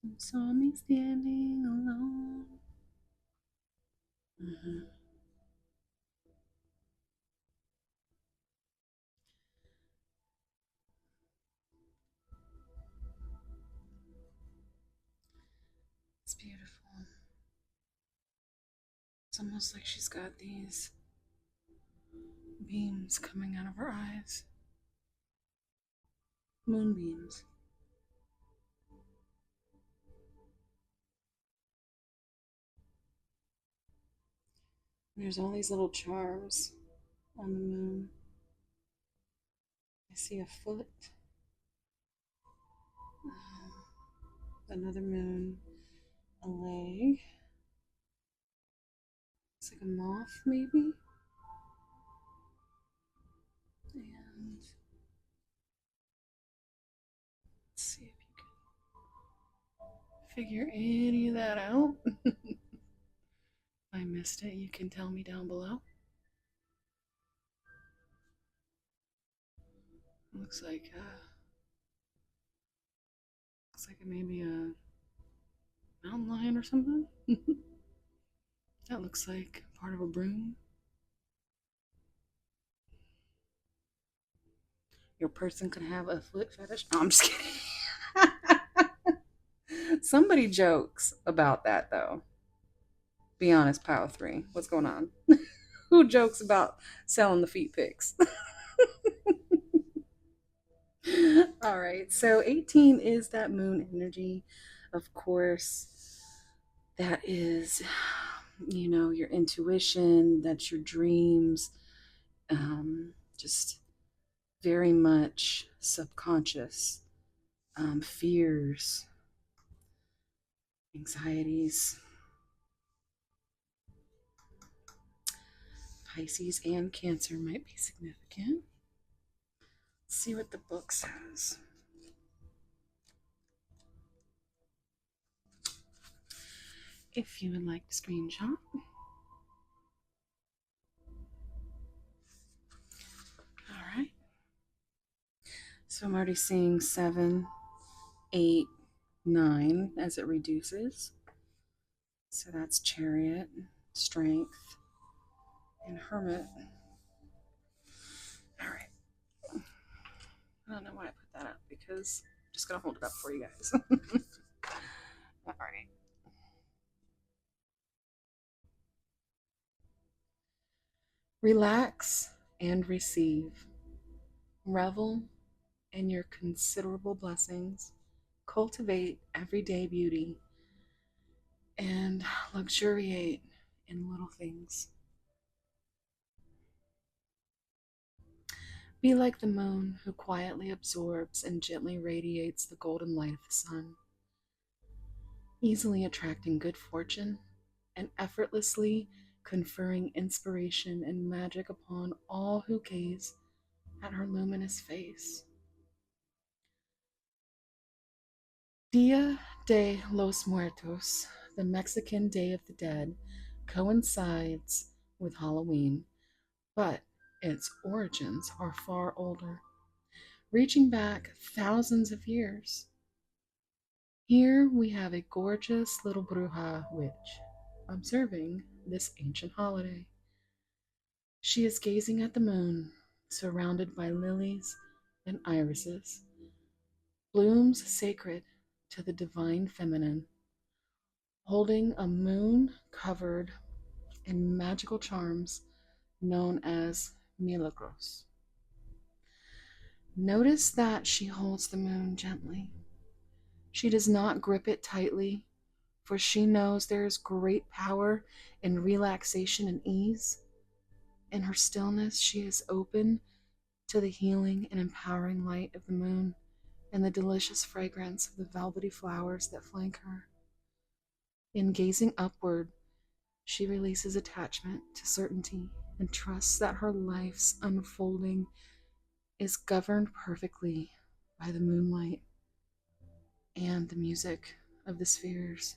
You saw me standing alone. It's beautiful. It's almost like she's got these beams coming out of her eyes. Moonbeams. There's all these little charms on the moon. I see a foot, another moon, a leg. It's like a moth, maybe. And let's see if you can figure any of that out. If I missed it, you can tell me down below. Looks like maybe a mountain lion or something. That looks like part of a broom. Your person could have a foot fetish. No, I'm just kidding. Somebody jokes about that though. Be honest, Pile 3. What's going on? Who jokes about selling the feet pics? All right. So 18 is that moon energy. Of course, that is, your intuition, that's your dreams, just very much subconscious, fears, anxieties. Pisces and Cancer might be significant. Let's see what the book says. If you would like to screenshot. All right. So I'm already seeing 7, 8, 9 as it reduces. So that's Chariot, Strength, and Hermit. All right. I don't know why I put that up because I'm just going to hold it up for you guys. All right. Relax and receive. Revel in your considerable blessings. Cultivate everyday beauty and luxuriate in little things. Be like the moon who quietly absorbs and gently radiates the golden light of the sun, easily attracting good fortune and effortlessly conferring inspiration and magic upon all who gaze at her luminous face. Dia de los Muertos, the Mexican Day of the Dead, coincides with Halloween, but its origins are far older, reaching back thousands of years. Here we have a gorgeous little bruja witch observing this ancient holiday. She is gazing at the moon, surrounded by lilies and irises, blooms sacred to the divine feminine, holding a moon covered in magical charms known as milagros. Notice that she holds the moon gently. She does not grip it tightly, for she knows there is great power in relaxation and ease. In her stillness, she is open to the healing and empowering light of the moon and the delicious fragrance of the velvety flowers that flank her. In gazing upward, she releases attachment to certainty and trusts that her life's unfolding is governed perfectly by the moonlight and the music of the spheres.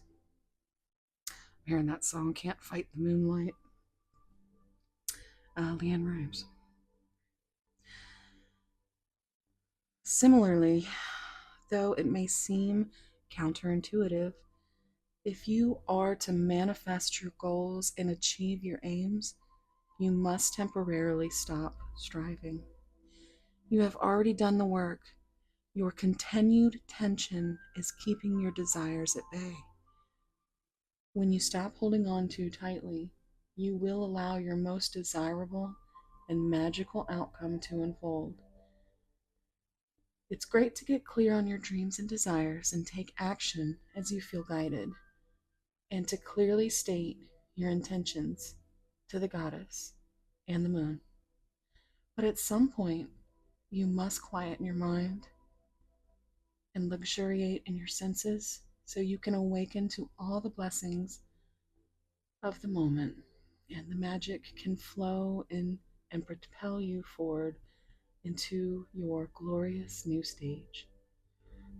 I'm hearing that song, Can't Fight the Moonlight. Leanne Rimes. Similarly, though it may seem counterintuitive, if you are to manifest your goals and achieve your aims, you must temporarily stop striving. You have already done the work. Your continued tension is keeping your desires at bay. When you stop holding on too tightly, you will allow your most desirable and magical outcome to unfold. It's great to get clear on your dreams and desires and take action as you feel guided, and to clearly state your intentions to the goddess and the moon. But at some point, you must quieten your mind and luxuriate in your senses so you can awaken to all the blessings of the moment, and the magic can flow in and propel you forward into your glorious new stage.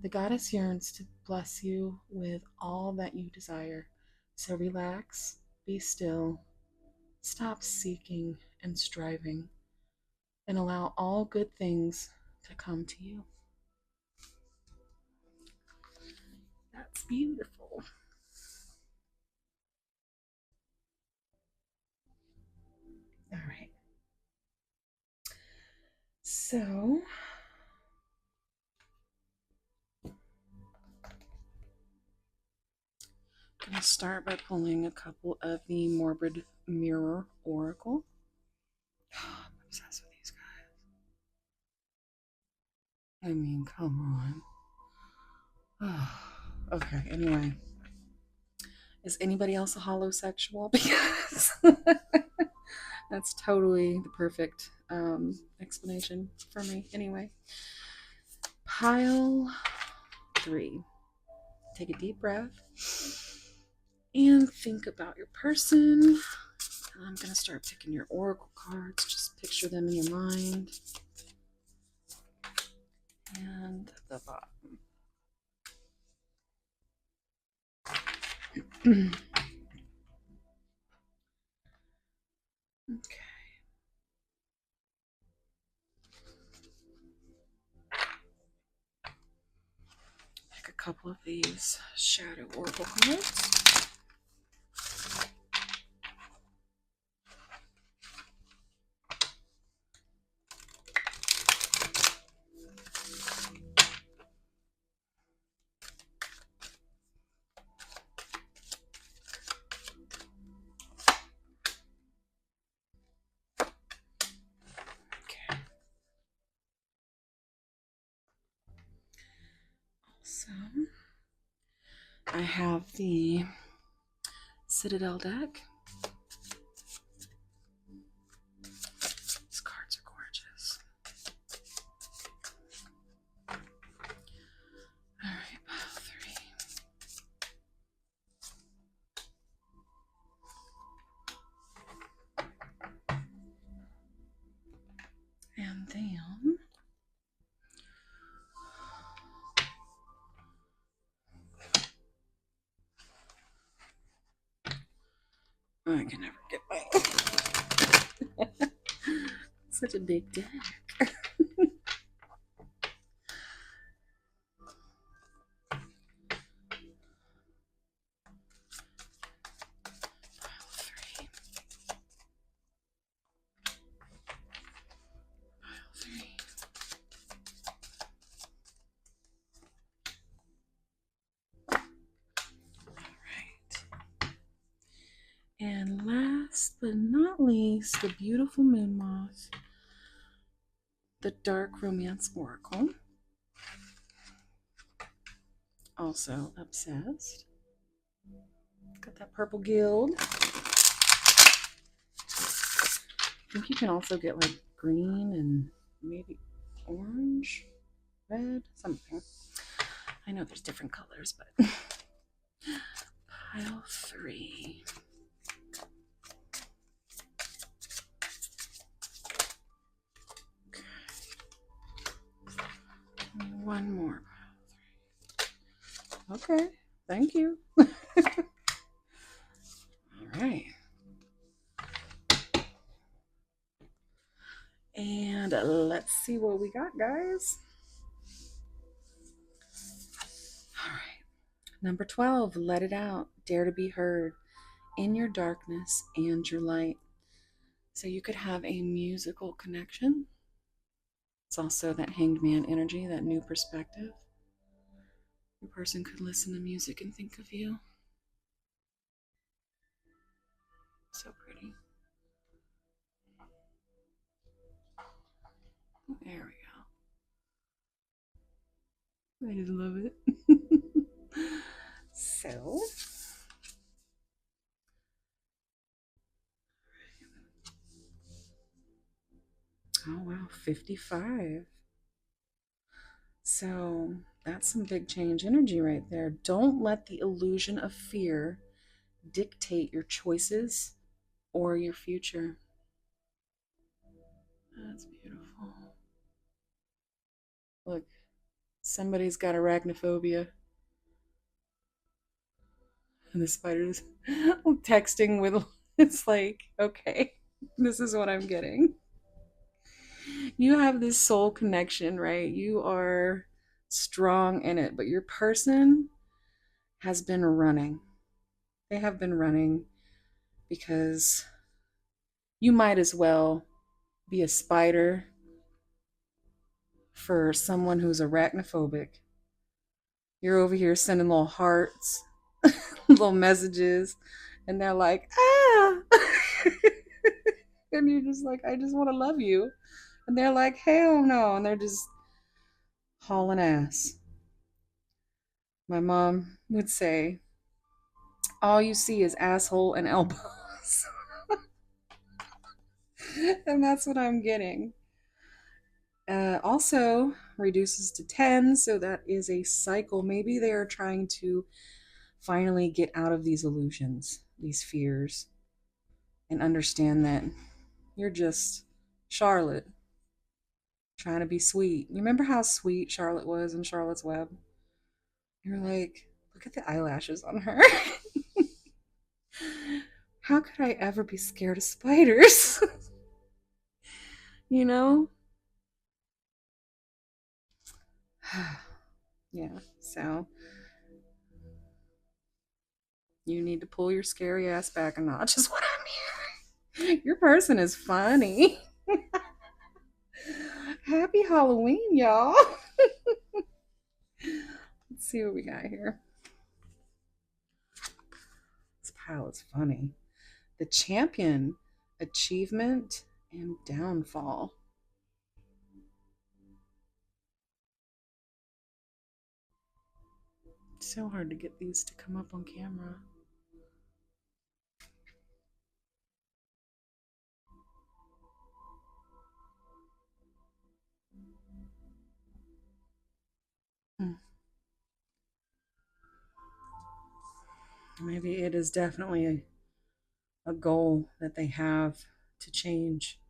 The goddess yearns to bless you with all that you desire. So relax, be still, stop seeking and striving, and allow all good things to come to you. That's beautiful. All right. So, I'm going to start by pulling a couple of the Morbid Mirror Oracle. I'm obsessed with these guys. I mean, come on. Okay, anyway. Is anybody else a holosexual? Because that's totally the perfect explanation for me. Anyway, pile 3. Take a deep breath and think about your person. I'm going to start picking your oracle cards. Just picture them in your mind. And the bottom. Okay. Pick a couple of these shadow oracle cards. Okay. So I have the Citadel deck. These cards are gorgeous. I can never get my such a big deck. Three, three. All right. And last but not least, the beautiful moon moth, the dark romance oracle. Also obsessed. Got that purple guild. I think you can also get like green and maybe orange, red, something. I know there's different colors, but pile 3. Okay. One more pile 3. Okay, thank you. All right. And let's see what we got, guys. All right. Number 12, let it out. Dare to be heard in your darkness and your light. So you could have a musical connection. It's also that hanged man energy, that new perspective. Your person could listen to music and think of you. So pretty. There we go. I just love it. So, oh wow, 55. So that's some big change energy right there. Don't let the illusion of fear dictate your choices or your future. That's beautiful. Look, somebody's got arachnophobia. And the spider's texting with, it's like, okay, this is what I'm getting. You have this soul connection, right? You are strong in it, but your person has been running. They have been running because you might as well be a spider for someone who's arachnophobic. You're over here sending little hearts, little messages, and they're like, ah. And you're just like, I just want to love you. And they're like, hell no. And they're just hauling ass. My mom would say, all you see is asshole and elbows. And that's what I'm getting. Also reduces to 10, so that is a cycle. Maybe they are trying to finally get out of these illusions, these fears, and understand that you're just Charlotte trying to be sweet. You remember how sweet Charlotte was in Charlotte's Web? You're like, look at the eyelashes on her. How could I ever be scared of spiders? You know? Yeah, so you need to pull your scary ass back a notch, is what I'm hearing. Your person is funny. Happy Halloween, y'all. Let's see what we got here. This pile is funny. The champion, achievement, and downfall. It's so hard to get these to come up on camera. Maybe it is definitely a goal that they have to change,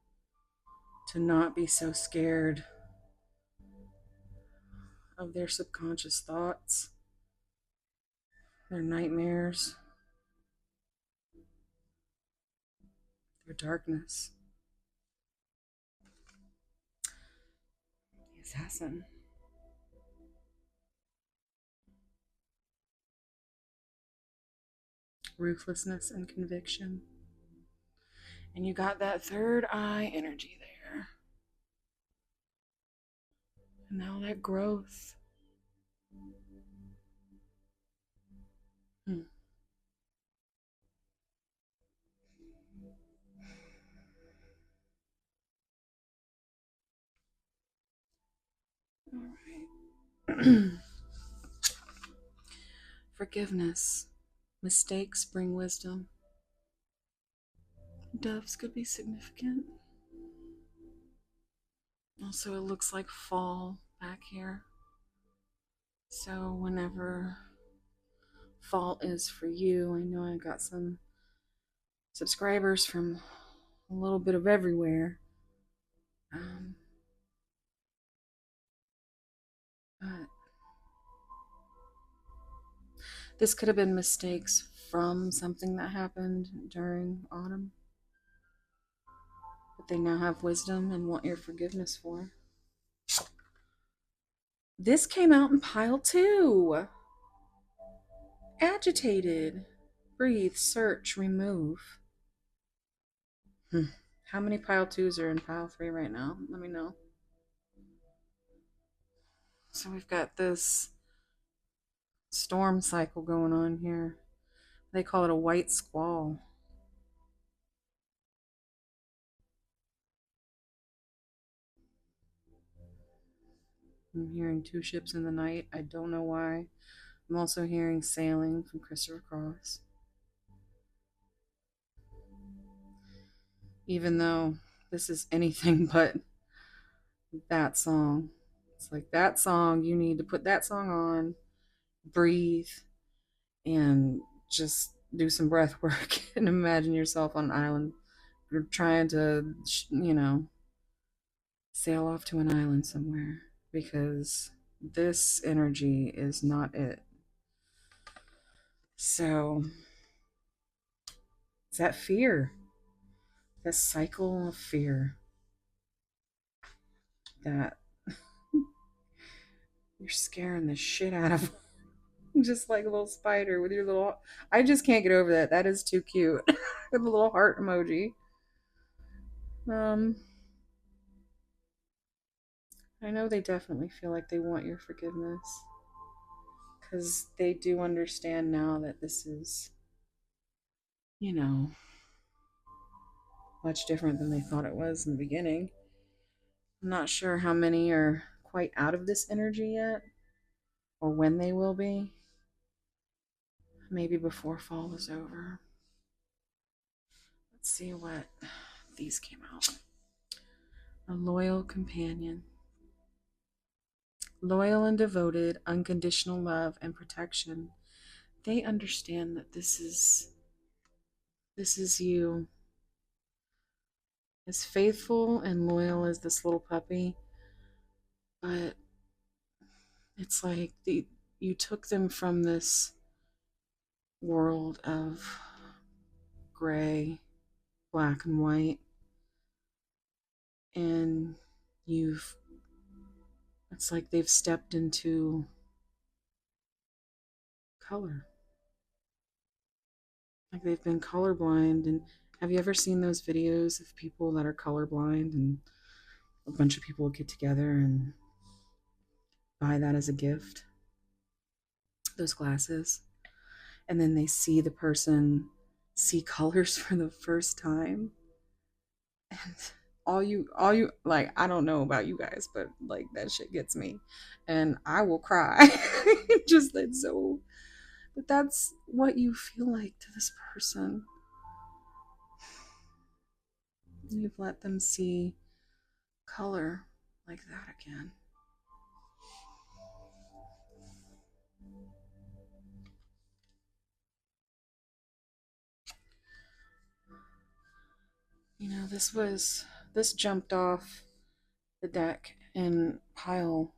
to not be so scared of their subconscious thoughts, their nightmares. or darkness. The Assassin. Ruthlessness and conviction. And you got that third eye energy there. And now that growth. Hmm. All right. Forgiveness. Mistakes bring wisdom. Doves could be significant. Also, it looks like fall back here. So, whenever fall is for you, I know I got some subscribers from a little bit of everywhere. Um, but this could have been mistakes from something that happened during autumn, but they now have wisdom and want your forgiveness for. This came out in pile two. Agitated. Breathe, search, remove. How many pile twos are in pile three right now? Let me know. So we've got this storm cycle going on here. They call it a white squall. I'm hearing two ships in the night. I don't know why. I'm also hearing sailing from Christopher Cross. Even though this is anything but that song. It's like that song, you need to put that song on, breathe, and just do some breath work and imagine yourself on an island. You're trying to, sail off to an island somewhere because this energy is not it. So, it's that fear, that cycle of fear that you're scaring the shit out of just like a little spider with your little. I just can't get over that. That is too cute. With a little heart emoji. Um, I know they definitely feel like they want your forgiveness because they do understand now that this is, you know, much different than they thought it was in the beginning. I'm not sure how many are quite out of this energy yet or when they will be. Maybe before fall is over. Let's see what these came out. A loyal companion. Loyal and devoted, unconditional love and protection. They understand that this is you. As faithful and loyal as this little puppy, but it's like you took them from this world of gray, black and white, and you've it's like they've stepped into color. Like they've been colorblind. And have you ever seen those videos of people that are colorblind and a bunch of people get together and buy that as a gift, those glasses, and then they see the person see colors for the first time, and all you like, I don't know about you guys, but like that shit gets me and I will cry. Just that's so, but that's what you feel like to this person. You've let them see color like that again. This jumped off the deck in pile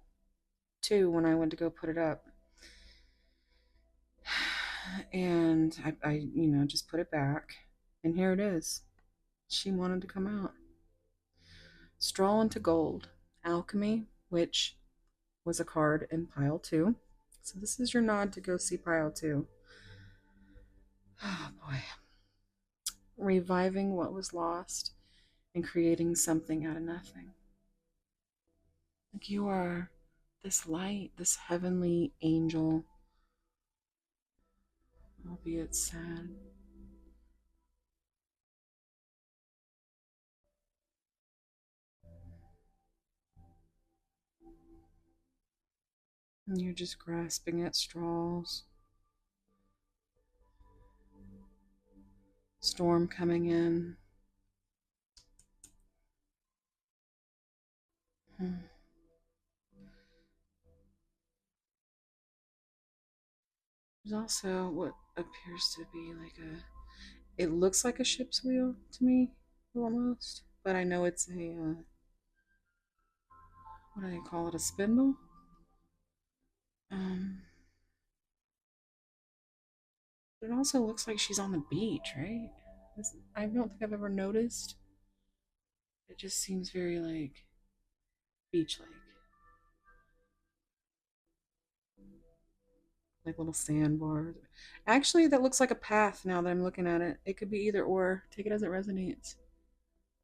two when I went to go put it up. And I just put it back. And here it is. She wanted to come out. Straw into gold. Alchemy, which was a card in pile 2. So this is your nod to go see pile 2. Oh boy. Reviving what was lost and creating something out of nothing. Like you are this light, this heavenly angel, albeit sad. And you're just grasping at straws. Storm coming in. There's also what appears to be like a. It looks like a ship's wheel to me, almost. But I know it's a. What do they call it? A spindle? Um, but it also looks like she's on the beach, right? I don't think I've ever noticed. It just seems very like beach like little sandbars. Actually, that looks like a path now that I'm looking at it. It could be either or. Take it as it resonates.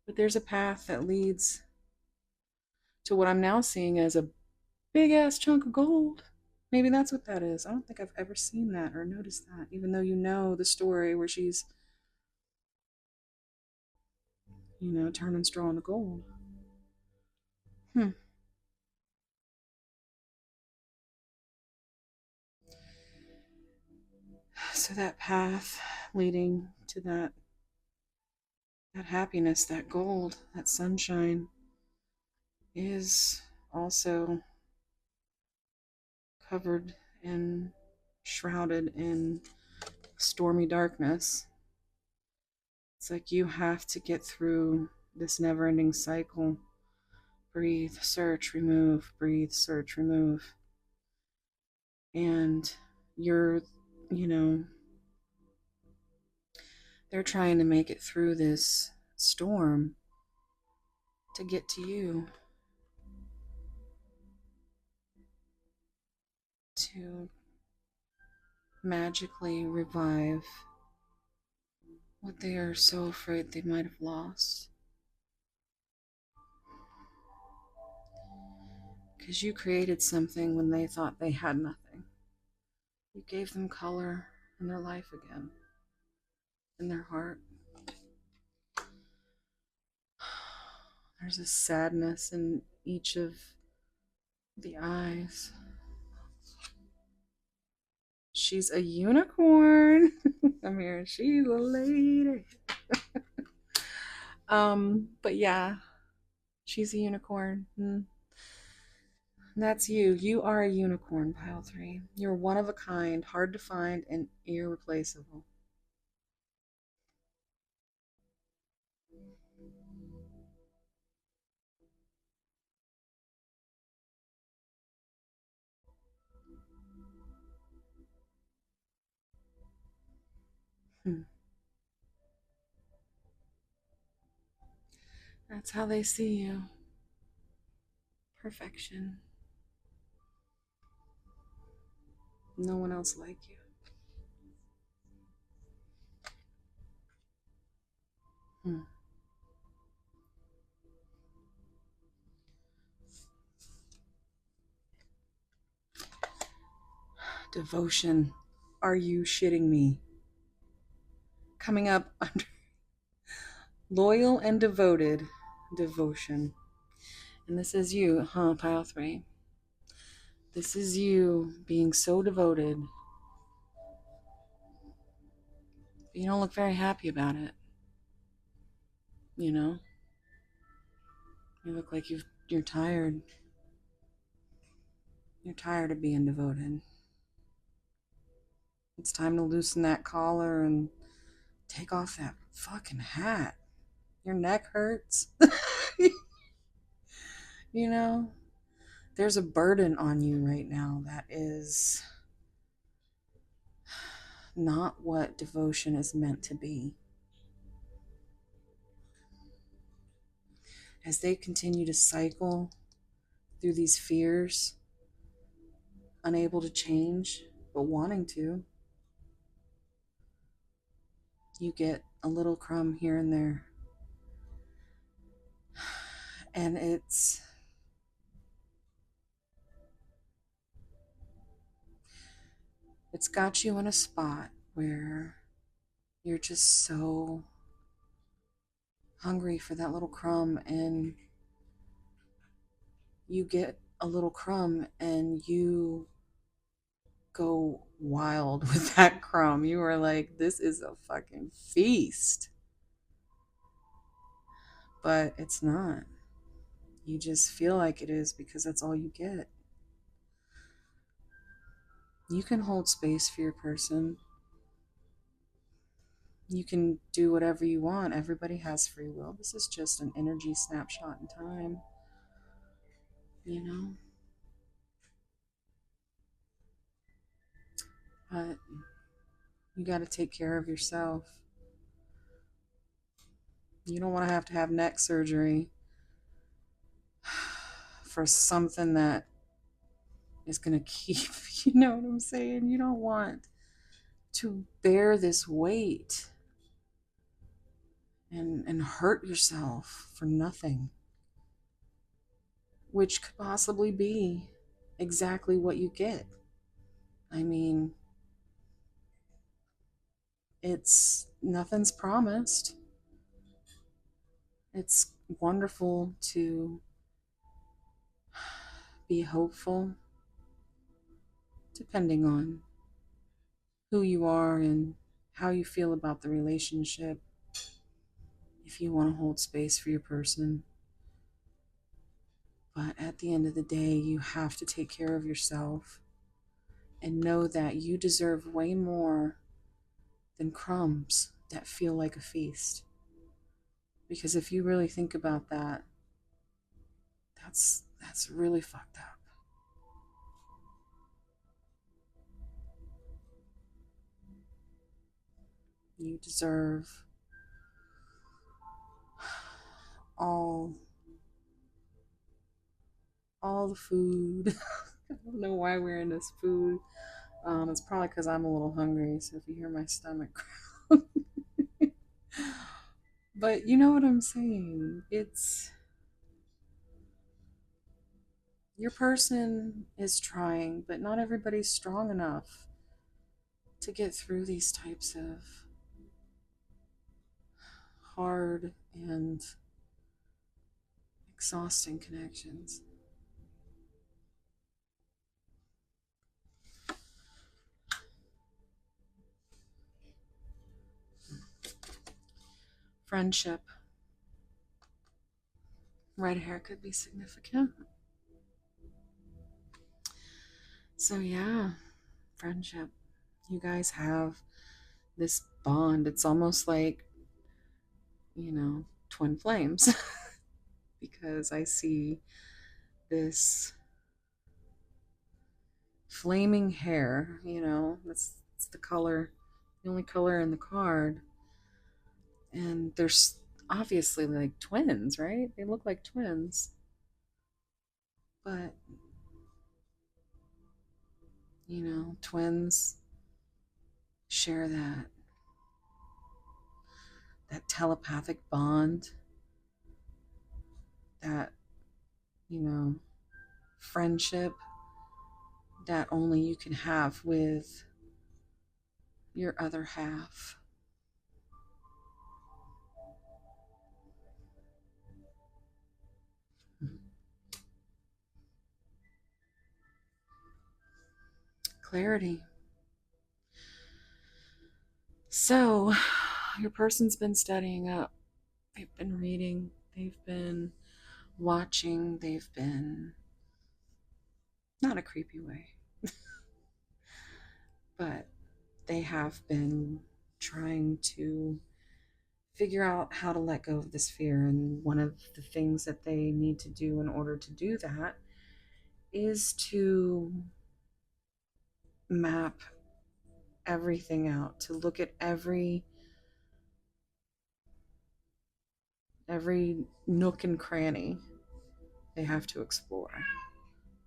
But there's a path that leads to what I'm now seeing as a big ass chunk of gold. Maybe that's what that is. I don't think I've ever seen that or noticed that, even though you know the story where she's, turning straw into gold. Hmm. So that path leading to that happiness, that gold, that sunshine is also covered and shrouded in stormy darkness. It's like you have to get through this never ending cycle. Breathe, search, remove, breathe, search, remove. And you're, you know, they're trying to make it through this storm to get to you, to magically revive what they are so afraid they might have lost. Because you created something when they thought they had nothing. You gave them color in their life again, in their heart. There's a sadness in each of the eyes. She's a unicorn. I'm here. She's a lady. But yeah, she's a unicorn. That's you. You are a unicorn, pile 3. You're one of a kind, hard to find, and irreplaceable. Hmm. That's how they see you. Perfection. No one else like you. Hmm. Devotion. Are you shitting me? Coming up under loyal and devoted. Devotion. And this is you, huh, pile 3? This is you being so devoted. You don't look very happy about it. You know? You look like you're tired. You're tired of being devoted. It's time to loosen that collar and take off that fucking hat. Your neck hurts. You know? There's a burden on you right now that is not what devotion is meant to be. as they continue to cycle through these fears, unable to change, but wanting to, you get a little crumb here and there. And it's got you in a spot where you're just so hungry for that little crumb, and you get a little crumb and you go wild with that crumb. You are like, this is a fucking feast. But it's not. You just feel like it is because that's all you get. You can hold space for your person. You can do whatever you want. Everybody has free will. This is just an energy snapshot in time, you know? But you got to take care of yourself. You don't want to have neck surgery for something that is going to keep, you know what I'm saying? You don't want to bear this weight and hurt yourself for nothing, which could possibly be exactly what you get. I mean, it's nothing's promised. It's wonderful to be hopeful, depending on who you are and how you feel about the relationship. If you want to hold space for your person, but at the end of the day, you have to take care of yourself and know that you deserve way more than crumbs that feel like a feast. Because if you really think about that, that's really fucked up. You deserve all the food. I don't know why we're in this food. It's probably because I'm a little hungry, so if you hear my stomach growl. But you know what I'm saying? It's your person is trying, but not everybody's strong enough to get through these types of hard and exhausting connections. Friendship. Red hair could be significant. So, yeah, friendship. You guys have this bond. It's almost like, twin flames. Because I see this flaming hair, that's the color, the only color in the card. And there's obviously like twins, right? They look like twins. But, twins share that telepathic bond, that, you know, friendship that only you can have with your other half. Clarity. So, your person's been studying up. They've been reading. They've been watching. They've been, not a creepy way, but they have been trying to figure out how to let go of this fear. And one of the things that they need to do in order to do that is to map everything out, to look at every Every nook and cranny they have to explore.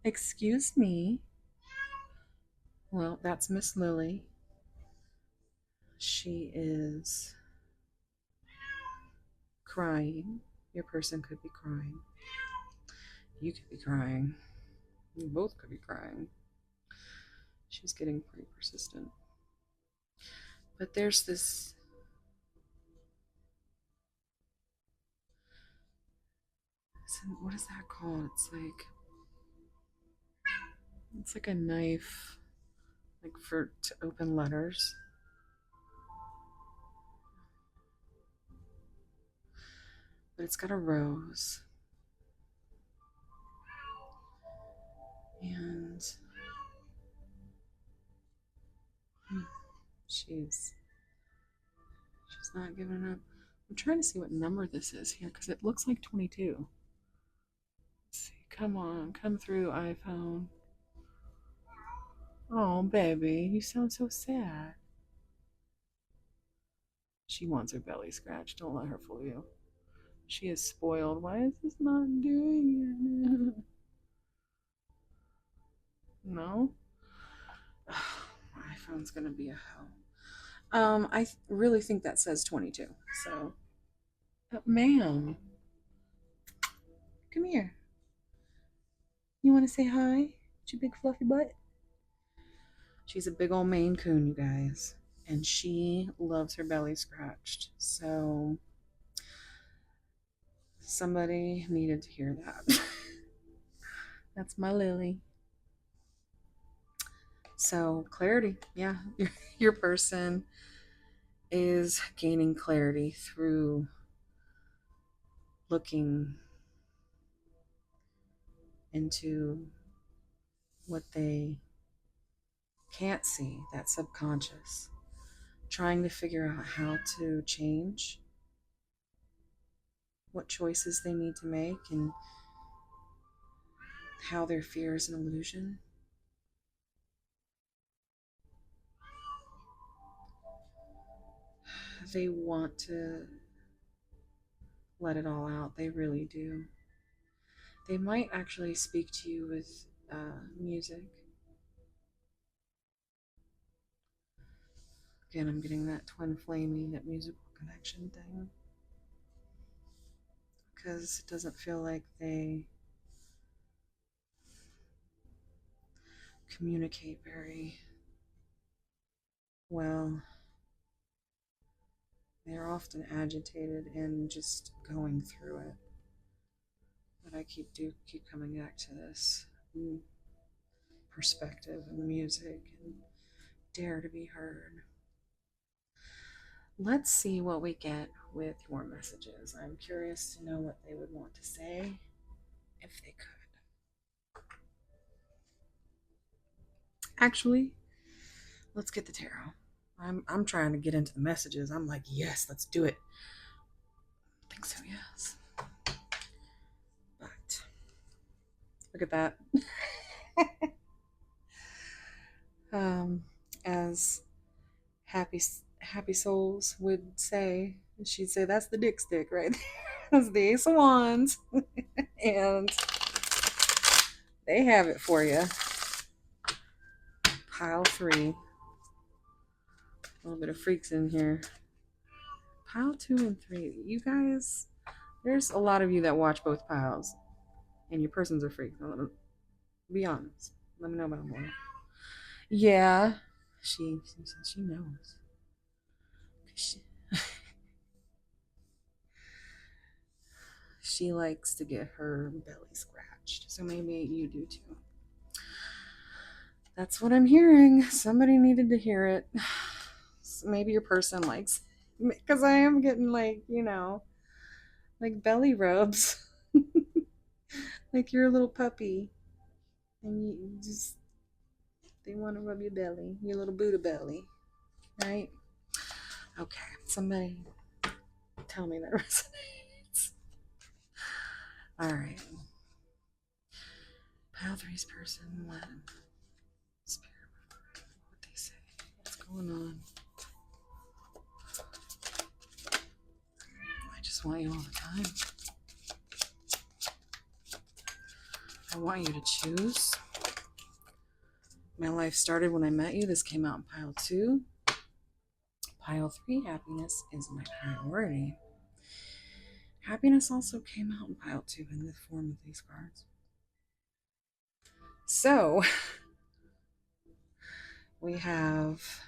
Excuse me. Well, that's Miss Lily. She is crying. Your person could be crying. You could be crying. You both could be crying. She's getting pretty persistent. But there's this. What is that called? It's like a knife, like for to open letters. But it's got a rose. And she's not giving up. I'm trying to see what number this is here because it looks like 22. Let's see. Come on, come through, iPhone. Oh, baby, you sound so sad. She wants her belly scratched. Don't let her fool you. She is spoiled. Why is this not doing it? No? My iPhone's gonna be a hell. I really think that says 22. So, ma'am, come here. You want to say hi? With your big fluffy butt? She's a big old Maine Coon, you guys, and she loves her belly scratched. So, somebody needed to hear that. That's my Lily. So, clarity. Yeah, your person is gaining clarity through looking into what they can't see, that subconscious, trying to figure out how to change, what choices they need to make, and how their fear is an illusion. They want to let it all out. They really do. They might actually speak to you with music. Again, I'm getting that twin flaming, that musical connection thing. Because it doesn't feel like they communicate very well. They're often agitated and just going through it. But I keep coming back to this perspective and music and dare to be heard. Let's see what we get with your messages. I'm curious to know what they would want to say if they could. Actually, let's get the tarot. I'm trying to get into the messages. I'm like, yes, let's do it. I think so, yes. But look at that. As happy souls would say, she'd say that's the dick stick right there. That's the Ace of Wands. And they have it for you. Pile 3. A little bit of freaks in here. Pile 2 and 3. You guys, there's a lot of you that watch both piles. And your persons are freaks. Be honest. Let me know about more. Yeah. She knows. She likes to get her belly scratched. So maybe you do too. That's what I'm hearing. Somebody needed to hear it. So maybe your person likes, because I am getting like, like belly rubs. Like you're a little puppy. And you just, they want to rub your belly, your little Buddha belly. Right? Okay. Somebody tell me that resonates. All right. Pile 3's person, what? Spirit, what they say. What's going on? I just want you all the time. I want you to choose. My life started when I met you. This came out in pile 2. Pile 3, happiness is my priority. Happiness also came out in pile 2 in the form of these cards. So we have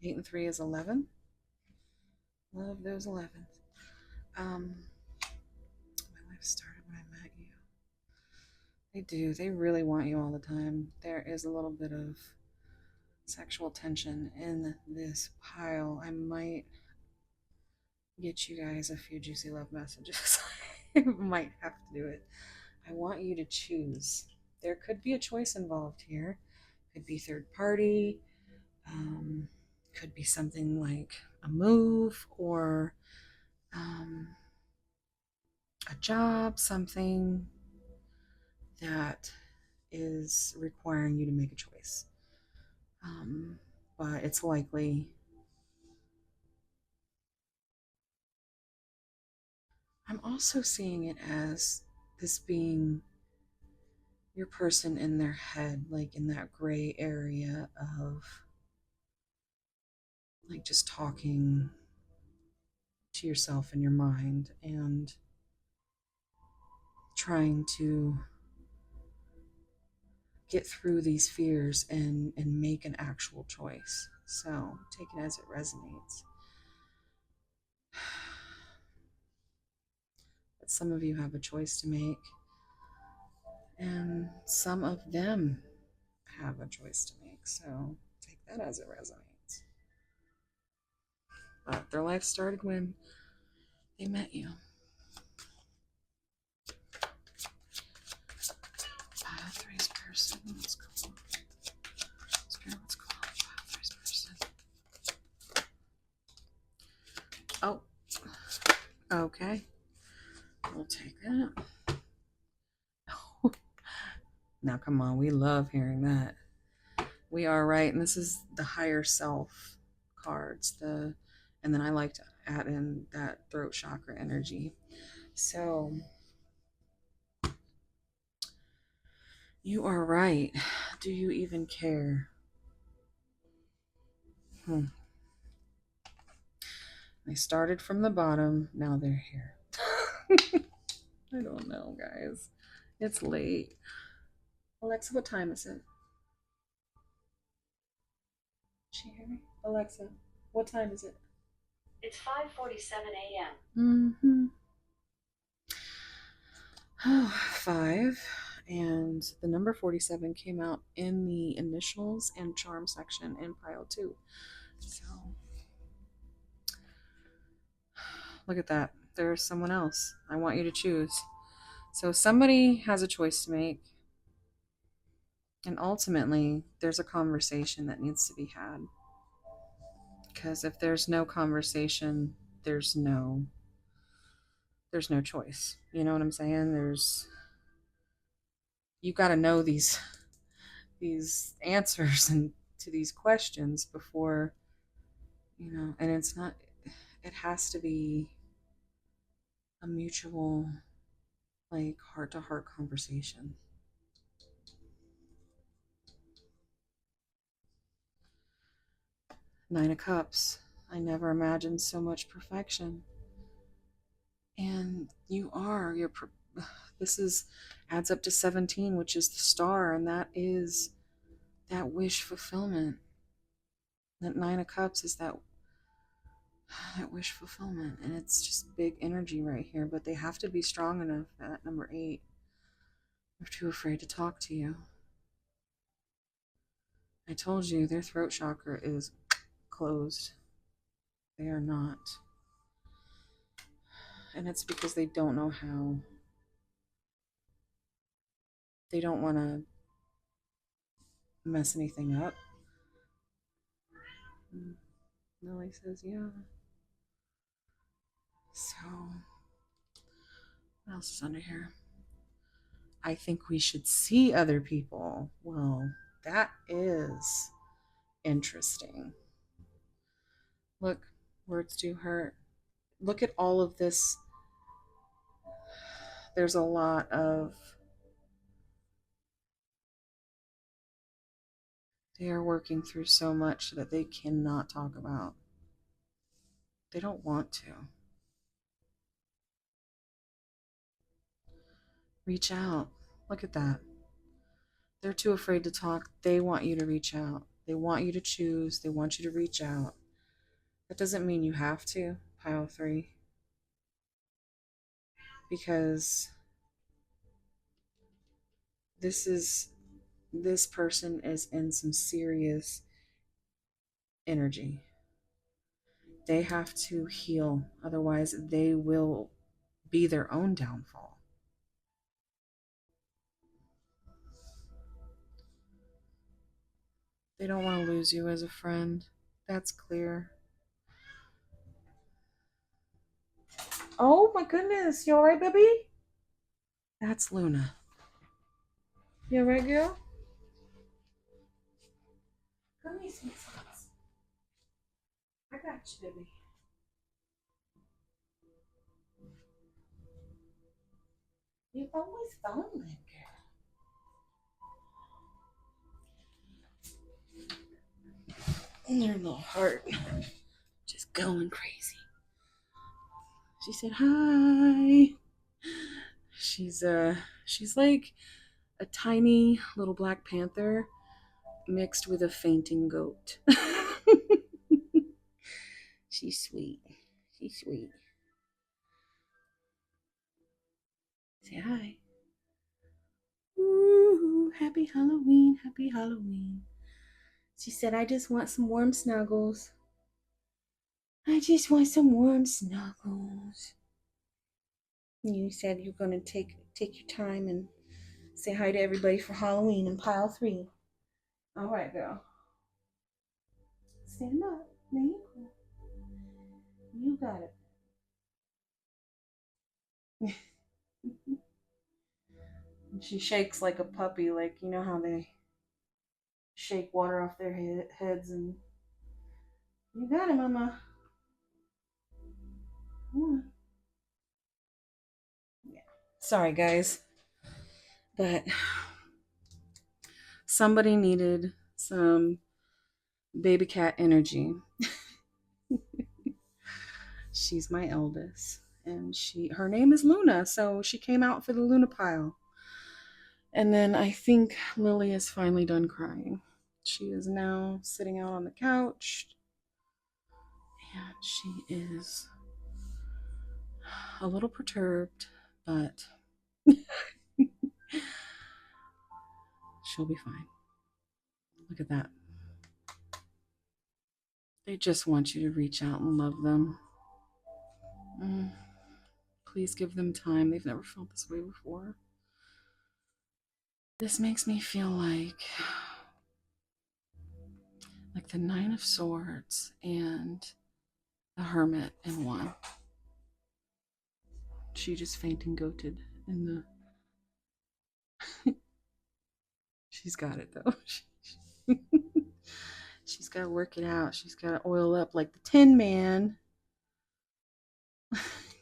8 and 3 is 11. Love those 11s. My life started when I met you. They do. They really want you all the time. There is a little bit of sexual tension in this pile. I might get you guys a few juicy love messages. I might have to do it. I want you to choose. There could be a choice involved here. Could be third party. Could be something like a move or a job, something that is requiring you to make a choice. But it's likely I'm also seeing it as this being your person in their head, like in that gray area of like just talking to yourself in your mind and trying to get through these fears and make an actual choice. So take it as it resonates. But some of you have a choice to make, and some of them have a choice to make. So take that as it resonates. But their life started when they met you. Pile 3's person. Let's go. Spirit, let's go. Pile 3's person. Oh, okay. We'll take that. Now, come on. We love hearing that. We are right. And this is the higher self cards. And then I like to add in that throat chakra energy. So you are right. Do you even care? They started from the bottom. Now they're here. I don't know, guys. It's late. Alexa, what time is it? She hear me? Alexa, what time is it? It's 5:47 a.m. Mm-hmm. Oh, 5. And the number 47 came out in the initials and charm section in pile 2. So look at that. There's someone else. I want you to choose. So somebody has a choice to make. And ultimately, there's a conversation that needs to be had. Because if there's no conversation, there's no choice. You know what I'm saying? You got to know these answers and to these questions before, and it has to be a mutual, like, heart to heart conversation. Nine of Cups. I never imagined so much perfection. And this adds up to 17, which is the star, and that is that wish fulfillment. That Nine of Cups is that wish fulfillment, and it's just big energy right here. But they have to be strong enough. At number 8, they're too afraid to talk to you. I told you their throat chakra is closed. They are not, and it's because they don't know how. They don't want to mess anything up. Lily says, yeah. So, what else is under here? I think we should see other people. Well, that is interesting. Look, words do hurt. look at all of this. There's a lot of, they are working through so much that they cannot talk about. They don't want to. Reach out. Look at that. They're too afraid to talk. They want you to reach out. They want you to choose. They want you to reach out. That doesn't mean you have to, pile three, because this person is in some serious energy. They have to heal, otherwise they will be their own downfall. They don't want to lose you as a friend. That's clear. Oh my goodness, you alright, baby? That's Luna. You alright, girl? Come here, sweet sauce. I got you, baby. You've always fallen, girl. And your little heart just going crazy. She said hi. She's like a tiny little black panther mixed with a fainting goat. She's sweet. She's sweet. Say hi. Ooh, happy Halloween, happy Halloween. She said, I just want some warm snuggles. I just want some warm snuggles. You said you're gonna take your time and say hi to everybody for Halloween in pile three. All right, girl. Stand up. There you go. You got it. She shakes like a puppy, like you know how they shake water off their heads, and you got it, mama. Come on. Yeah. Sorry, guys, but somebody needed some baby cat energy. She's my eldest, and her name is Luna, so she came out for the Luna pile. And then I think Lily is finally done crying. She is now sitting out on the couch, and she is a little perturbed, but she'll be fine. Look at that. They just want you to reach out and love them. Please give them time. They've never felt this way before. This makes me feel like the Nine of Swords and the Hermit in one. She just fainting goated in the. She's got it though. She's got to work it out. She's got to oil up like the Tin Man.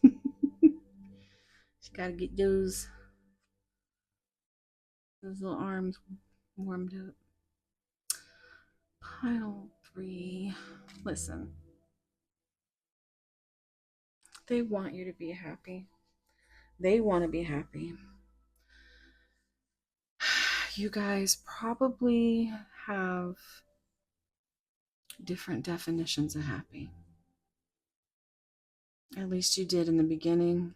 She's got to get those little arms warmed up. Pile three. Listen, they want you to be happy. They want to be happy. You guys probably have different definitions of happy. At least you did in the beginning.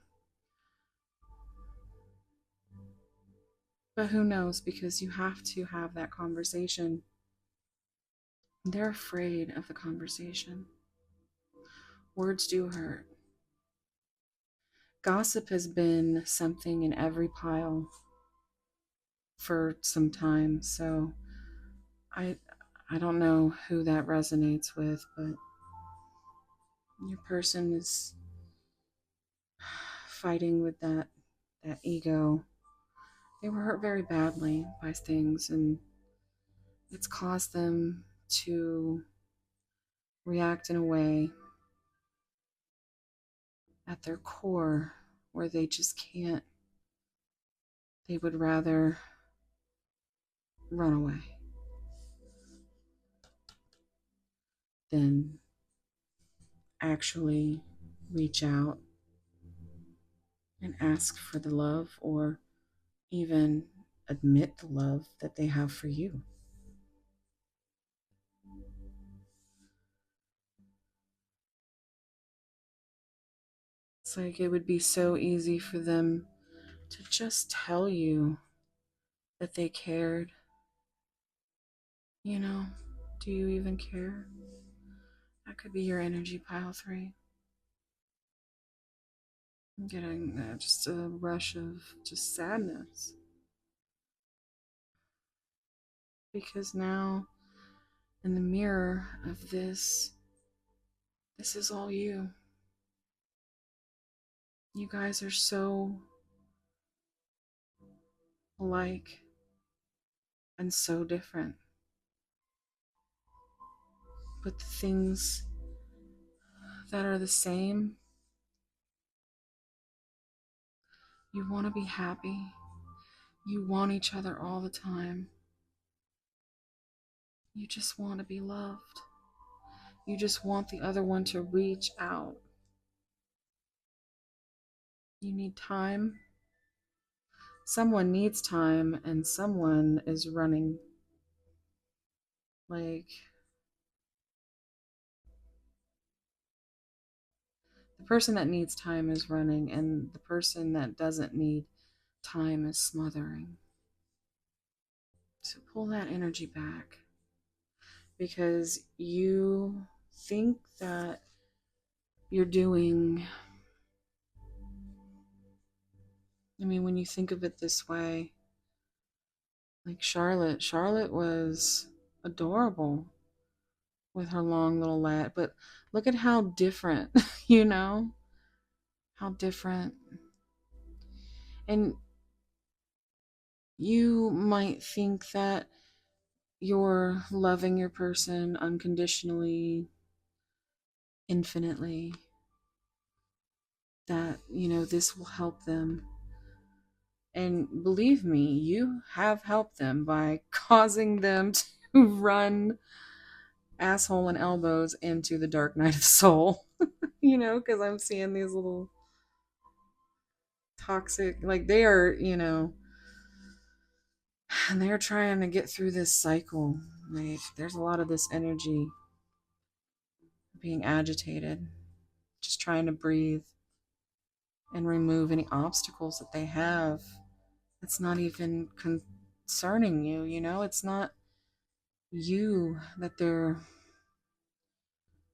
But who knows, because you have to have that conversation. They're afraid of the conversation. Words do hurt. Gossip has been something in every pile for some time, so I don't know who that resonates with, but your person is fighting with that ego. They were hurt very badly by things, and it's caused them to react in a way at their core, where they just can't, they would rather run away than actually reach out and ask for the love or even admit the love that they have for you. It's like it would be so easy for them to just tell you that they cared. You know, do you even care? That could be your energy pile 3. I'm getting just a rush of just sadness. Because now, in the mirror of this is all you. You guys are so alike and so different. But the things that are the same, you want to be happy. You want each other all the time. You just want to be loved. You just want the other one to reach out. You need time. Someone needs time, and someone is running. Like, the person that needs time is running, and the person that doesn't need time is smothering. So pull that energy back, because you think that you're doing, I mean, when you think of it this way, like Charlotte was adorable with her long little lat, but look at how different, you know, how different. And you might think that you're loving your person unconditionally, infinitely, that, you know, this will help them. And believe me, you have helped them by causing them to run asshole and elbows into the dark night of the soul. You know, because I'm seeing these little toxic, like they are, you know, and they're trying to get through this cycle. Like there's a lot of this energy being agitated, just trying to breathe and remove any obstacles that they have. It's not even concerning you, you know, it's not you that they're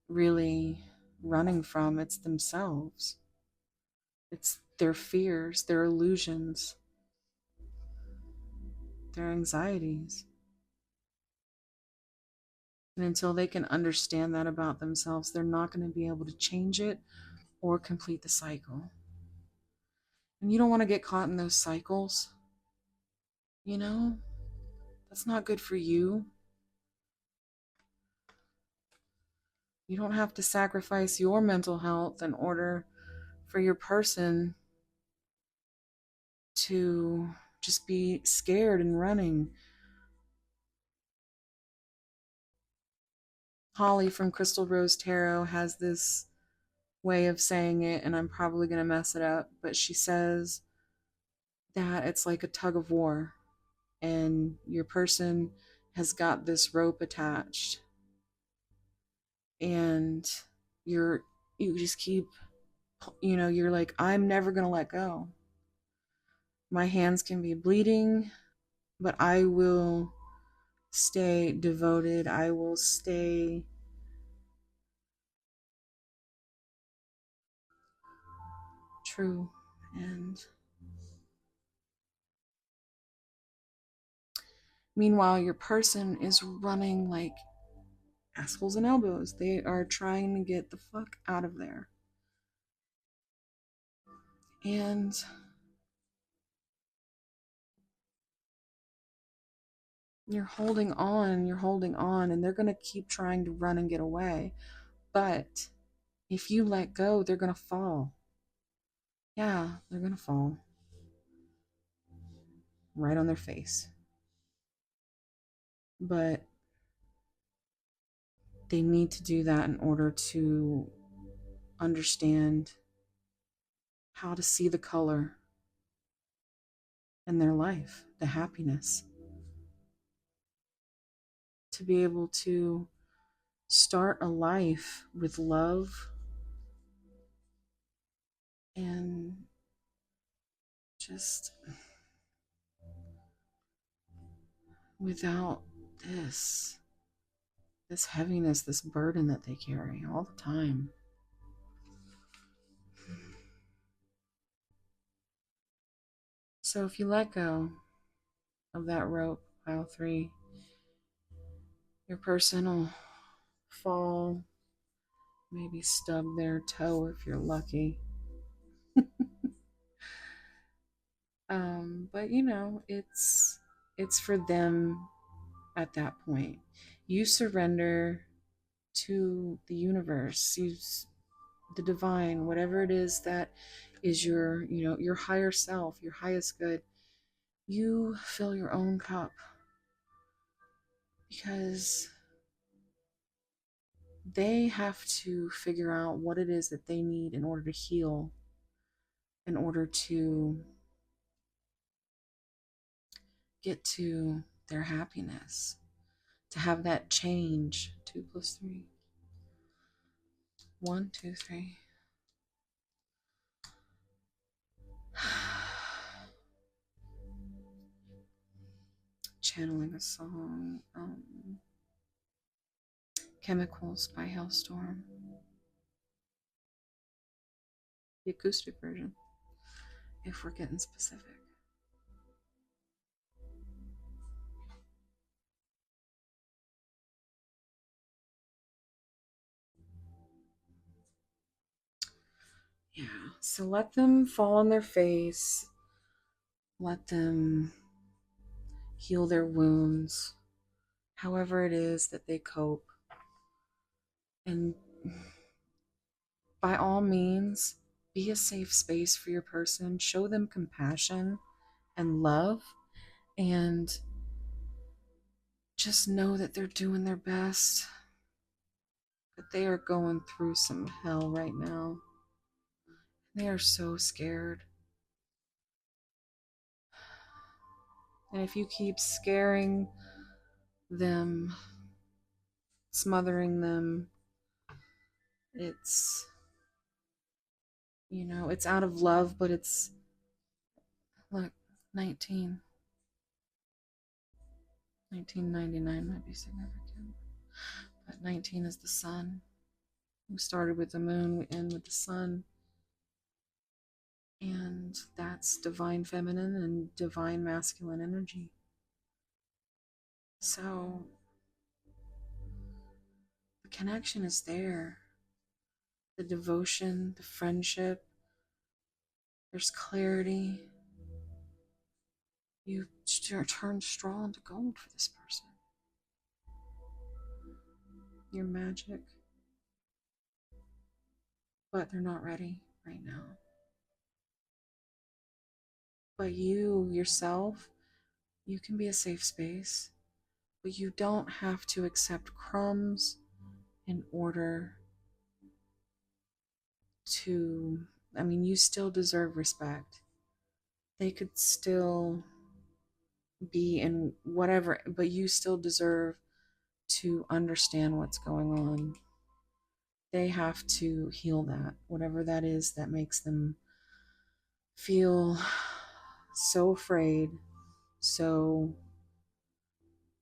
really running from, it's themselves. It's their fears, their illusions, their anxieties. And until they can understand that about themselves, they're not going to be able to change it or complete the cycle. And you don't want to get caught in those cycles. You know, that's not good for you. You don't have to sacrifice your mental health in order for your person to just be scared and running. Holly from Crystal Rose Tarot has this way of saying it, and I'm probably going to mess it up, but she says that it's like a tug of war, and your person has got this rope attached, and you just keep, you know, you're like, I'm never going to let go. My hands can be bleeding, but I will stay devoted. I will stay true. And meanwhile, your person is running like assholes and elbows. They are trying to get the fuck out of there. And you're holding on, and they're going to keep trying to run and get away. But if you let go, they're going to fall. yeah, they're going to fall right on their face. But they need to do that in order to understand how to see the color in their life, the happiness, to be able to start a life with love and just without this heaviness, this burden that they carry all the time. So if you let go of that rope, pile 3, your person will fall, maybe stub their toe if you're lucky. But you know, it's for them at that point. You surrender to the universe, the divine, whatever it is that is your, your higher self, your highest good. You fill your own cup because they have to figure out what it is that they need in order to heal, in order to get to their happiness, to have that change. 2 plus 3. 1, 2, 3. Channeling a song, Chemicals by Hailstorm, the acoustic version, if we're getting specific. Yeah, so let them fall on their face, let them heal their wounds, however it is that they cope. And by all means, be a safe space for your person. Show them compassion and love, and just know that they're doing their best. But they are going through some hell right now. They are so scared. And if you keep scaring them, smothering them, it's, it's out of love, but it's, look, 1999 might be significant. But 19 is the sun. We started with the moon, we end with the sun. And that's divine feminine and divine masculine energy. So the connection is there. The devotion, the friendship, there's clarity. You turn straw into gold for this person. You're magic. But they're not ready right now. But you, yourself, you can be a safe space. But you don't have to accept crumbs in order to, you still deserve respect. They could still be in whatever, but you still deserve to understand what's going on. They have to heal that, whatever that is that makes them feel so afraid, so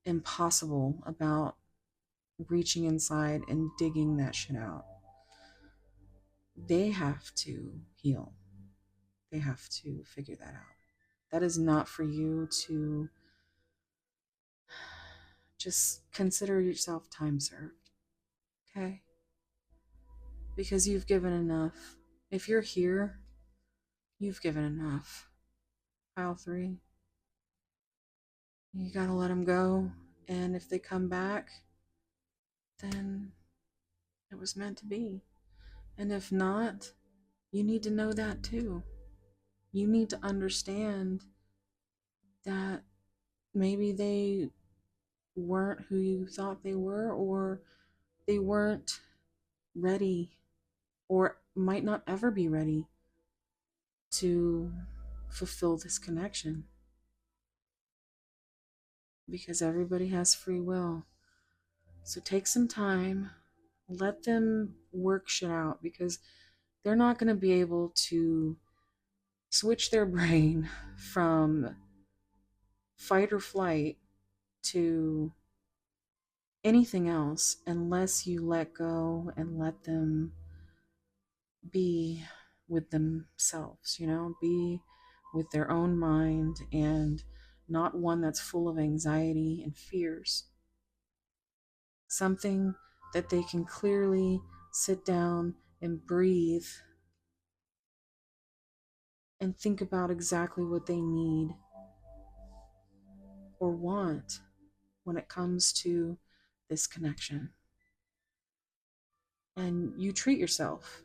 impossible about reaching inside and digging that shit out. They have to heal. They have to figure that out. That is not for you to just consider yourself time served. Okay? Because you've given enough. If you're here, you've given enough. Pile 3. You gotta let them go. And if they come back, then it was meant to be. And if not, you need to know that too. You need to understand that maybe they weren't who you thought they were, or they weren't ready, or might not ever be ready to fulfill this connection, because everybody has free will. So take some time, let them work shit out, because they're not going to be able to switch their brain from fight or flight to anything else unless you let go and let them be with themselves, be with their own mind, and not one that's full of anxiety and fears. Something that they can clearly sit down and breathe and think about exactly what they need or want when it comes to this connection. And you treat yourself.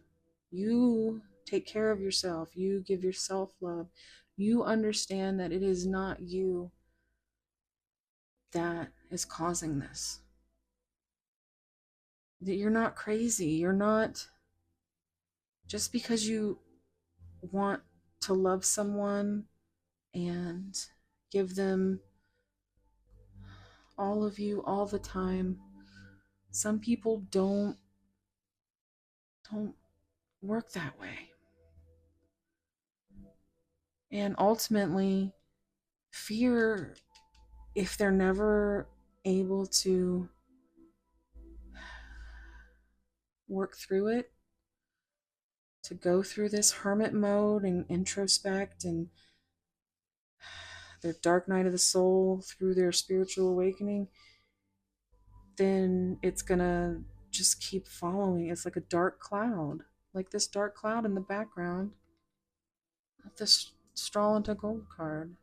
You take care of yourself. You give yourself love. You understand that it is not you that is causing this. That you're not crazy. You're not, just because you want to love someone and give them all of you all the time. Some people don't work that way. And ultimately, fear, if they're never able to work through it, to go through this hermit mode and introspect and their dark night of the soul through their spiritual awakening, then it's gonna just keep following. It's like a dark cloud, like this dark cloud in the background of this straw into gold card.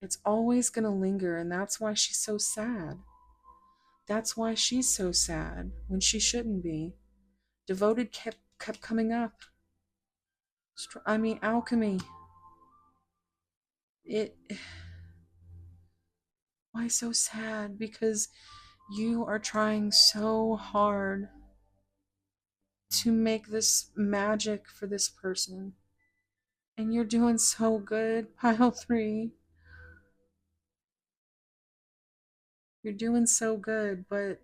It's always gonna linger, and that's why she's so sad. That's why she's so sad when she shouldn't be. Devoted kept coming up. Alchemy. It. Why so sad? Because you are trying so hard to make this magic for this person. And you're doing so good, pile three. You're doing so good, but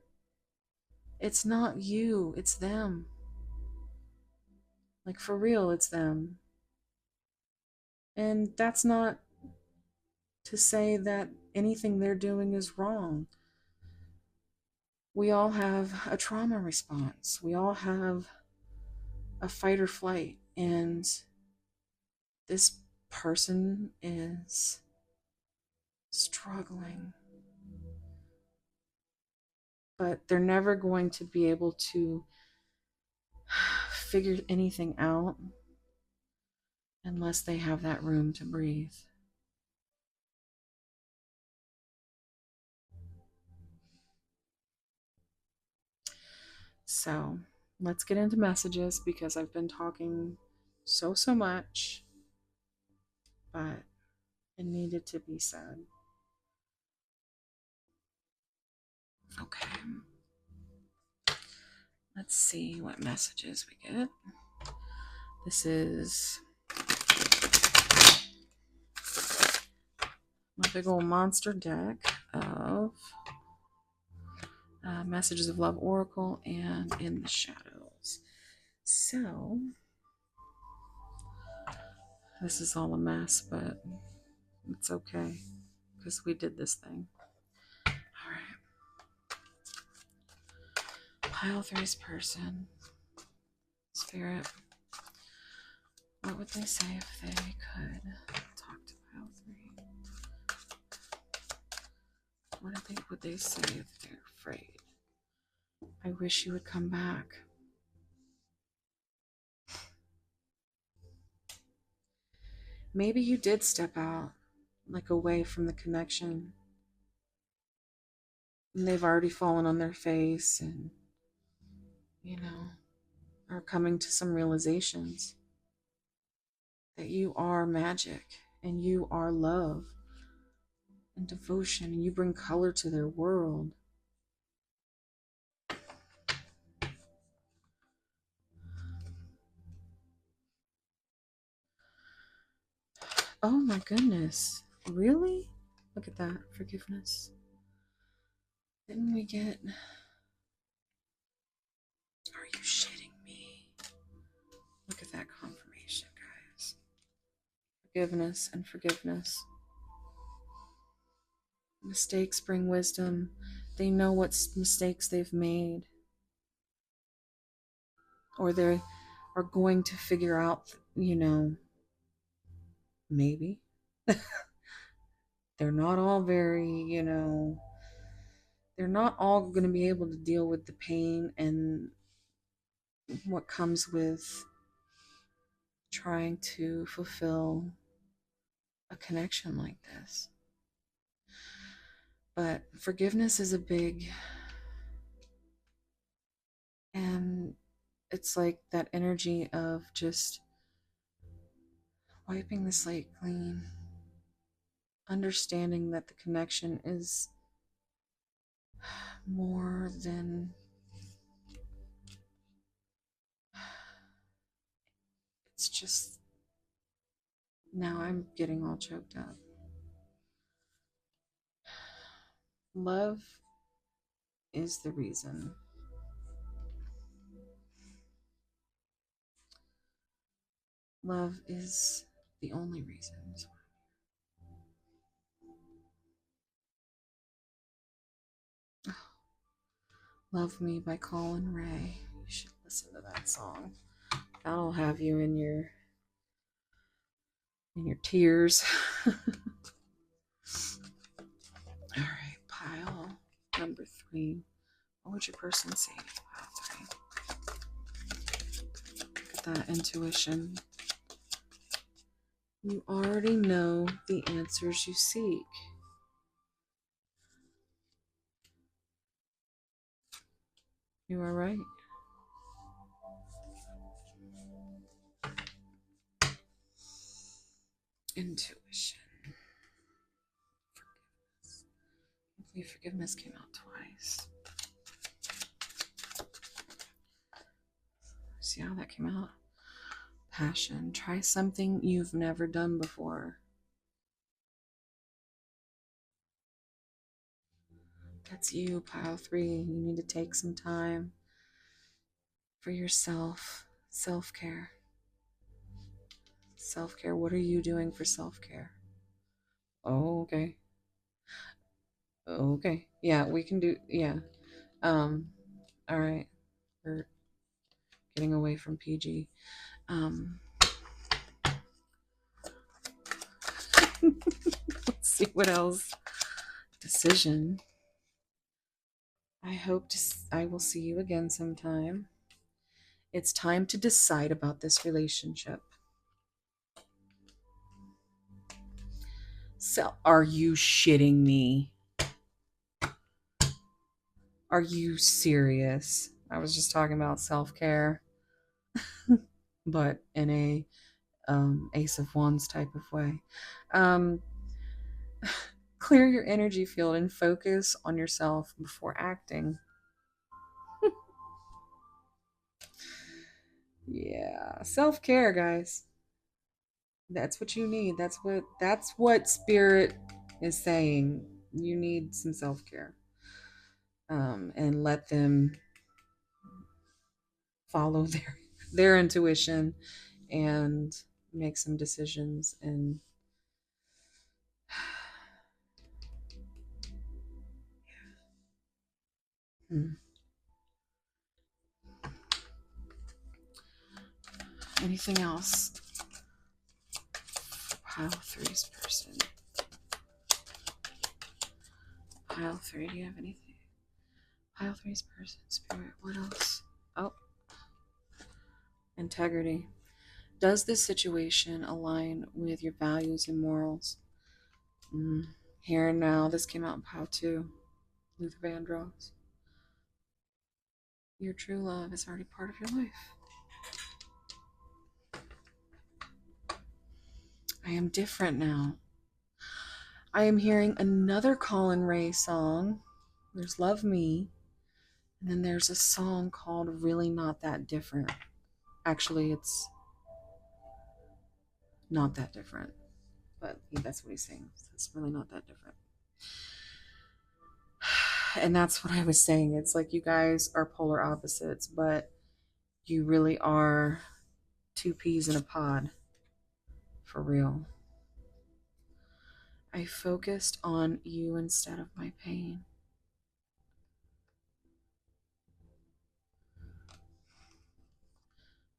it's not you, it's them. Like, for real, it's them. And that's not to say that anything they're doing is wrong. We all have a trauma response. We all have a fight or flight. And this person is struggling. But they're never going to be able to figure anything out unless they have that room to breathe. So let's get into messages, because I've been talking so much, but it needed to be said. Okay. Let's see what messages we get. This is my big old monster deck of Messages of Love Oracle and In the Shadows. So, this is all a mess, but it's okay, because we did this thing. All right. Pile three's person. Spirit. What would they say if they could talk to pile three? What would they say if they're afraid? I wish you would come back. Maybe you did step out, like away from the connection, and they've already fallen on their face and, are coming to some realizations. that you are magic and you are love and devotion, and you bring color to their world. Oh my goodness. Really? Look at that. Forgiveness. Didn't we get. Are you shitting me? Look at that confirmation, guys. Forgiveness and forgiveness. Mistakes bring wisdom. They know what mistakes they've made, or they are going to figure out, maybe. They're not all they're not all going to be able to deal with the pain and what comes with trying to fulfill a connection like this. But forgiveness is a big, and it's like that energy of just wiping the slate clean, understanding that the connection is more than, it's just, now I'm getting all choked up. Love is the reason. Love is the only reason. Love Me by Colin Ray. You should listen to that song. That'll have you in your tears. All right, pile number 3. What would your person say? Pile 3. Look at that intuition. You already know the answers you seek. You are right. Intuition. Forgiveness came out twice. See how that came out? Passion. Try something you've never done before. That's you, pile 3. You need to take some time for yourself. Self-care. Self-care. What are you doing for self-care? Oh, okay. Okay. Yeah, we can do, yeah. All right. We're getting away from PG. Let's see what else. Decision. I will see you again sometime. It's time to decide about this relationship. So, are you shitting me? Are you serious? I was just talking about self-care, but in a Ace of Wands type of way. Um, clear your energy field and focus on yourself before acting. Yeah, self-care, guys. That's what you need. That's what spirit is saying. You need some self-care. And let them follow their intuition and make some decisions. And anything else? Pile 3's person. Pile 3, do you have anything? Pile 3's person, spirit. What else? Oh, integrity. Does this situation align with your values and morals? Here and now, this came out in Pile 2. Luther Vandross. Your true love is already part of your life. I am different now. I am hearing another Colin Ray song. There's Love Me. And then there's a song called Really Not That Different. Actually, it's not that different. But yeah, that's what he's saying. It's really not that different. And that's what I was saying. It's like you guys are polar opposites, but you really are two peas in a pod. For real. I focused on you instead of my pain.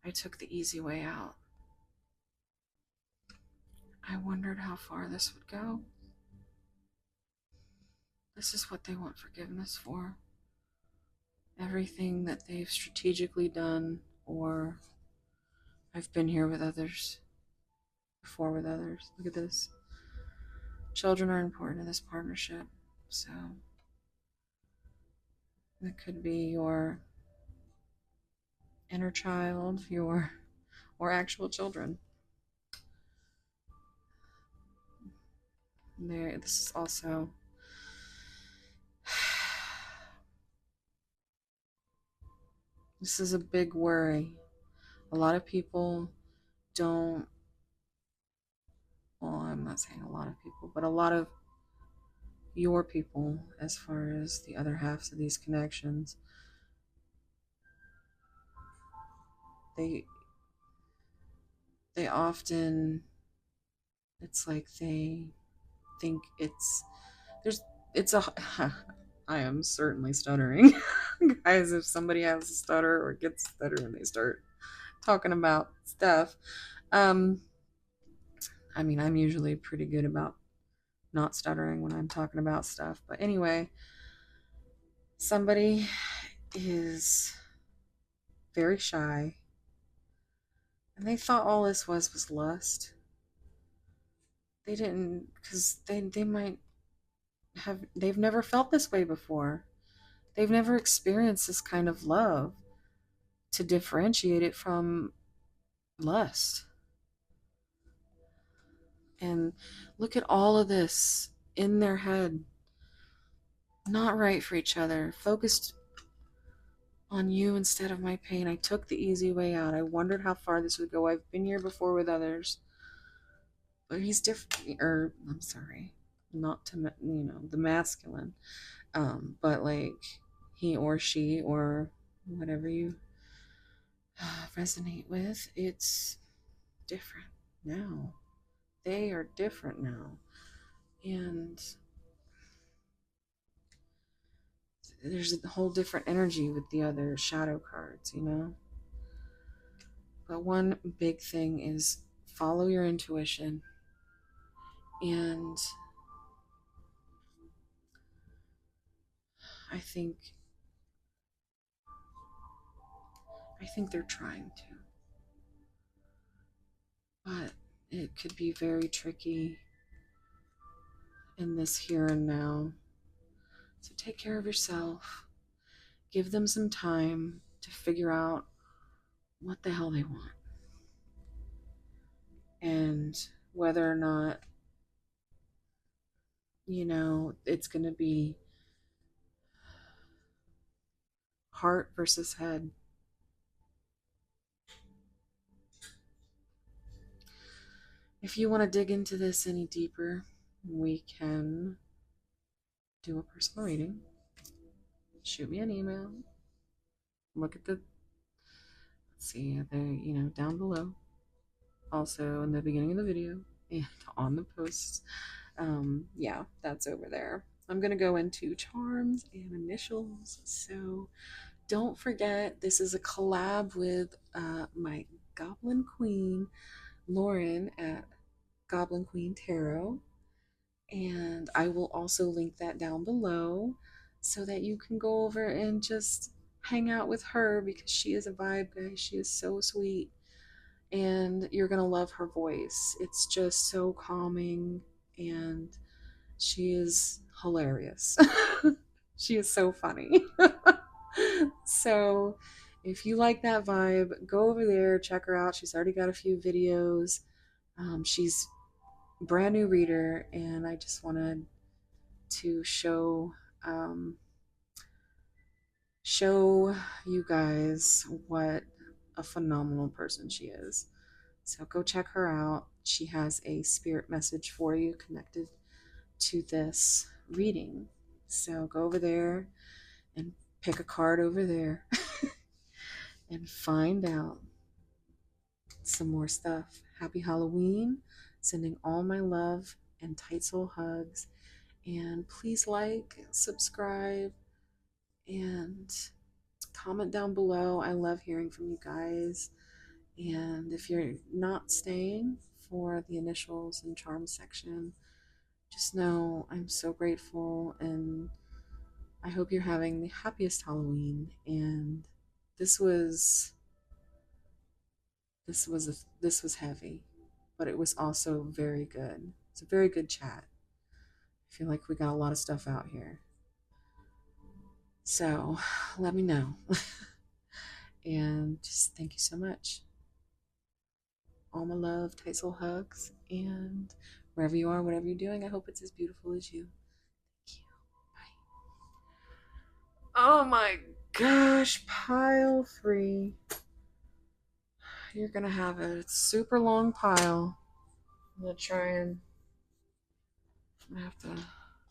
I took the easy way out. I wondered how far this would go. This is what they want forgiveness for. Everything that they've strategically done, or I've been here with others, before with others. Look at this. Children are important in this partnership. So it could be your inner child, your or actual children. There, this is also this is a big worry. A lot of people don't, well, I'm not saying a lot of people, but a lot of your people, as far as the other halves of these connections, they they often, it's like they think there's it's a I am certainly stuttering. Guys, if somebody has a stutter or gets a stutter when they start talking about stuff, um I mean, I'm usually pretty good about not stuttering when I'm talking about stuff. But anyway, somebody is very shy and they thought all this was lust. They didn't, because they might have, they've never felt this way before. They've never experienced this kind of love to differentiate it from lust. And look at all of this in their head, not right for each other, focused on you instead of my pain. I took the easy way out. I wondered how far this would go. I've been here before with others. But he's different, or I'm sorry, not to, the masculine. But like he or she or whatever you resonate with, it's different now. They are different now. And there's a whole different energy with the other shadow cards. But one big thing is follow your intuition. And I think they're trying to. But it could be very tricky in this here and now. So take care of yourself. Give them some time to figure out what the hell they want. And whether or not, it's going to be heart versus head. If you want to dig into this any deeper, we can do a personal reading. Shoot me an email. Look at let's see, down below. Also in the beginning of the video and on the posts. Yeah, that's over there. I'm going to go into charms and initials. So don't forget, this is a collab with my Goblin Queen, Lauren at Goblin Queen Tarot. And I will also link that down below so that you can go over and just hang out with her, because she is a vibe, guys. She is so sweet. And you're going to love her voice. It's just so calming, and she is hilarious. She is so funny. So if you like that vibe, go over there, check her out. She's already got a few videos. She's brand new reader, and I just wanted to um, show you guys what a phenomenal person she is. So go check her out. She has a spirit message for you connected to this reading. So go over there and pick a card over there and find out some more stuff. Happy Halloween. Sending all my love and tight soul hugs. And please like, subscribe, and comment down below. I love hearing from you guys. And if you're not staying for the initials and charm section, just know I'm so grateful, and I hope you're having the happiest Halloween. And this was this was heavy, but it was also very good. It's a very good chat. I feel like we got a lot of stuff out here. So let me know. And just thank you so much. All my love, tight soul hugs, and wherever you are, whatever you're doing, I hope it's as beautiful as you. Thank you. Bye. Oh my gosh, pile 3. You're gonna have a super long pile. I'm gonna try and I have to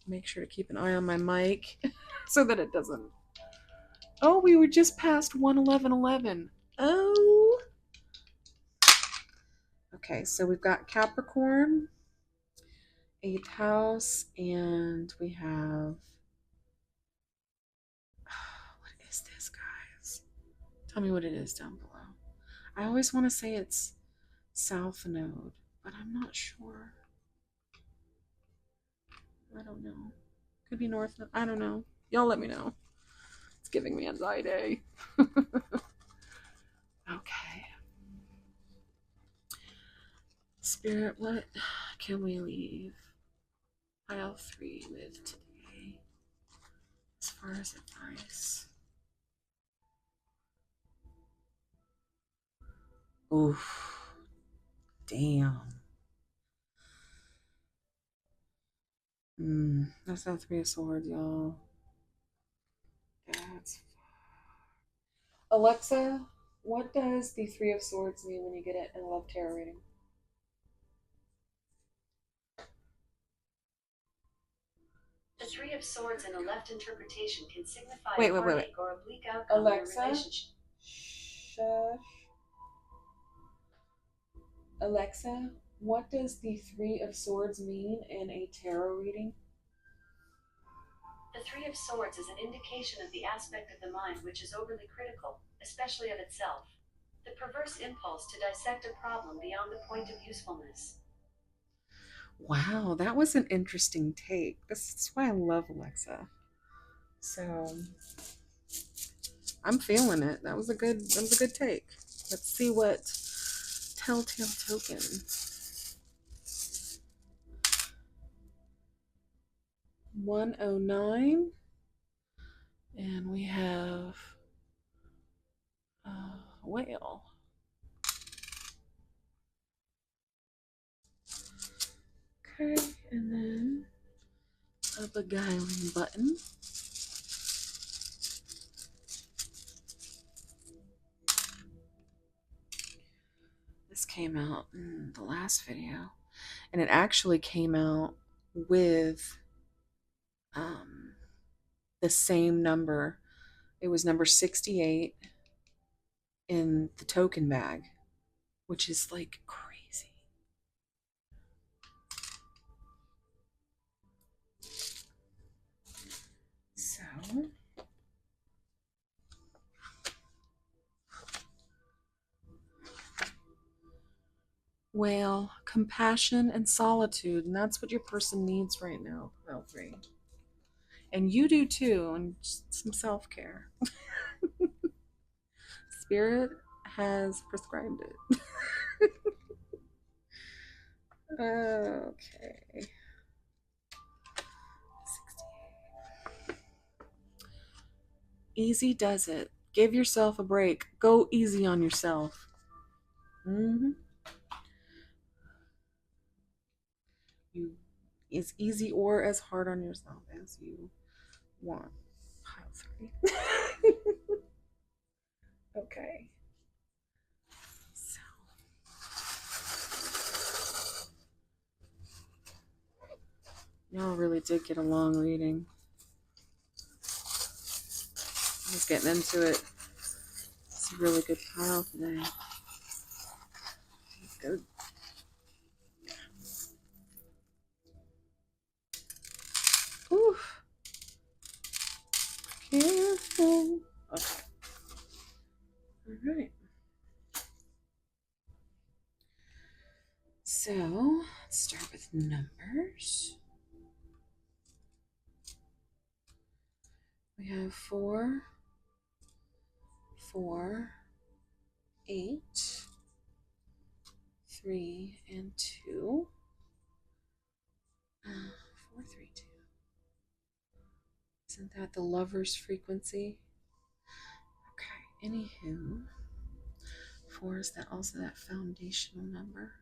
make sure to keep an eye on my mic so that it doesn't. Oh, we were just past 11111. Oh. Okay, so we've got Capricorn, 8th house, and we have. What is this, guys? Tell me what it is down below. I always want to say it's South Node, but I'm not sure. I don't know. Could be North Node. I don't know. Y'all let me know. It's giving me anxiety. Okay. Spirit, what can we leave pile 3 with today as far as advice? Oof. Damn. That's not 3 of Swords, y'all. That's. Alexa, what does the 3 of Swords mean when you get it in a love tarot reading? The Three of Swords in a left interpretation can signify Wait, a wait, wait, wait. heartache or a bleak outcome in a Alexa, relationship. shush. Alexa, what does the 3 of Swords mean in a tarot reading? The Three of Swords is an indication of the aspect of the mind which is overly critical, especially of itself. The perverse impulse to dissect a problem beyond the point of usefulness. Wow, that was an interesting take. This is why I love Alexa. So I'm feeling it. That was a good take. Let's see what telltale token. 109. And we have whale. Okay, and then a beguiling button. This came out in the last video, and it actually came out with the same number. It was number 68 in the token bag, which is like crazy. So, well, compassion and solitude, and that's what your person needs right now, pile 3. And you do too, and just some self-care. Spirit has prescribed it. Okay. 68. Easy does it. Give yourself a break. Go easy on yourself. you as easy or as hard on yourself as you want. Pile three. Okay. So y'all really did get a long reading. I was getting into it. It's a really good pile today. Good. Oof. Careful. Okay. All right. So let's start with numbers. We have 4, 4, 8, 3, and 2. 4, 3, 2. Isn't that the lover's frequency? Okay. Anywho, 4 is that also that foundational number?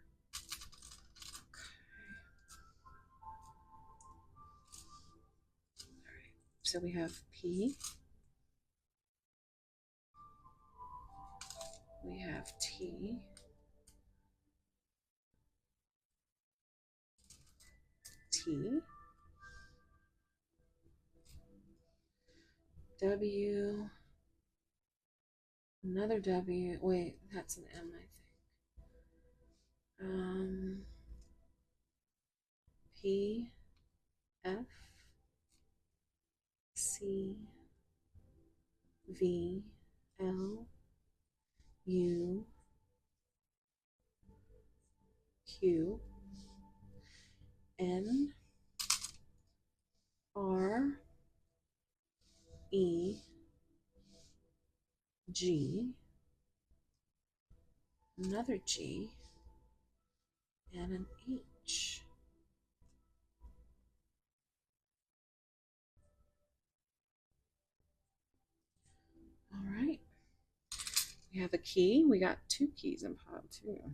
So we have P, we have T, T, W, another W. Wait, that's an M, I think. P, F, C, V, L, U, Q, N, R, E, G, another G, and an H. All right. We have a key. We got 2 keys in pot too.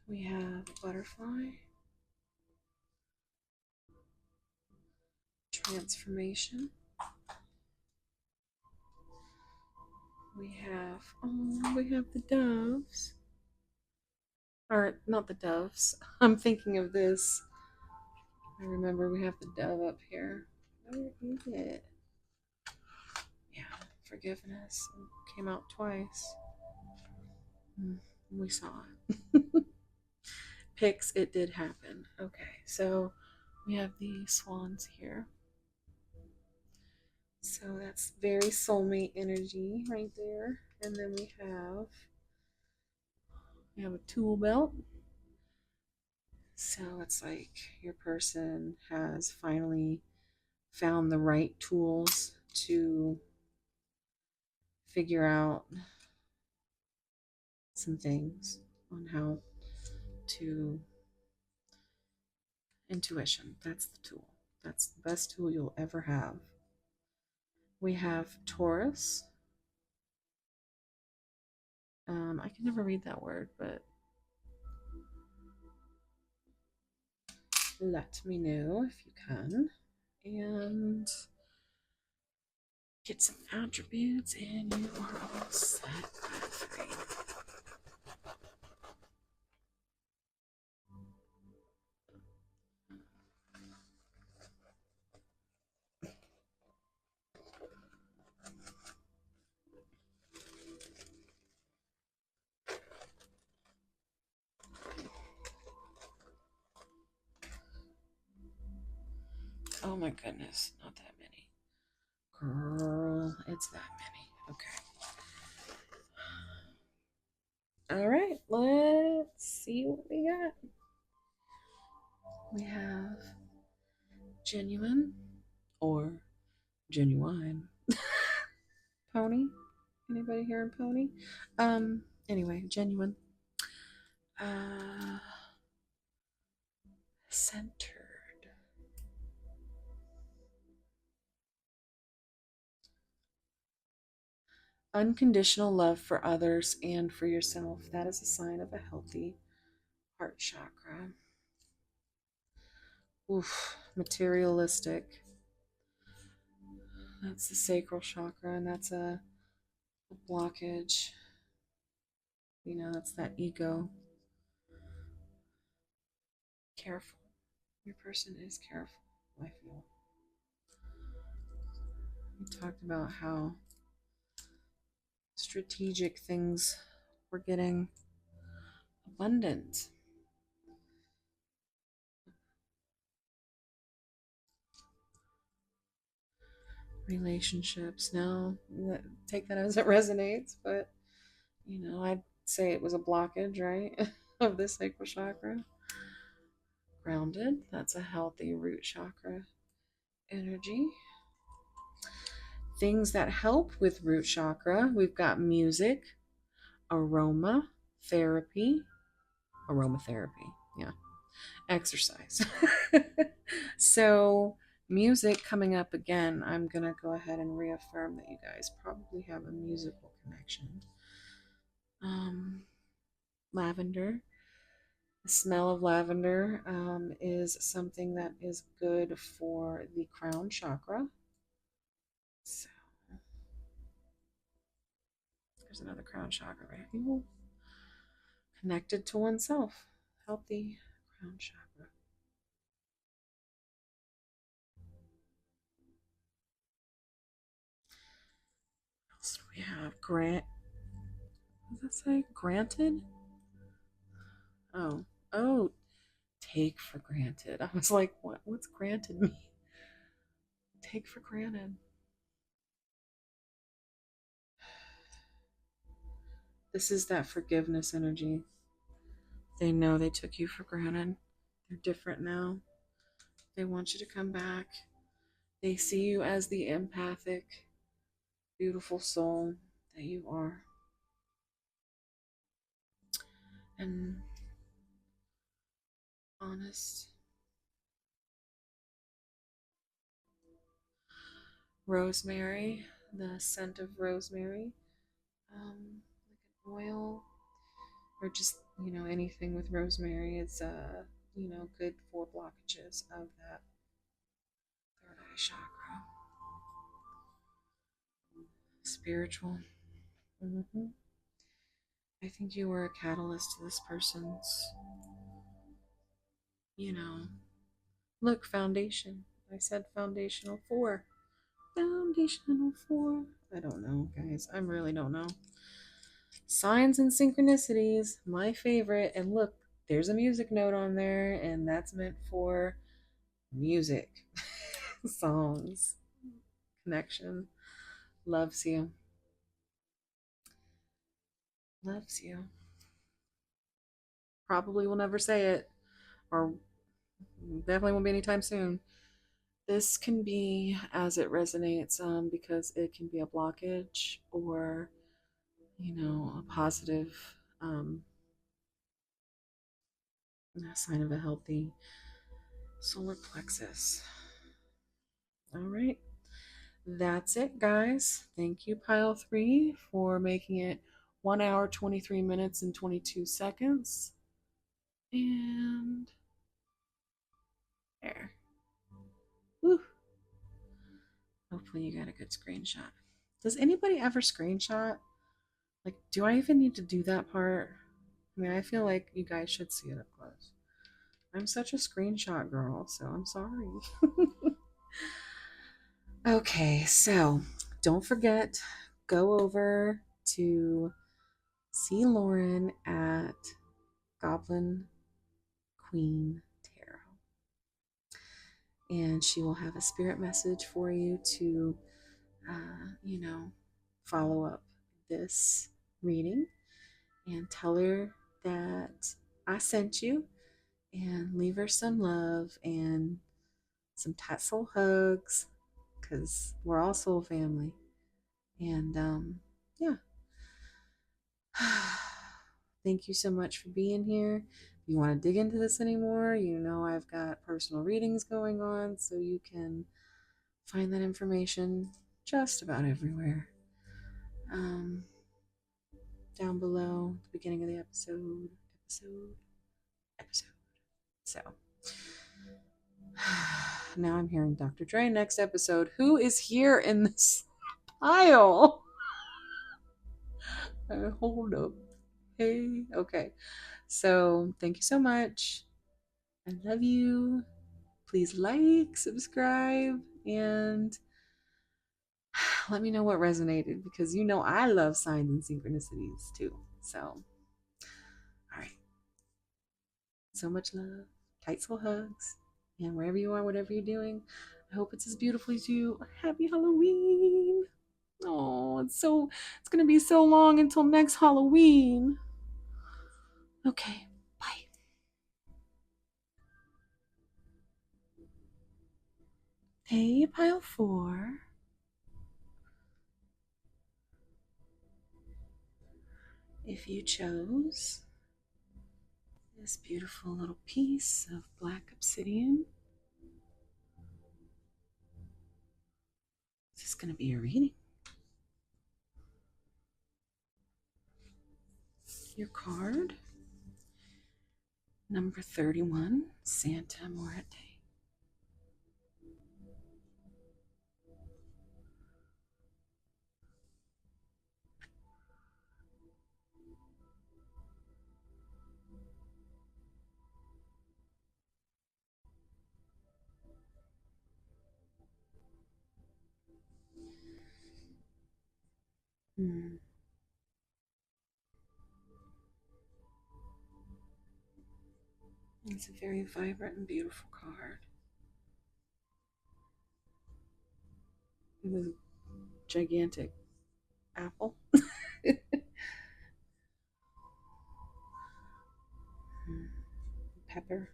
We have a butterfly, transformation. We have the doves. Or not the doves. I'm thinking of this. I remember we have the dove up here. Where is it? Yeah, forgiveness. It came out twice. We saw it. Picks, it did happen. Okay, so we have the swans here. So that's very soulmate energy right there. And then we have a tool belt. So it's like your person has finally found the right tools to figure out some things on how to intuition. That's the tool. That's the best tool you'll ever have. We have Taurus. I can never read that word, but let me know if you can. And get some attributes, and you are all set. Oh my goodness, not that many. Girl, it's that many. Okay. All right, let's see what we got. We have genuine or genuine pony. Anybody here in pony? Anyway, genuine. Uh, centered. Unconditional love for others and for yourself. That is a sign of a healthy heart chakra. Oof, materialistic. That's the sacral chakra, and that's a blockage. That's that ego. Careful. Your person is careful, I feel. We talked about how strategic things were getting abundant. Relationships. Now, take that as it resonates, but I'd say it was a blockage, right? Of the sacral chakra. Grounded. That's a healthy root chakra energy. Things that help with root chakra, we've got music, aroma therapy, aromatherapy, yeah, exercise. So, music coming up again, I'm going to go ahead and reaffirm that you guys probably have a musical connection. Lavender. The smell of lavender is something that is good for the crown chakra. So, there's another crown chakra right here. Connected to oneself. Healthy crown chakra. What else do we have? What does that say? Granted? Oh. Oh, take for granted. I was like, what? What's granted me? Take for granted. This is that forgiveness energy. They know they took you for granted. They're different now. They want you to come back. They see you as the empathic, beautiful soul that you are. And honest. Rosemary, the scent of rosemary, like an oil, or just anything with rosemary is good for blockages of that third eye chakra. Spiritual. hmm I think you were a catalyst to this person's, you know, look, foundation. I said foundational four. Foundational four. I don't know, guys. I really don't know. Signs and synchronicities, my favorite. And look, there's a music note on there, and that's meant for music, songs, connection. Loves you. Loves you. Probably will never say it, or definitely won't be anytime soon. This can be as it resonates, because it can be a blockage or, a positive um, sign of a healthy solar plexus. All right. That's it, guys. Thank you, Pile 3, for making it 1 hour, 23 minutes, and 22 seconds. And there. Woo. Hopefully, you got a good screenshot. Does anybody ever screenshot? Like, do I even need to do that part? I mean, I feel like you guys should see it up close. I'm such a screenshot girl, so I'm sorry. Okay, so don't forget, go over to see Lauren at Goblin Queen Tarot. And she will have a spirit message for you to, follow up this reading and tell her that I sent you and leave her some love and some tassel hugs because we're all soul family. And yeah. Thank you so much for being here. If you want to dig into this anymore, I've got personal readings going on, so you can find that information just about everywhere. um, down below at the beginning of the episode. So now I'm hearing Dr. Dre next episode. Who is here in this pile? Hold up. Hey, okay. So thank you so much. I love you. Please like, subscribe, and let me know what resonated because you know I love signs and synchronicities too. So, all right. So much love. Tight soul hugs. And wherever you are, whatever you're doing, I hope it's as beautiful as you. Happy Halloween. Oh, it's gonna be so long until next Halloween. Okay, bye. Hey, pile 4. If you chose this beautiful little piece of black obsidian, this is going to be your reading. Your card, number 31, Santa Muerte. Hmm. It's a very vibrant and beautiful card. It was a gigantic apple. Pepper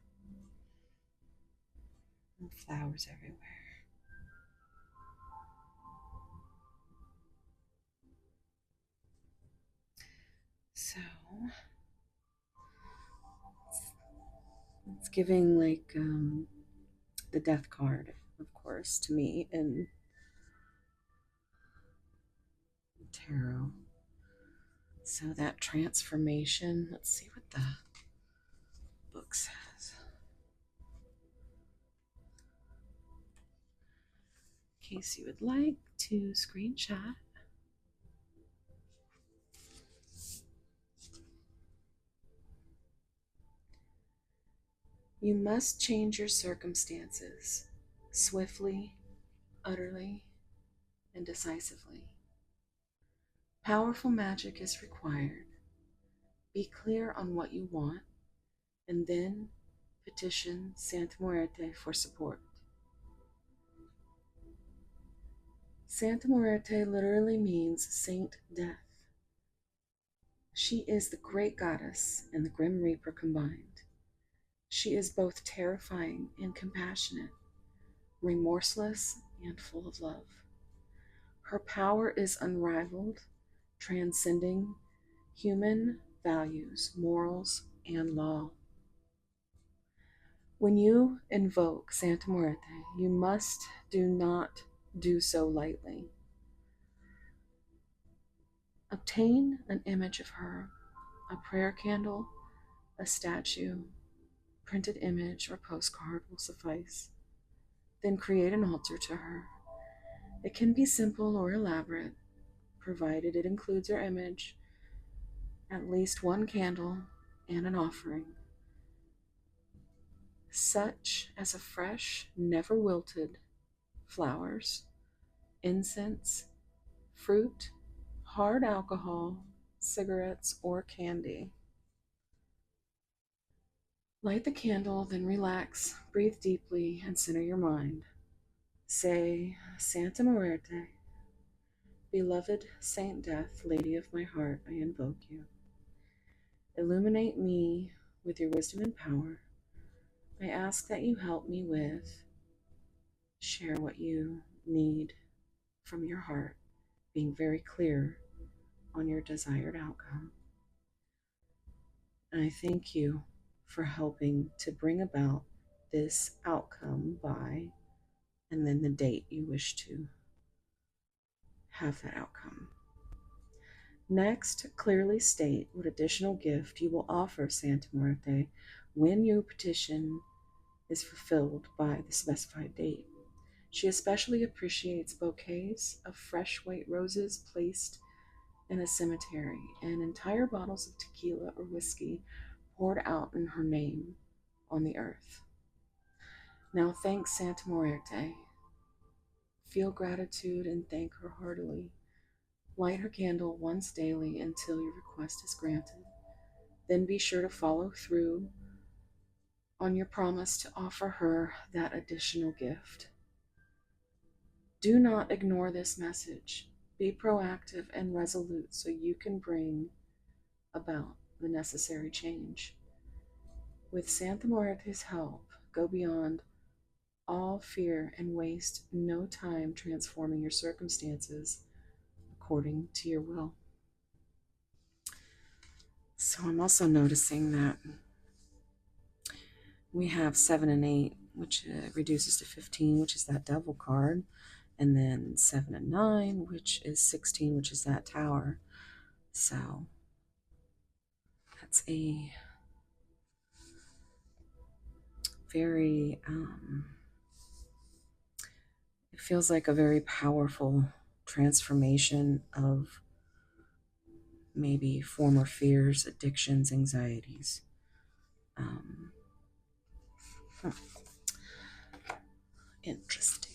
and flowers everywhere. So it's giving like the death card, of course, to me in tarot. So that transformation, let's see what the book says. In case you would like to screenshot. You must change your circumstances swiftly, utterly, and decisively. Powerful magic is required. Be clear on what you want and then petition Santa Muerte for support. Santa Muerte literally means Saint Death. She is the great goddess and the Grim Reaper combined. She is both terrifying and compassionate, remorseless and full of love. Her power is unrivaled, transcending human values, morals, and law. When you invoke Santa Muerte, you must do not do so lightly. Obtain an image of her, a prayer candle, a statue, printed image, or postcard will suffice. Then create an altar to her. It can be simple or elaborate, provided it includes her image, at least one candle, and an offering, such as a fresh, never wilted flowers, incense, fruit, hard alcohol, cigarettes, or candy. Light the candle, then relax, breathe deeply, and center your mind. Say, Santa Muerte, beloved Saint Death, Lady of my heart, I invoke you. Illuminate me with your wisdom and power. I ask that you help me with, share what you need from your heart, being very clear on your desired outcome. And I thank you for helping to bring about this outcome by, and then the date you wish to have that outcome. Next, clearly state what additional gift you will offer Santa Muerte when your petition is fulfilled by the specified date. She especially appreciates bouquets of fresh white roses placed in a cemetery and entire bottles of tequila or whiskey poured out in her name on the earth. Now thank Santa Muerte. Feel gratitude and thank her heartily. Light her candle once daily until your request is granted. Then be sure to follow through on your promise to offer her that additional gift. Do not ignore this message. Be proactive and resolute so you can bring about the necessary change. With Santa Muerte's help, go beyond all fear and waste no time transforming your circumstances according to your will. So I'm also noticing that we have 7 and 8, which reduces to 15, which is that devil card, and then 7 and 9, which is 16, which is that tower. So that's a very, it feels like a very powerful transformation of maybe former fears, addictions, anxieties. Um, huh, Interesting.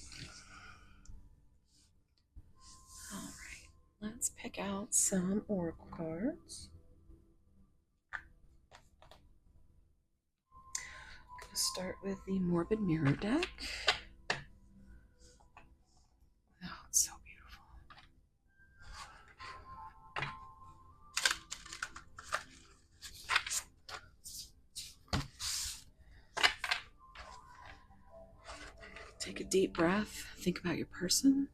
All right, let's pick out some oracle cards. I'm going to start with the Morbid Mirror deck. Oh, it's so beautiful. Take a deep breath. Think about your person.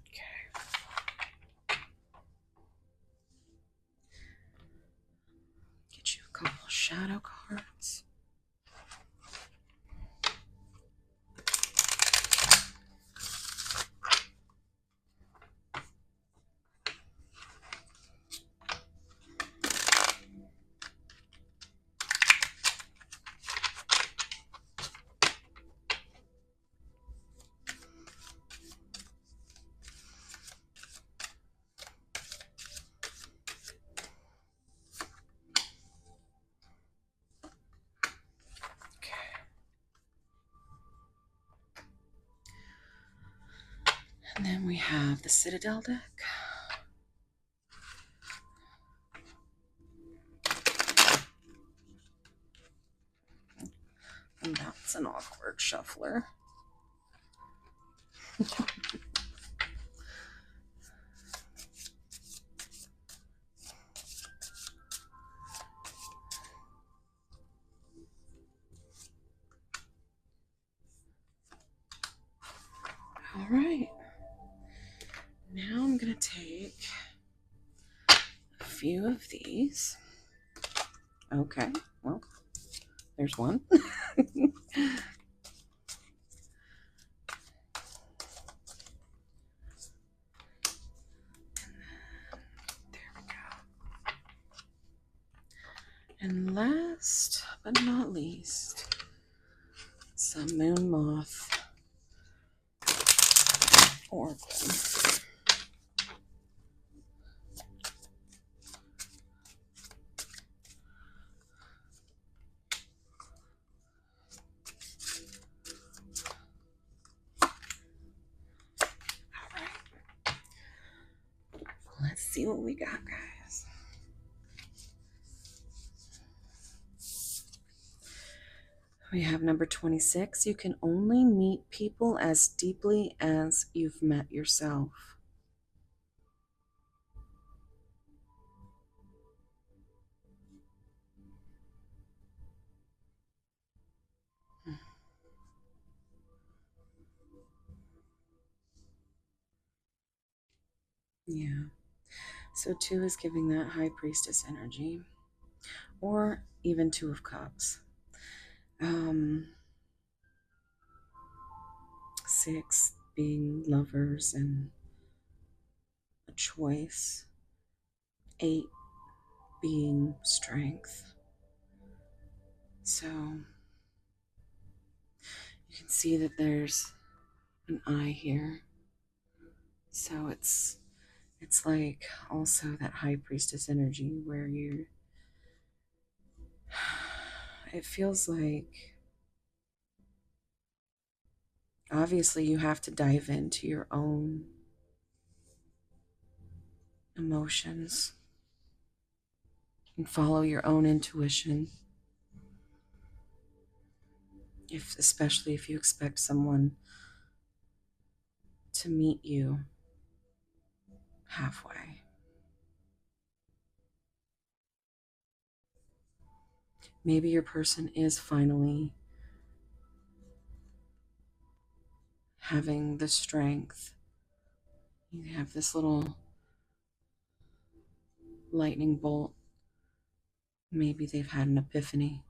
Okay. Get you a couple shadow cards. And then we have the Citadel deck. And that's an awkward shuffler. All right. Now I'm going to take a few of these. Okay, well, there's one. There we go. And last but not least, some moon moth oracle. Let's see what we got, guys. We have number 26. You can only meet people as deeply as you've met yourself. Yeah. So 2 is giving that High Priestess energy, or even 2 of Cups. 6 being lovers and a choice. 8 being strength. So you can see that there's an eye here. So it's like also that High Priestess energy where you it feels like obviously you have to dive into your own emotions and follow your own intuition, especially if you expect someone to meet you halfway. Maybe your person is finally having the strength. You have this little lightning bolt. Maybe they've had an epiphany.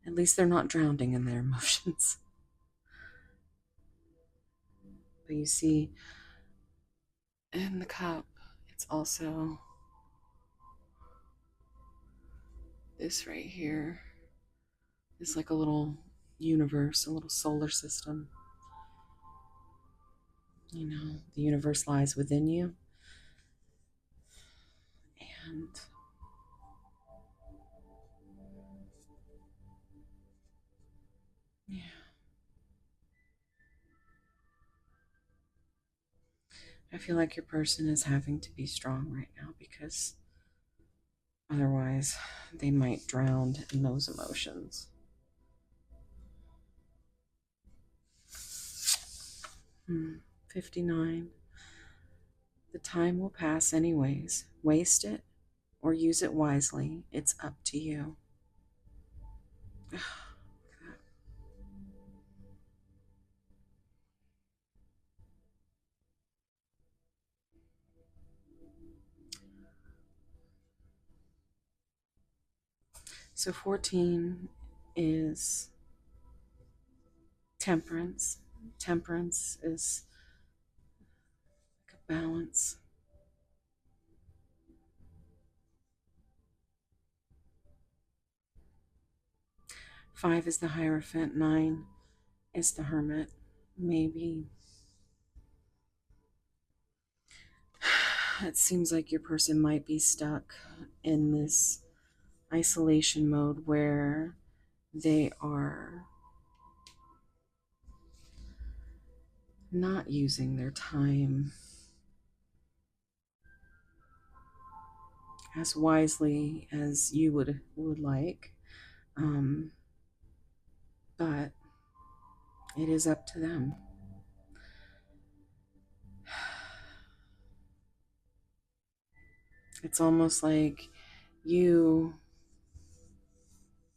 At least they're not drowning in their emotions. But you see, in the cup, it's also this right here is like a little universe, a little solar system. You know, the universe lies within you. And yeah, I feel like your person is having to be strong right now because otherwise they might drown in those emotions. 59. The time will pass anyways. Waste it or use it wisely. It's up to you. So 14 is temperance. Temperance is like a balance. 5 is the Hierophant. 9 is the Hermit. Maybe it seems like your person might be stuck in this isolation mode where they are not using their time as wisely as you would like. But it is up to them. It's almost like you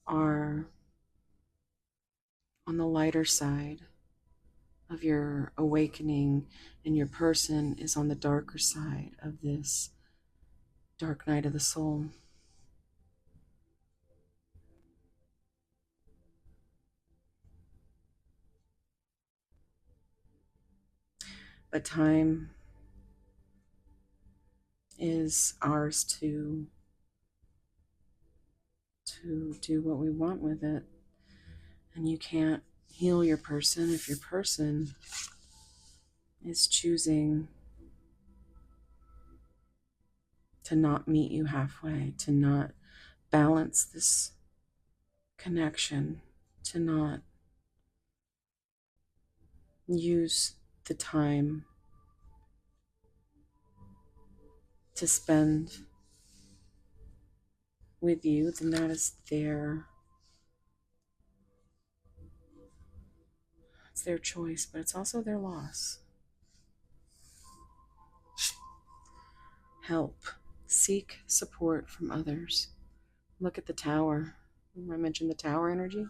are on the lighter side of your awakening, and your person is on the darker side of this dark night of the soul. But time is ours to do what we want with it. And you can't heal your person if your person is choosing to not meet you halfway, to not balance this connection, to not use the time to spend with you, then that is it's their choice, but it's also their loss. Help. Seek support from others. Look at the tower. I mentioned the tower energy.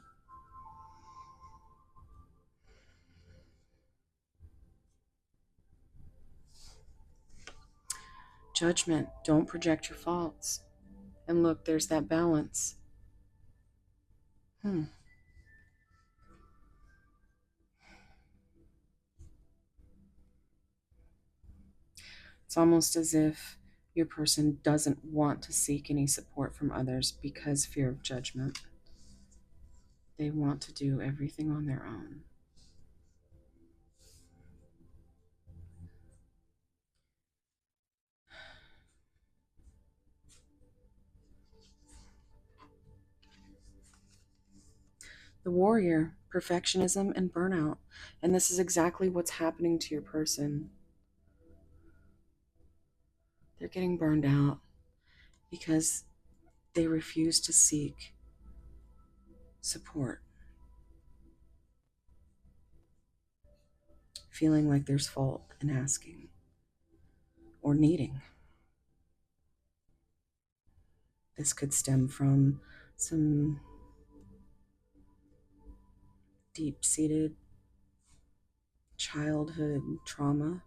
Judgment. Don't project your faults. And look, there's that balance. It's almost as if your person doesn't want to seek any support from others because fear of judgment. They want to do everything on their own. The warrior, perfectionism and burnout. And this is exactly what's happening to your person. They're getting burned out because they refuse to seek support, feeling like there's fault in asking or needing. This could stem from some deep-seated childhood trauma.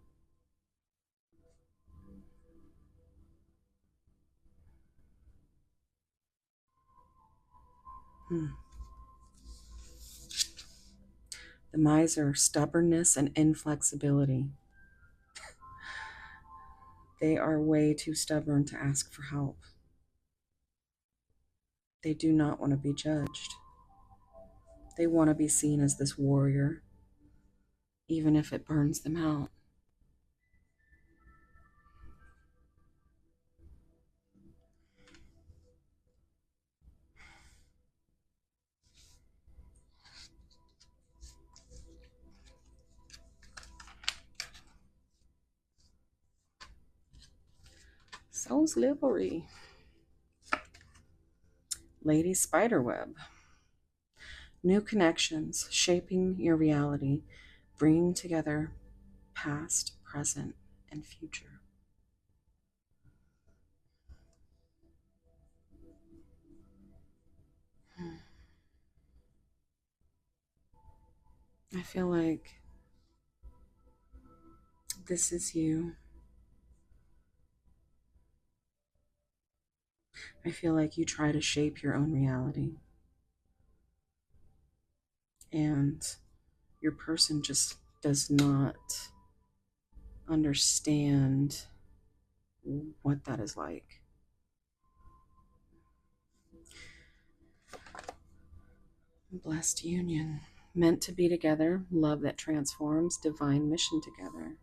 The miser, stubbornness and inflexibility. They are way too stubborn to ask for help. They do not want to be judged. They want to be seen as this warrior, even if it burns them out. So slippery. Lady Spiderweb. New connections, shaping your reality, bringing together past, present, and future. I feel like this is you. I feel like you try to shape your own reality. And your person just does not understand what that is like. Blessed union. Meant to be together, love that transforms, divine mission together.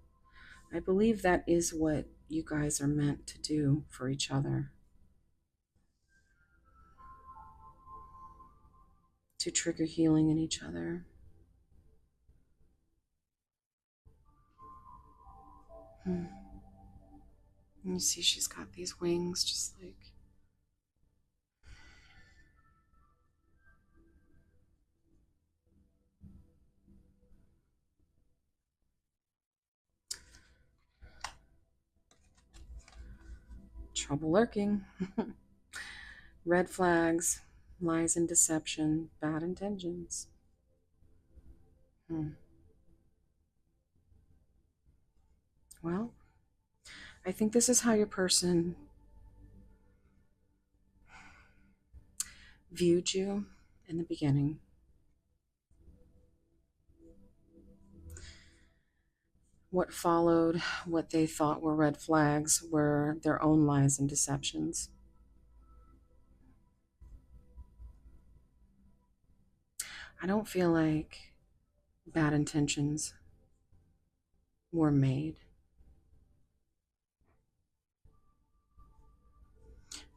I believe that is what you guys are meant to do for each other. To trigger healing in each other. You see, she's got these wings just like. Trouble lurking. Red flags, lies and deception, bad intentions. Well, I think this is how your person viewed you in the beginning. What followed, what they thought were red flags, were their own lies and deceptions. I don't feel like bad intentions were made.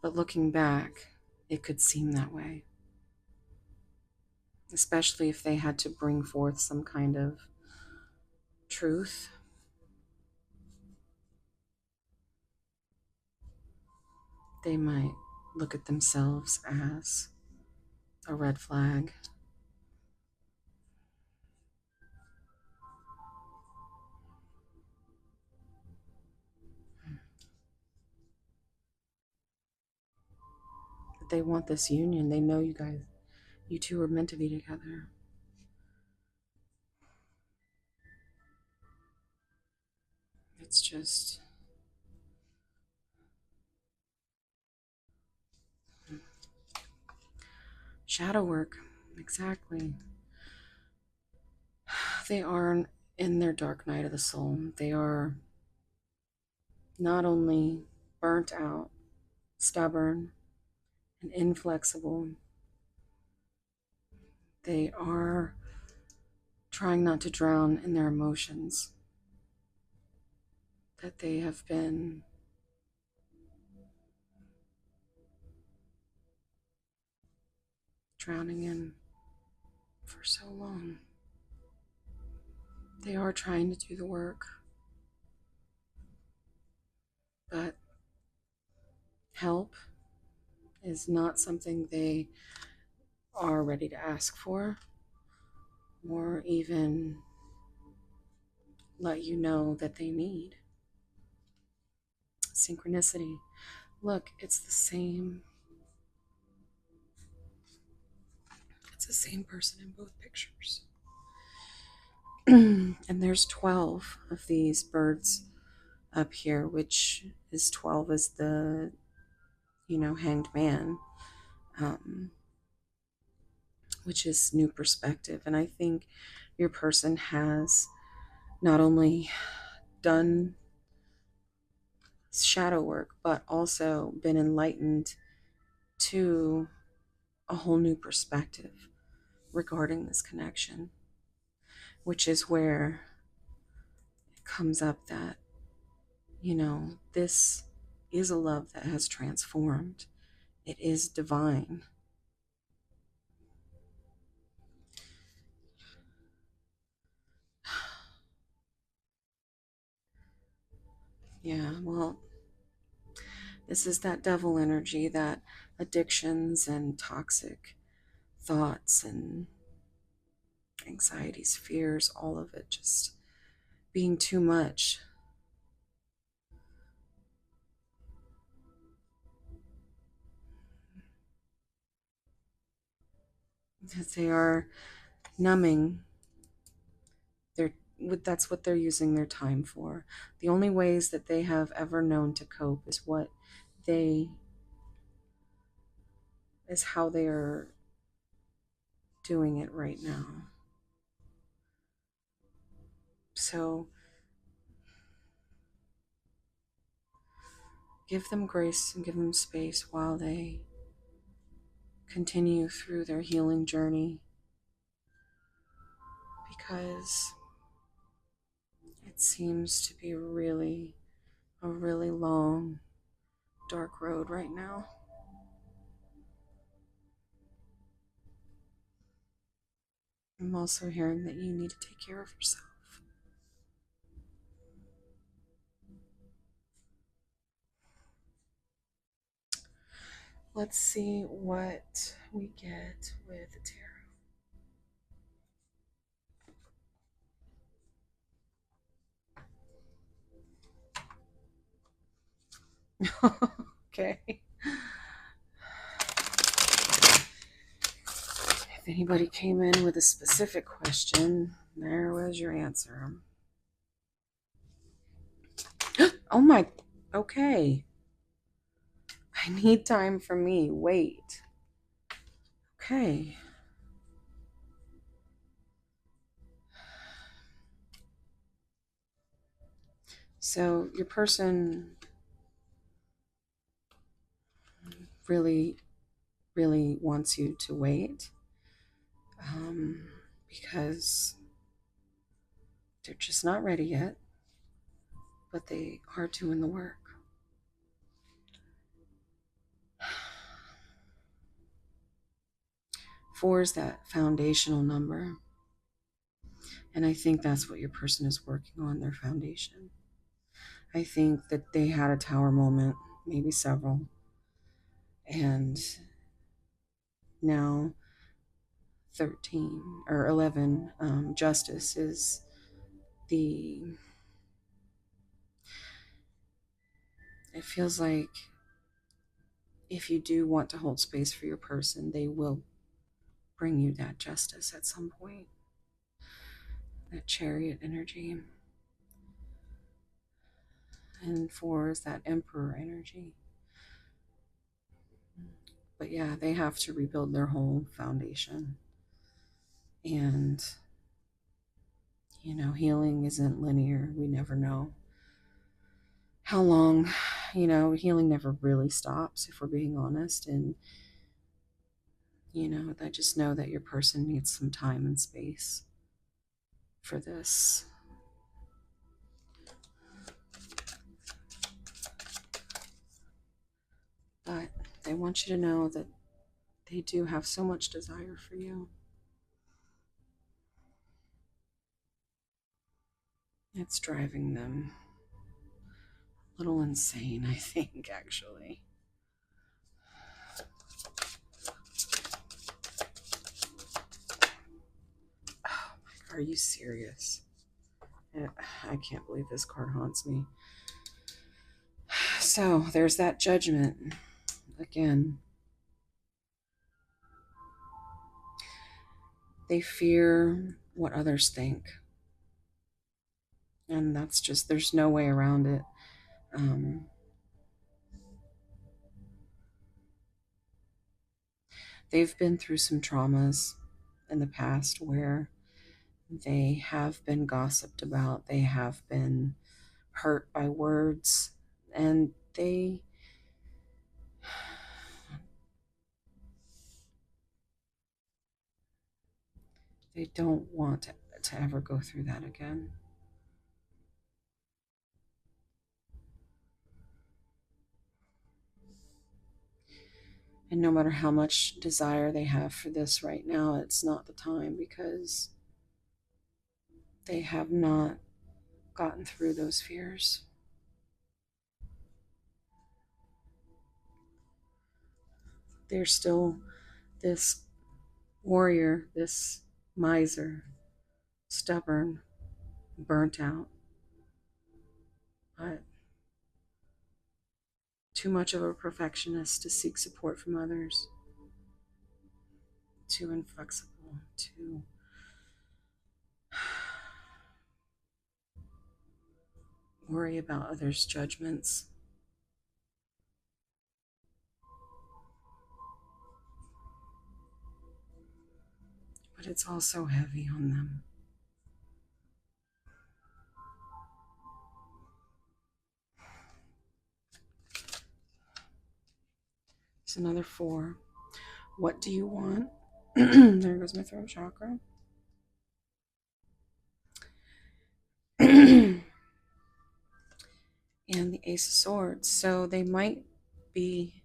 But looking back, it could seem that way. Especially if they had to bring forth some kind of truth. They might look at themselves as a red flag. But they want this union. They know you two are meant to be together. It's just Shadow work, exactly. They are in their dark night of the soul. They are not only burnt out, stubborn, and inflexible, they are trying not to drown in their emotions that they have been drowning in for so long. They are trying to do the work, but help is not something they are ready to ask for or even let you know that they need. Synchronicity. Look, it's the same. It's the same person in both pictures. And there's 12 of these birds up here, which is 12 as the, hanged man, um, which is new perspective. And I think your person has not only done shadow work, but also been enlightened to a whole new perspective regarding this connection, which is where it comes up that, this is a love that has transformed. It is divine. Yeah, well, this is that devil energy, that addictions and toxic thoughts and anxieties, fears, all of it just being too much. Because they are numbing their, that's what they're using their time for. The only ways that they have ever known to cope is what they is how they are doing it right now. So give them grace and give them space while they continue through their healing journey, because it seems to be a really long, dark road right now. I'm also hearing that you need to take care of yourself. Let's see what we get with the tarot. Okay. If anybody came in with a specific question, there was your answer. Oh my, okay. I need time for me. Wait. Okay. So your person really, really wants you to wait, because they're just not ready yet, but they are doing the work. Four is that foundational number. And I think that's what your person is working on, their foundation. I think that they had a tower moment, maybe several. And now 13 or 11, justice is the, it feels like if you do want to hold space for your person, they will bring you that justice at some point. That chariot energy. And four is that emperor energy. But yeah, they have to rebuild their whole foundation. And, healing isn't linear. We never know how long, healing never really stops, if we're being honest. And, I just know that your person needs some time and space for this. But they want you to know that they do have so much desire for you. It's driving them a little insane, I think, actually. Oh my God, are you serious? I can't believe this card haunts me. So there's that judgment again. They fear what others think. And that's just, there's no way around it. They've been through some traumas in the past where they have been gossiped about, they have been hurt by words, and they don't want to ever go through that again. And no matter how much desire they have for this right now, it's not the time, because they have not gotten through those fears. They're still this warrior, this miser, stubborn, burnt out, but too much of a perfectionist to seek support from others, too inflexible, too worry about others' judgments. But it's all so heavy on them. It's another 4. What do you want? There goes my throat chakra. And the Ace of Swords. So they might be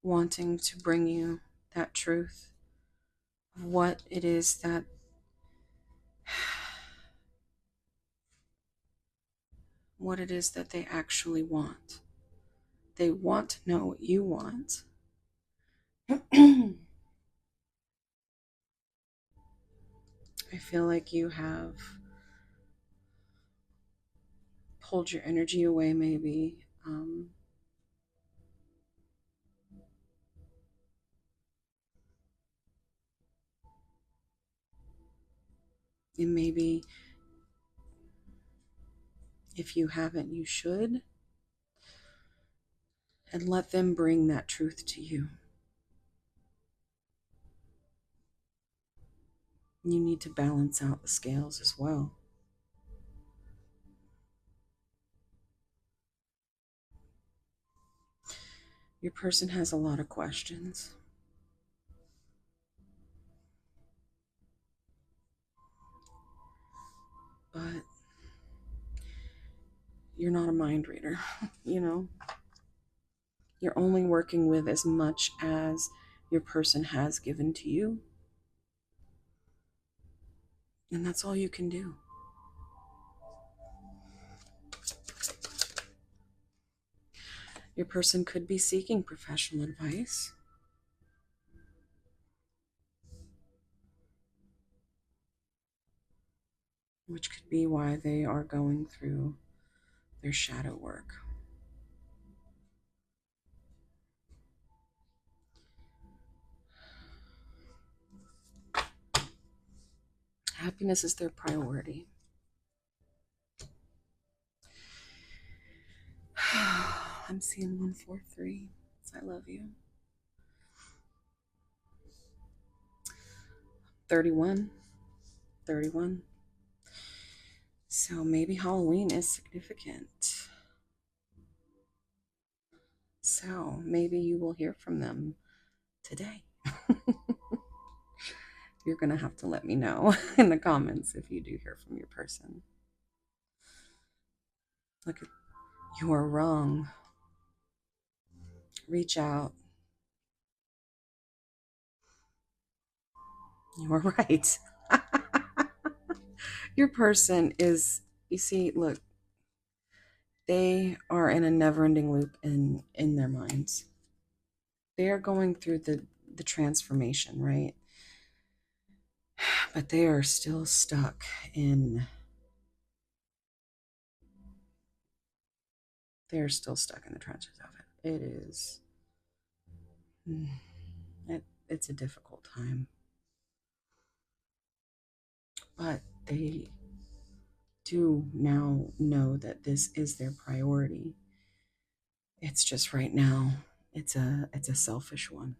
wanting to bring you that truth of what it is that they actually want. They want to know what you want. I feel like you have pulled your energy away, maybe. And maybe if you haven't, you should. And let them bring that truth to you. You need to balance out the scales as well. Your person has a lot of questions. But you're not a mind reader, You're only working with as much as your person has given to you. And that's all you can do. Your person could be seeking professional advice, which could be why they are going through their shadow work. Happiness is their priority. I'm seeing 143. I love you. 31. 31. So maybe Halloween is significant. So maybe you will hear from them today. You're going to have to let me know in the comments if you do hear from your person. Look, you are wrong. Reach out. You are right. Your person is, you see, look, they are in a never-ending loop in their minds. They are going through the transformation, right? But they are still stuck in they're still stuck in the trenches of it. It is it's a difficult time. But they do now know that this is their priority. It's just right now it's a selfish one.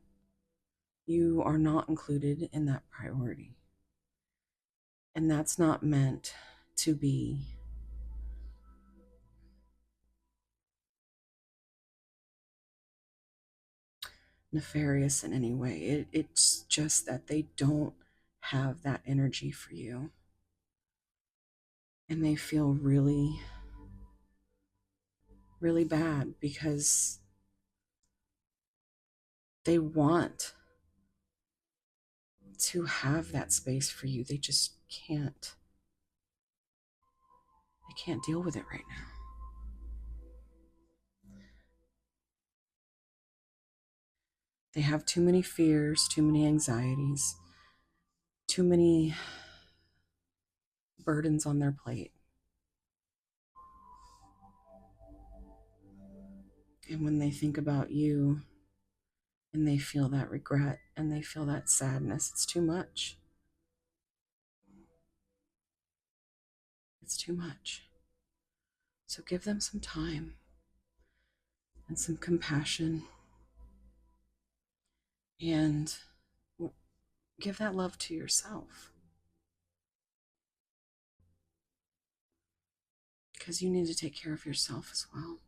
You are not included in that priority. And that's not meant to be nefarious in any way. It's just that they don't have that energy for you. And they feel really, really bad because they want to have that space for you. They just can't. They can't deal with it right now. They have too many fears, too many anxieties, too many burdens on their plate. And when they think about you and they feel that regret and they feel that sadness, it's too much. It's too much. So give them some time and some compassion and give that love to yourself. Because you need to take care of yourself as well.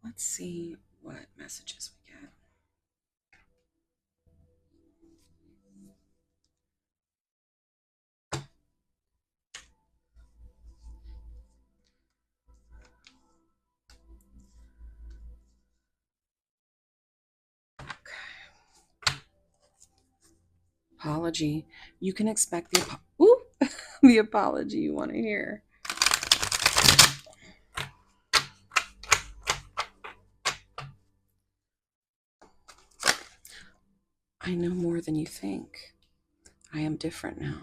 Let's see what messages we get. Apology. You can expect the apology you want to hear. I know more than you think. I am different now.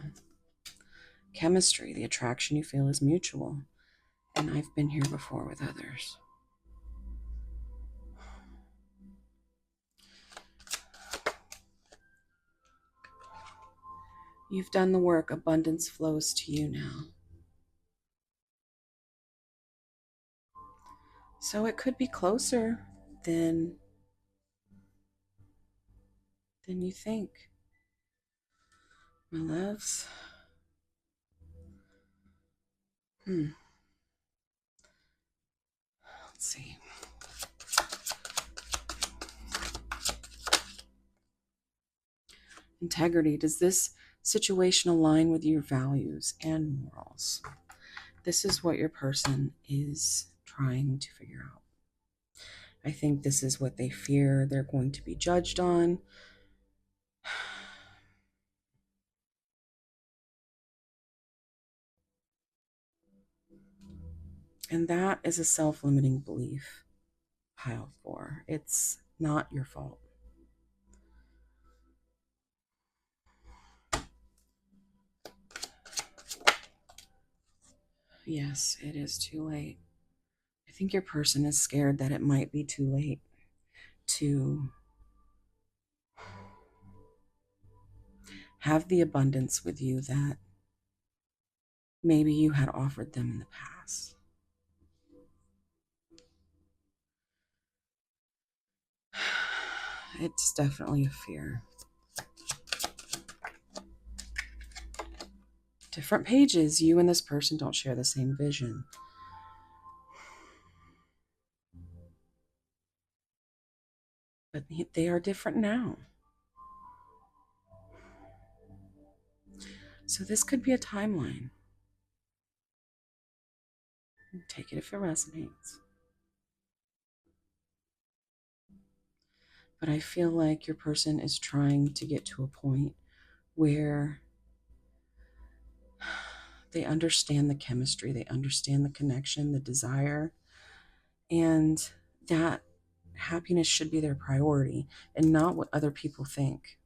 Chemistry, the attraction you feel is mutual, and I've been here before with others. You've done the work. Abundance flows to you now. So it could be closer than you think. My loves. Let's see. Integrity. Does this situation align with your values and morals? This is what your person is trying to figure out. I think this is what they fear they're going to be judged on. And that is a self-limiting belief. Pile 4. It's not your fault. Yes, it is too late. I think your person is scared that it might be too late to have the abundance with you that maybe you had offered them in the past. it's definitely a fear. Different pages. You and this person don't share the same vision. But they are different now. So this could be a timeline. Take it if it resonates. But I feel like your person is trying to get to a point where they understand the chemistry, they understand the connection, the desire, and that happiness should be their priority and not what other people think.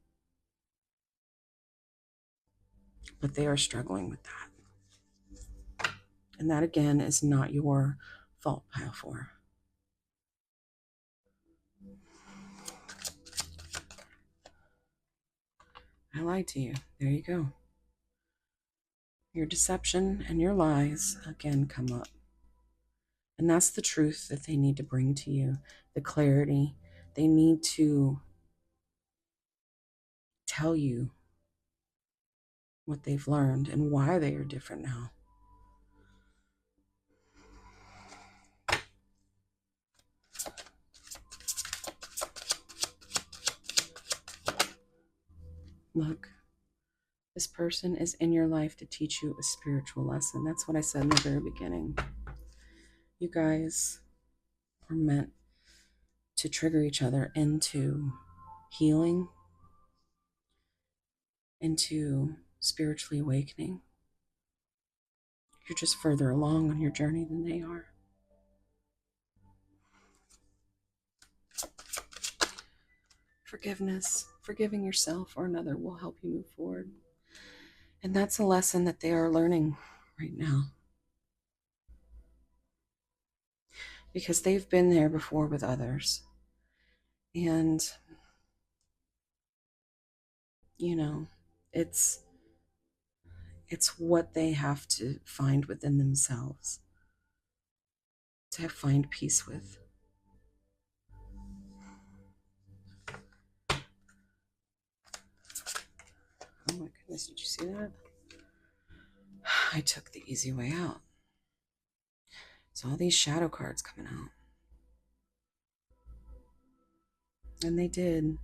But they are struggling with that. And that, again, is not your fault, pile four. I lied to you. There you go. Your deception and your lies, again, come up. And that's the truth that they need to bring to you, the clarity. They need to tell you what they've learned and why they are different now. Look, this person is in your life to teach you a spiritual lesson. That's what I said in the very beginning. You guys are meant to trigger each other into healing, into spiritually awakening. You're just further along on your journey than they are. Forgiveness, forgiving yourself or another will help you move forward. And that's a lesson that they are learning right now. Because they've been there before with others. And, you know, it's what they have to find within themselves to find peace with. Oh my goodness, did you see that? I took the easy way out. So all these shadow cards coming out. And they did.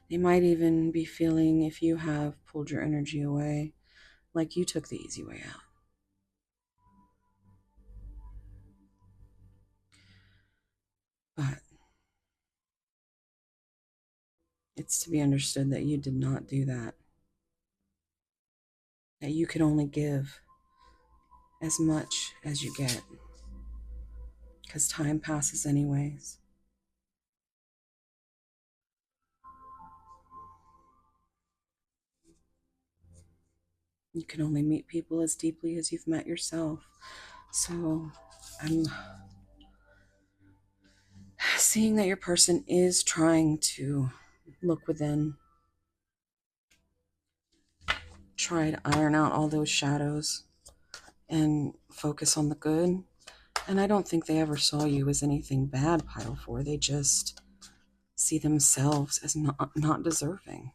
They might even be feeling, if you have pulled your energy away, like you took the easy way out. But it's to be understood that you did not do that. That you can only give as much as you get. Because time passes anyways. You can only meet people as deeply as you've met yourself. So I'm seeing that your person is trying to look within, try to iron out all those shadows and focus on the good. And I don't think they ever saw you as anything bad, pile four. They just see themselves as not deserving.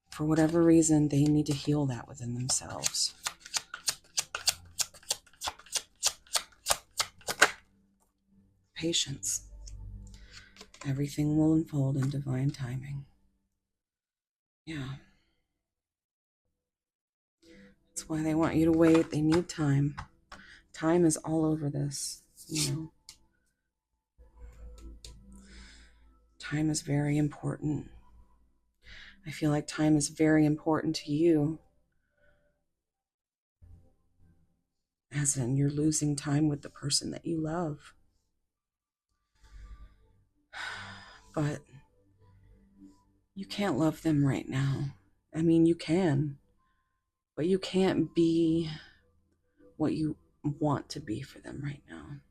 For whatever reason, they need to heal that within themselves. Patience. Everything will unfold in divine timing. Yeah. That's why they want you to wait. They need time. Time is all over this, you know. Time is very important. I feel like time is very important to you. As in, you're losing time with the person that you love. But you can't love them right now. I mean, you can, but you can't be what you want to be for them right now.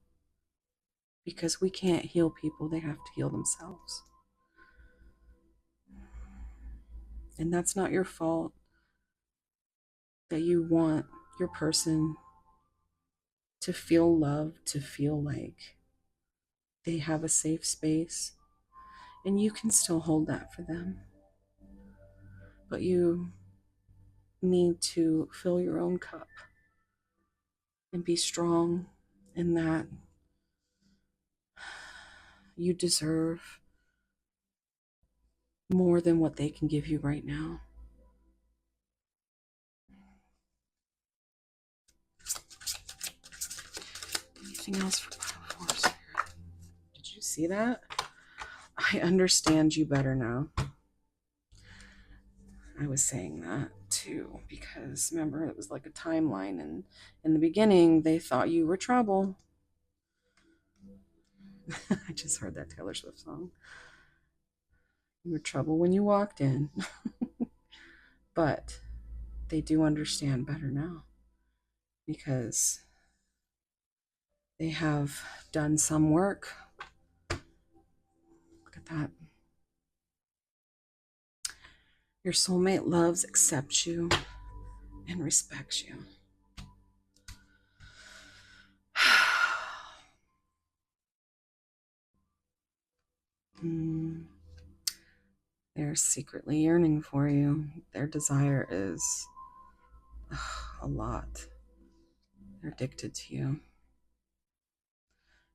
Because we can't heal people, they have to heal themselves. And that's not your fault that you want your person to feel loved, to feel like they have a safe space, and you can still hold that for them. But you need to fill your own cup and be strong in that you deserve more than what they can give you right now. Anything else for pile 4, Spirit? Did you see that? I understand you better now. I was saying that too because remember, it was like a timeline, and in the beginning they thought you were trouble. I just heard that Taylor Swift song. You were trouble when you walked in. But they do understand better now because they have done some work. Look at that. Your soulmate loves, accepts you, and respects you. They're secretly yearning for you. Their desire is a lot. They're addicted to you.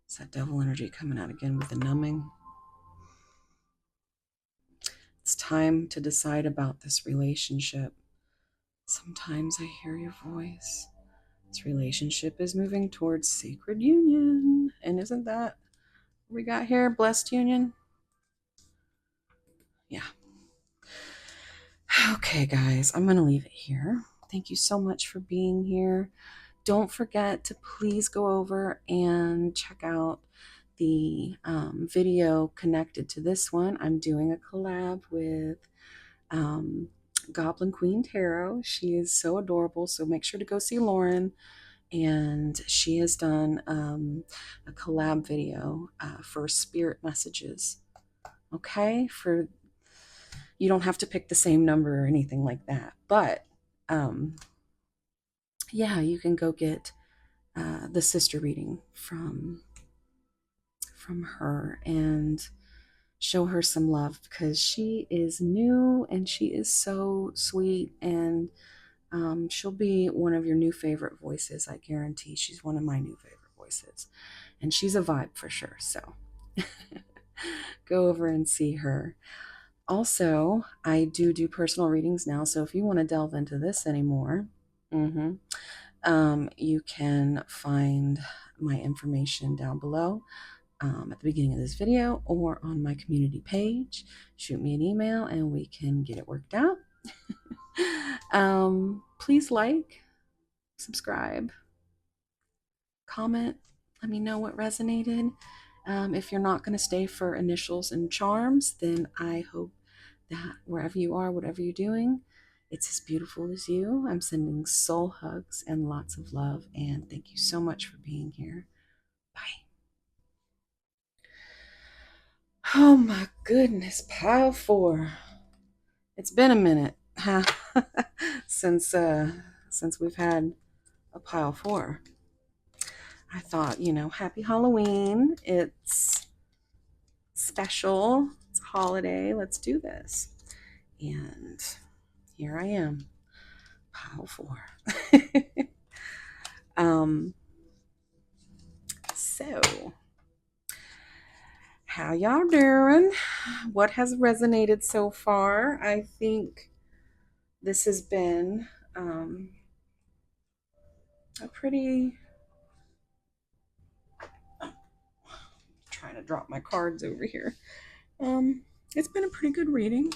It's that devil energy coming out again with the numbing. It's time to decide about this relationship. Sometimes I hear your voice. This relationship is moving towards sacred union. And isn't that what we got here? Blessed union? Yeah. Okay, guys, I'm going to leave it here. Thank you so much for being here. Don't forget to please go over and check out the video connected to this one. I'm doing a collab with Goblin Queen Tarot. She is so adorable, so make sure to go see Lauren. And she has done a collab video for spirit messages. Okay, for you don't have to pick the same number or anything like that, but yeah, you can go get the sister reading from her and show her some love because she is new and she is so sweet, and she'll be one of your new favorite voices. I guarantee she's one of my new favorite voices, and she's a vibe for sure. So go over and see her. Also, I do personal readings now, so if you want to delve into this anymore, you can find my information down below at the beginning of this video or on my community page. Shoot me an email and we can get it worked out. Please like, subscribe, comment, let me know what resonated. If you're not going to stay for initials and charms, then I hope that wherever you are, whatever you're doing, it's as beautiful as you. I'm sending soul hugs and lots of love, and thank you so much for being here. Bye. Oh my goodness, pile 4. It's been a minute, huh? since we've had a pile 4. I thought, happy Halloween. It's special. It's a holiday. Let's do this. And here I am, pile 4. So how y'all doing? What has resonated so far? I think this has been a pretty... trying to drop my cards over here. It's been a pretty good reading.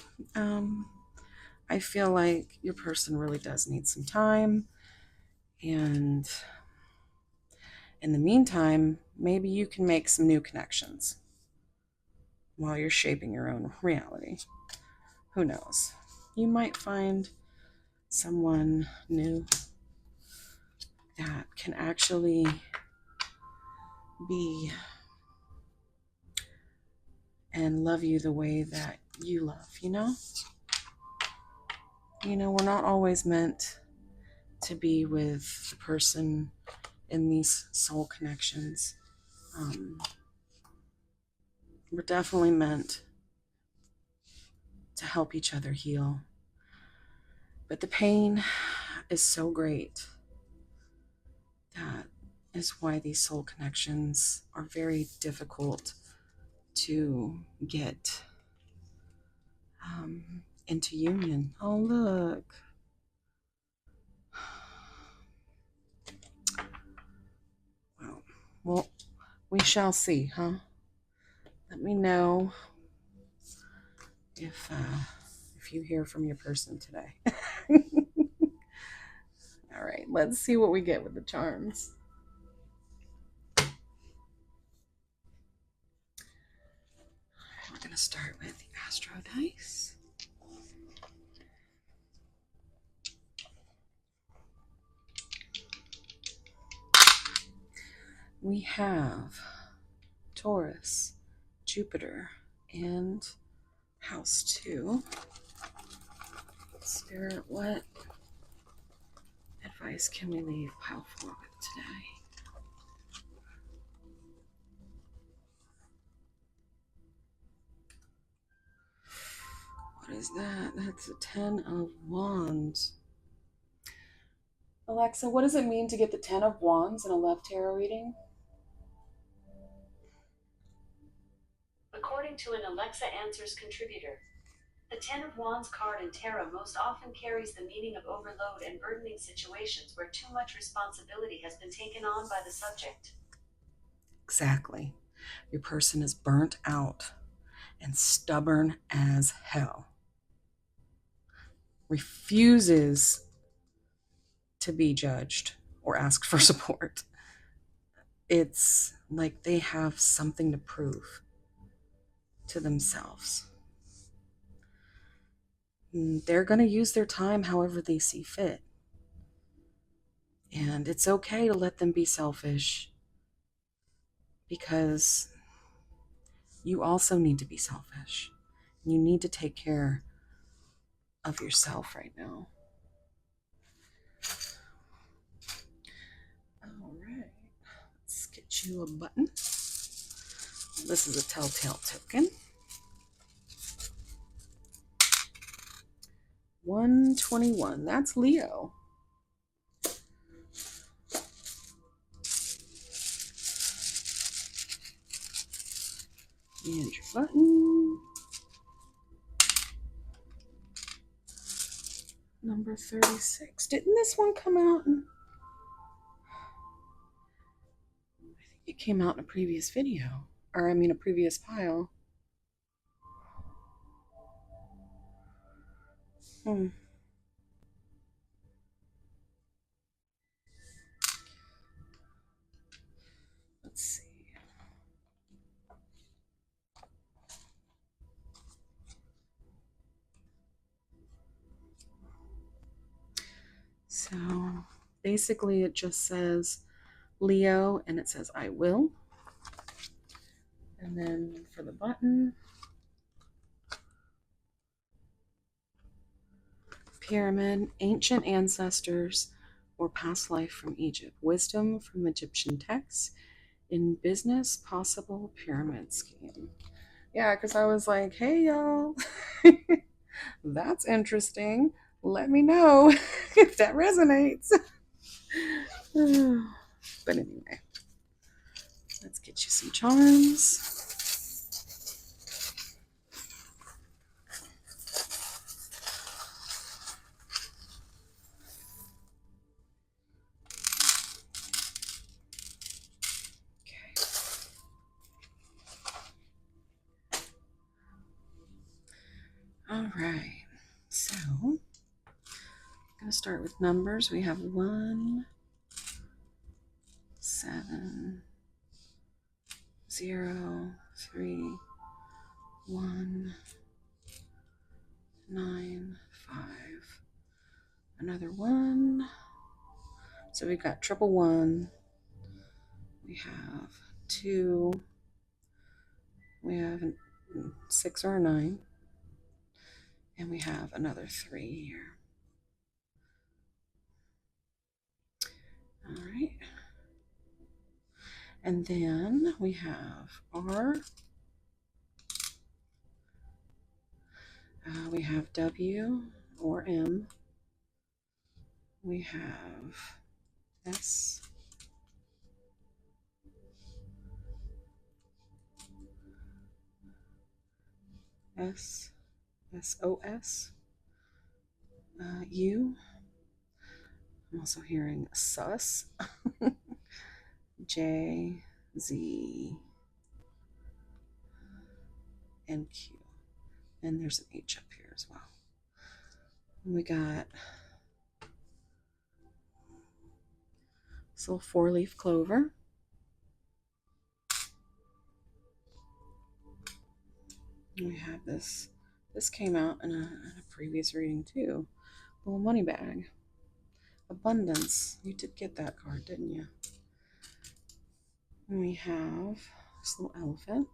I feel like your person really does need some time, and in the meantime, maybe you can make some new connections while you're shaping your own reality. Who knows? You might find someone new that can actually be and love you the way that you love, we're not always meant to be with the person in these soul connections. We're definitely meant to help each other heal. But the pain is so great. That is why these soul connections are very difficult to get into union. Oh, look. Well, we shall see, huh? Let me know if you hear from your person today. All right, let's see what we get with the charms. We're going to start with the Astro dice. We have Taurus, Jupiter, and House 2. Spirit, what advice can we leave pile 4 with today? What is that? That's a 10 of Wands. Alexa, what does it mean to get the 10 of Wands in a left tarot reading? According to an Alexa Answers contributor, the Ten of Wands card in tarot most often carries the meaning of overload and burdening situations where too much responsibility has been taken on by the subject. Exactly. Your person is burnt out and stubborn as hell. Refuses to be judged or ask for support. It's like they have something to prove to themselves. They're going to use their time however they see fit. And it's okay to let them be selfish because you also need to be selfish. You need to take care of yourself right now. All right, let's get you a button. This is a telltale token. 121, that's Leo. And your button. Number 36. Didn't this one come out? I think it came out in a previous video. Or, I mean, a previous pile. Let's see. So, basically, it just says Leo, and it says I will. And then for the button, pyramid, ancient ancestors, or past life from Egypt, wisdom from Egyptian texts, in business, possible pyramid scheme. Yeah, because I was like, hey, y'all, that's interesting. Let me know if that resonates. But anyway, let's get you some charms. All right, so I'm going to start with numbers. We have 1, 7, 0, 3, 1, 9, 5, another 1. So we've got triple 1. We have 2. We have a 6 or a 9. And we have another 3 here. All right. And then we have R. We have W or M. We have S. S. SOS. U. I'm also hearing sus. J, Z, and Q. And there's an H up here as well. And we got this little 4-leaf clover. And we have this. This came out in a previous reading too. A little money bag. Abundance. You did get that card, didn't you? And we have this little elephant.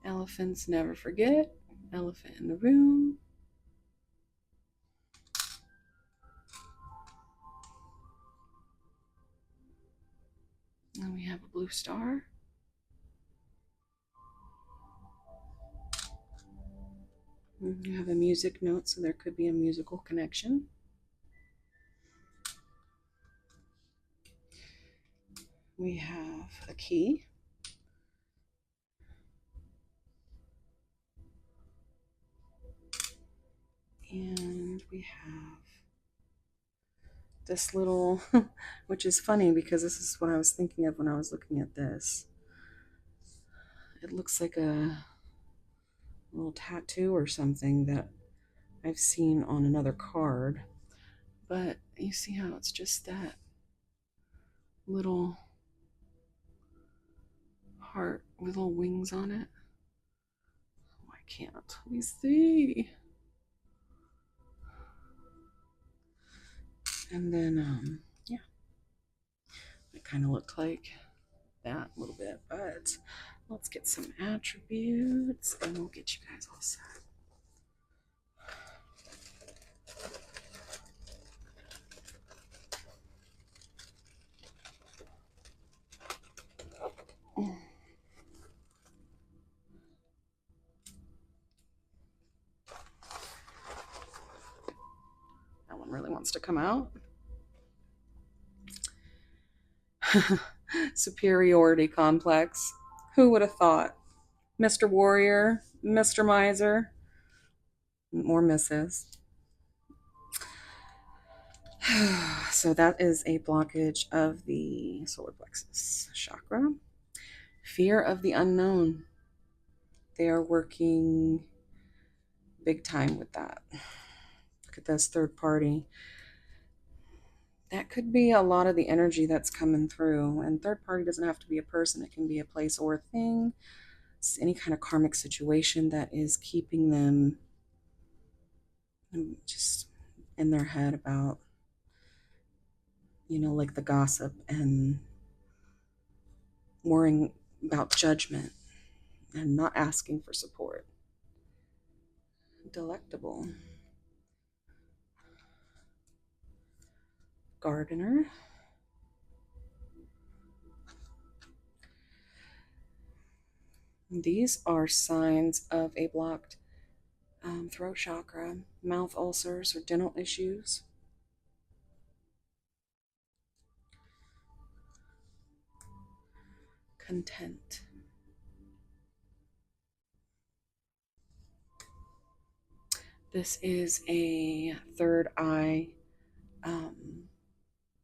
Elephants never forget. Elephant in the room. And we have a blue star. And you have a music note, so there could be a musical connection. We have a key. And we have this little, which is funny because this is what I was thinking of when I was looking at this. It looks like a little tattoo or something that I've seen on another card. But you see how it's just that little heart with little wings on it? Oh, I can't. Let me see. And then, yeah, it kind of looked like that a little bit, but let's get some attributes and we'll get you guys all set. That one really wants to come out. Superiority complex. Who would have thought? Mr. Warrior, Mr. Miser, or Mrs. So that is a blockage of the solar plexus chakra. Fear of the unknown. They are working big time with that. Look at this third party. That could be a lot of the energy that's coming through. And third party doesn't have to be a person. It can be a place or a thing. It's any kind of karmic situation that is keeping them just in their head about, like the gossip and worrying about judgment and not asking for support. Delectable. Gardener. These are signs of a blocked throat chakra, mouth ulcers, or dental issues. Content. This is a third eye.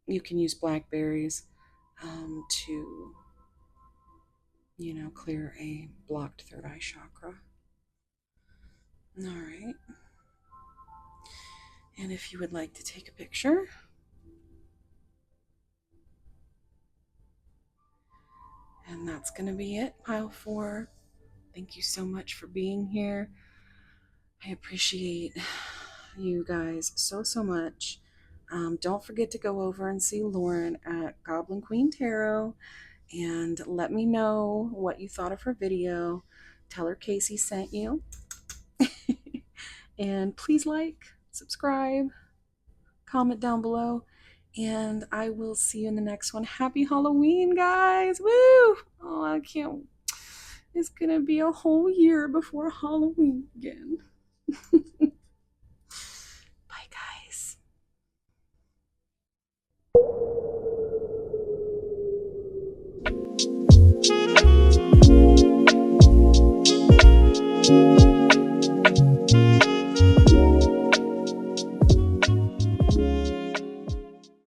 You can use blackberries to, clear a blocked third eye chakra. All right. And if you would like to take a picture, and that's going to be it, pile 4. Thank you so much for being here. I appreciate you guys so much. Don't forget to go over and see Lauren at Goblin Queen Tarot and let me know what you thought of her video. Tell her Casey sent you. And please like, subscribe, comment down below, And I will see you in the next one. Happy Halloween, guys! Woo! Oh, I can't. It's gonna be a whole year before Halloween again. Bye, guys.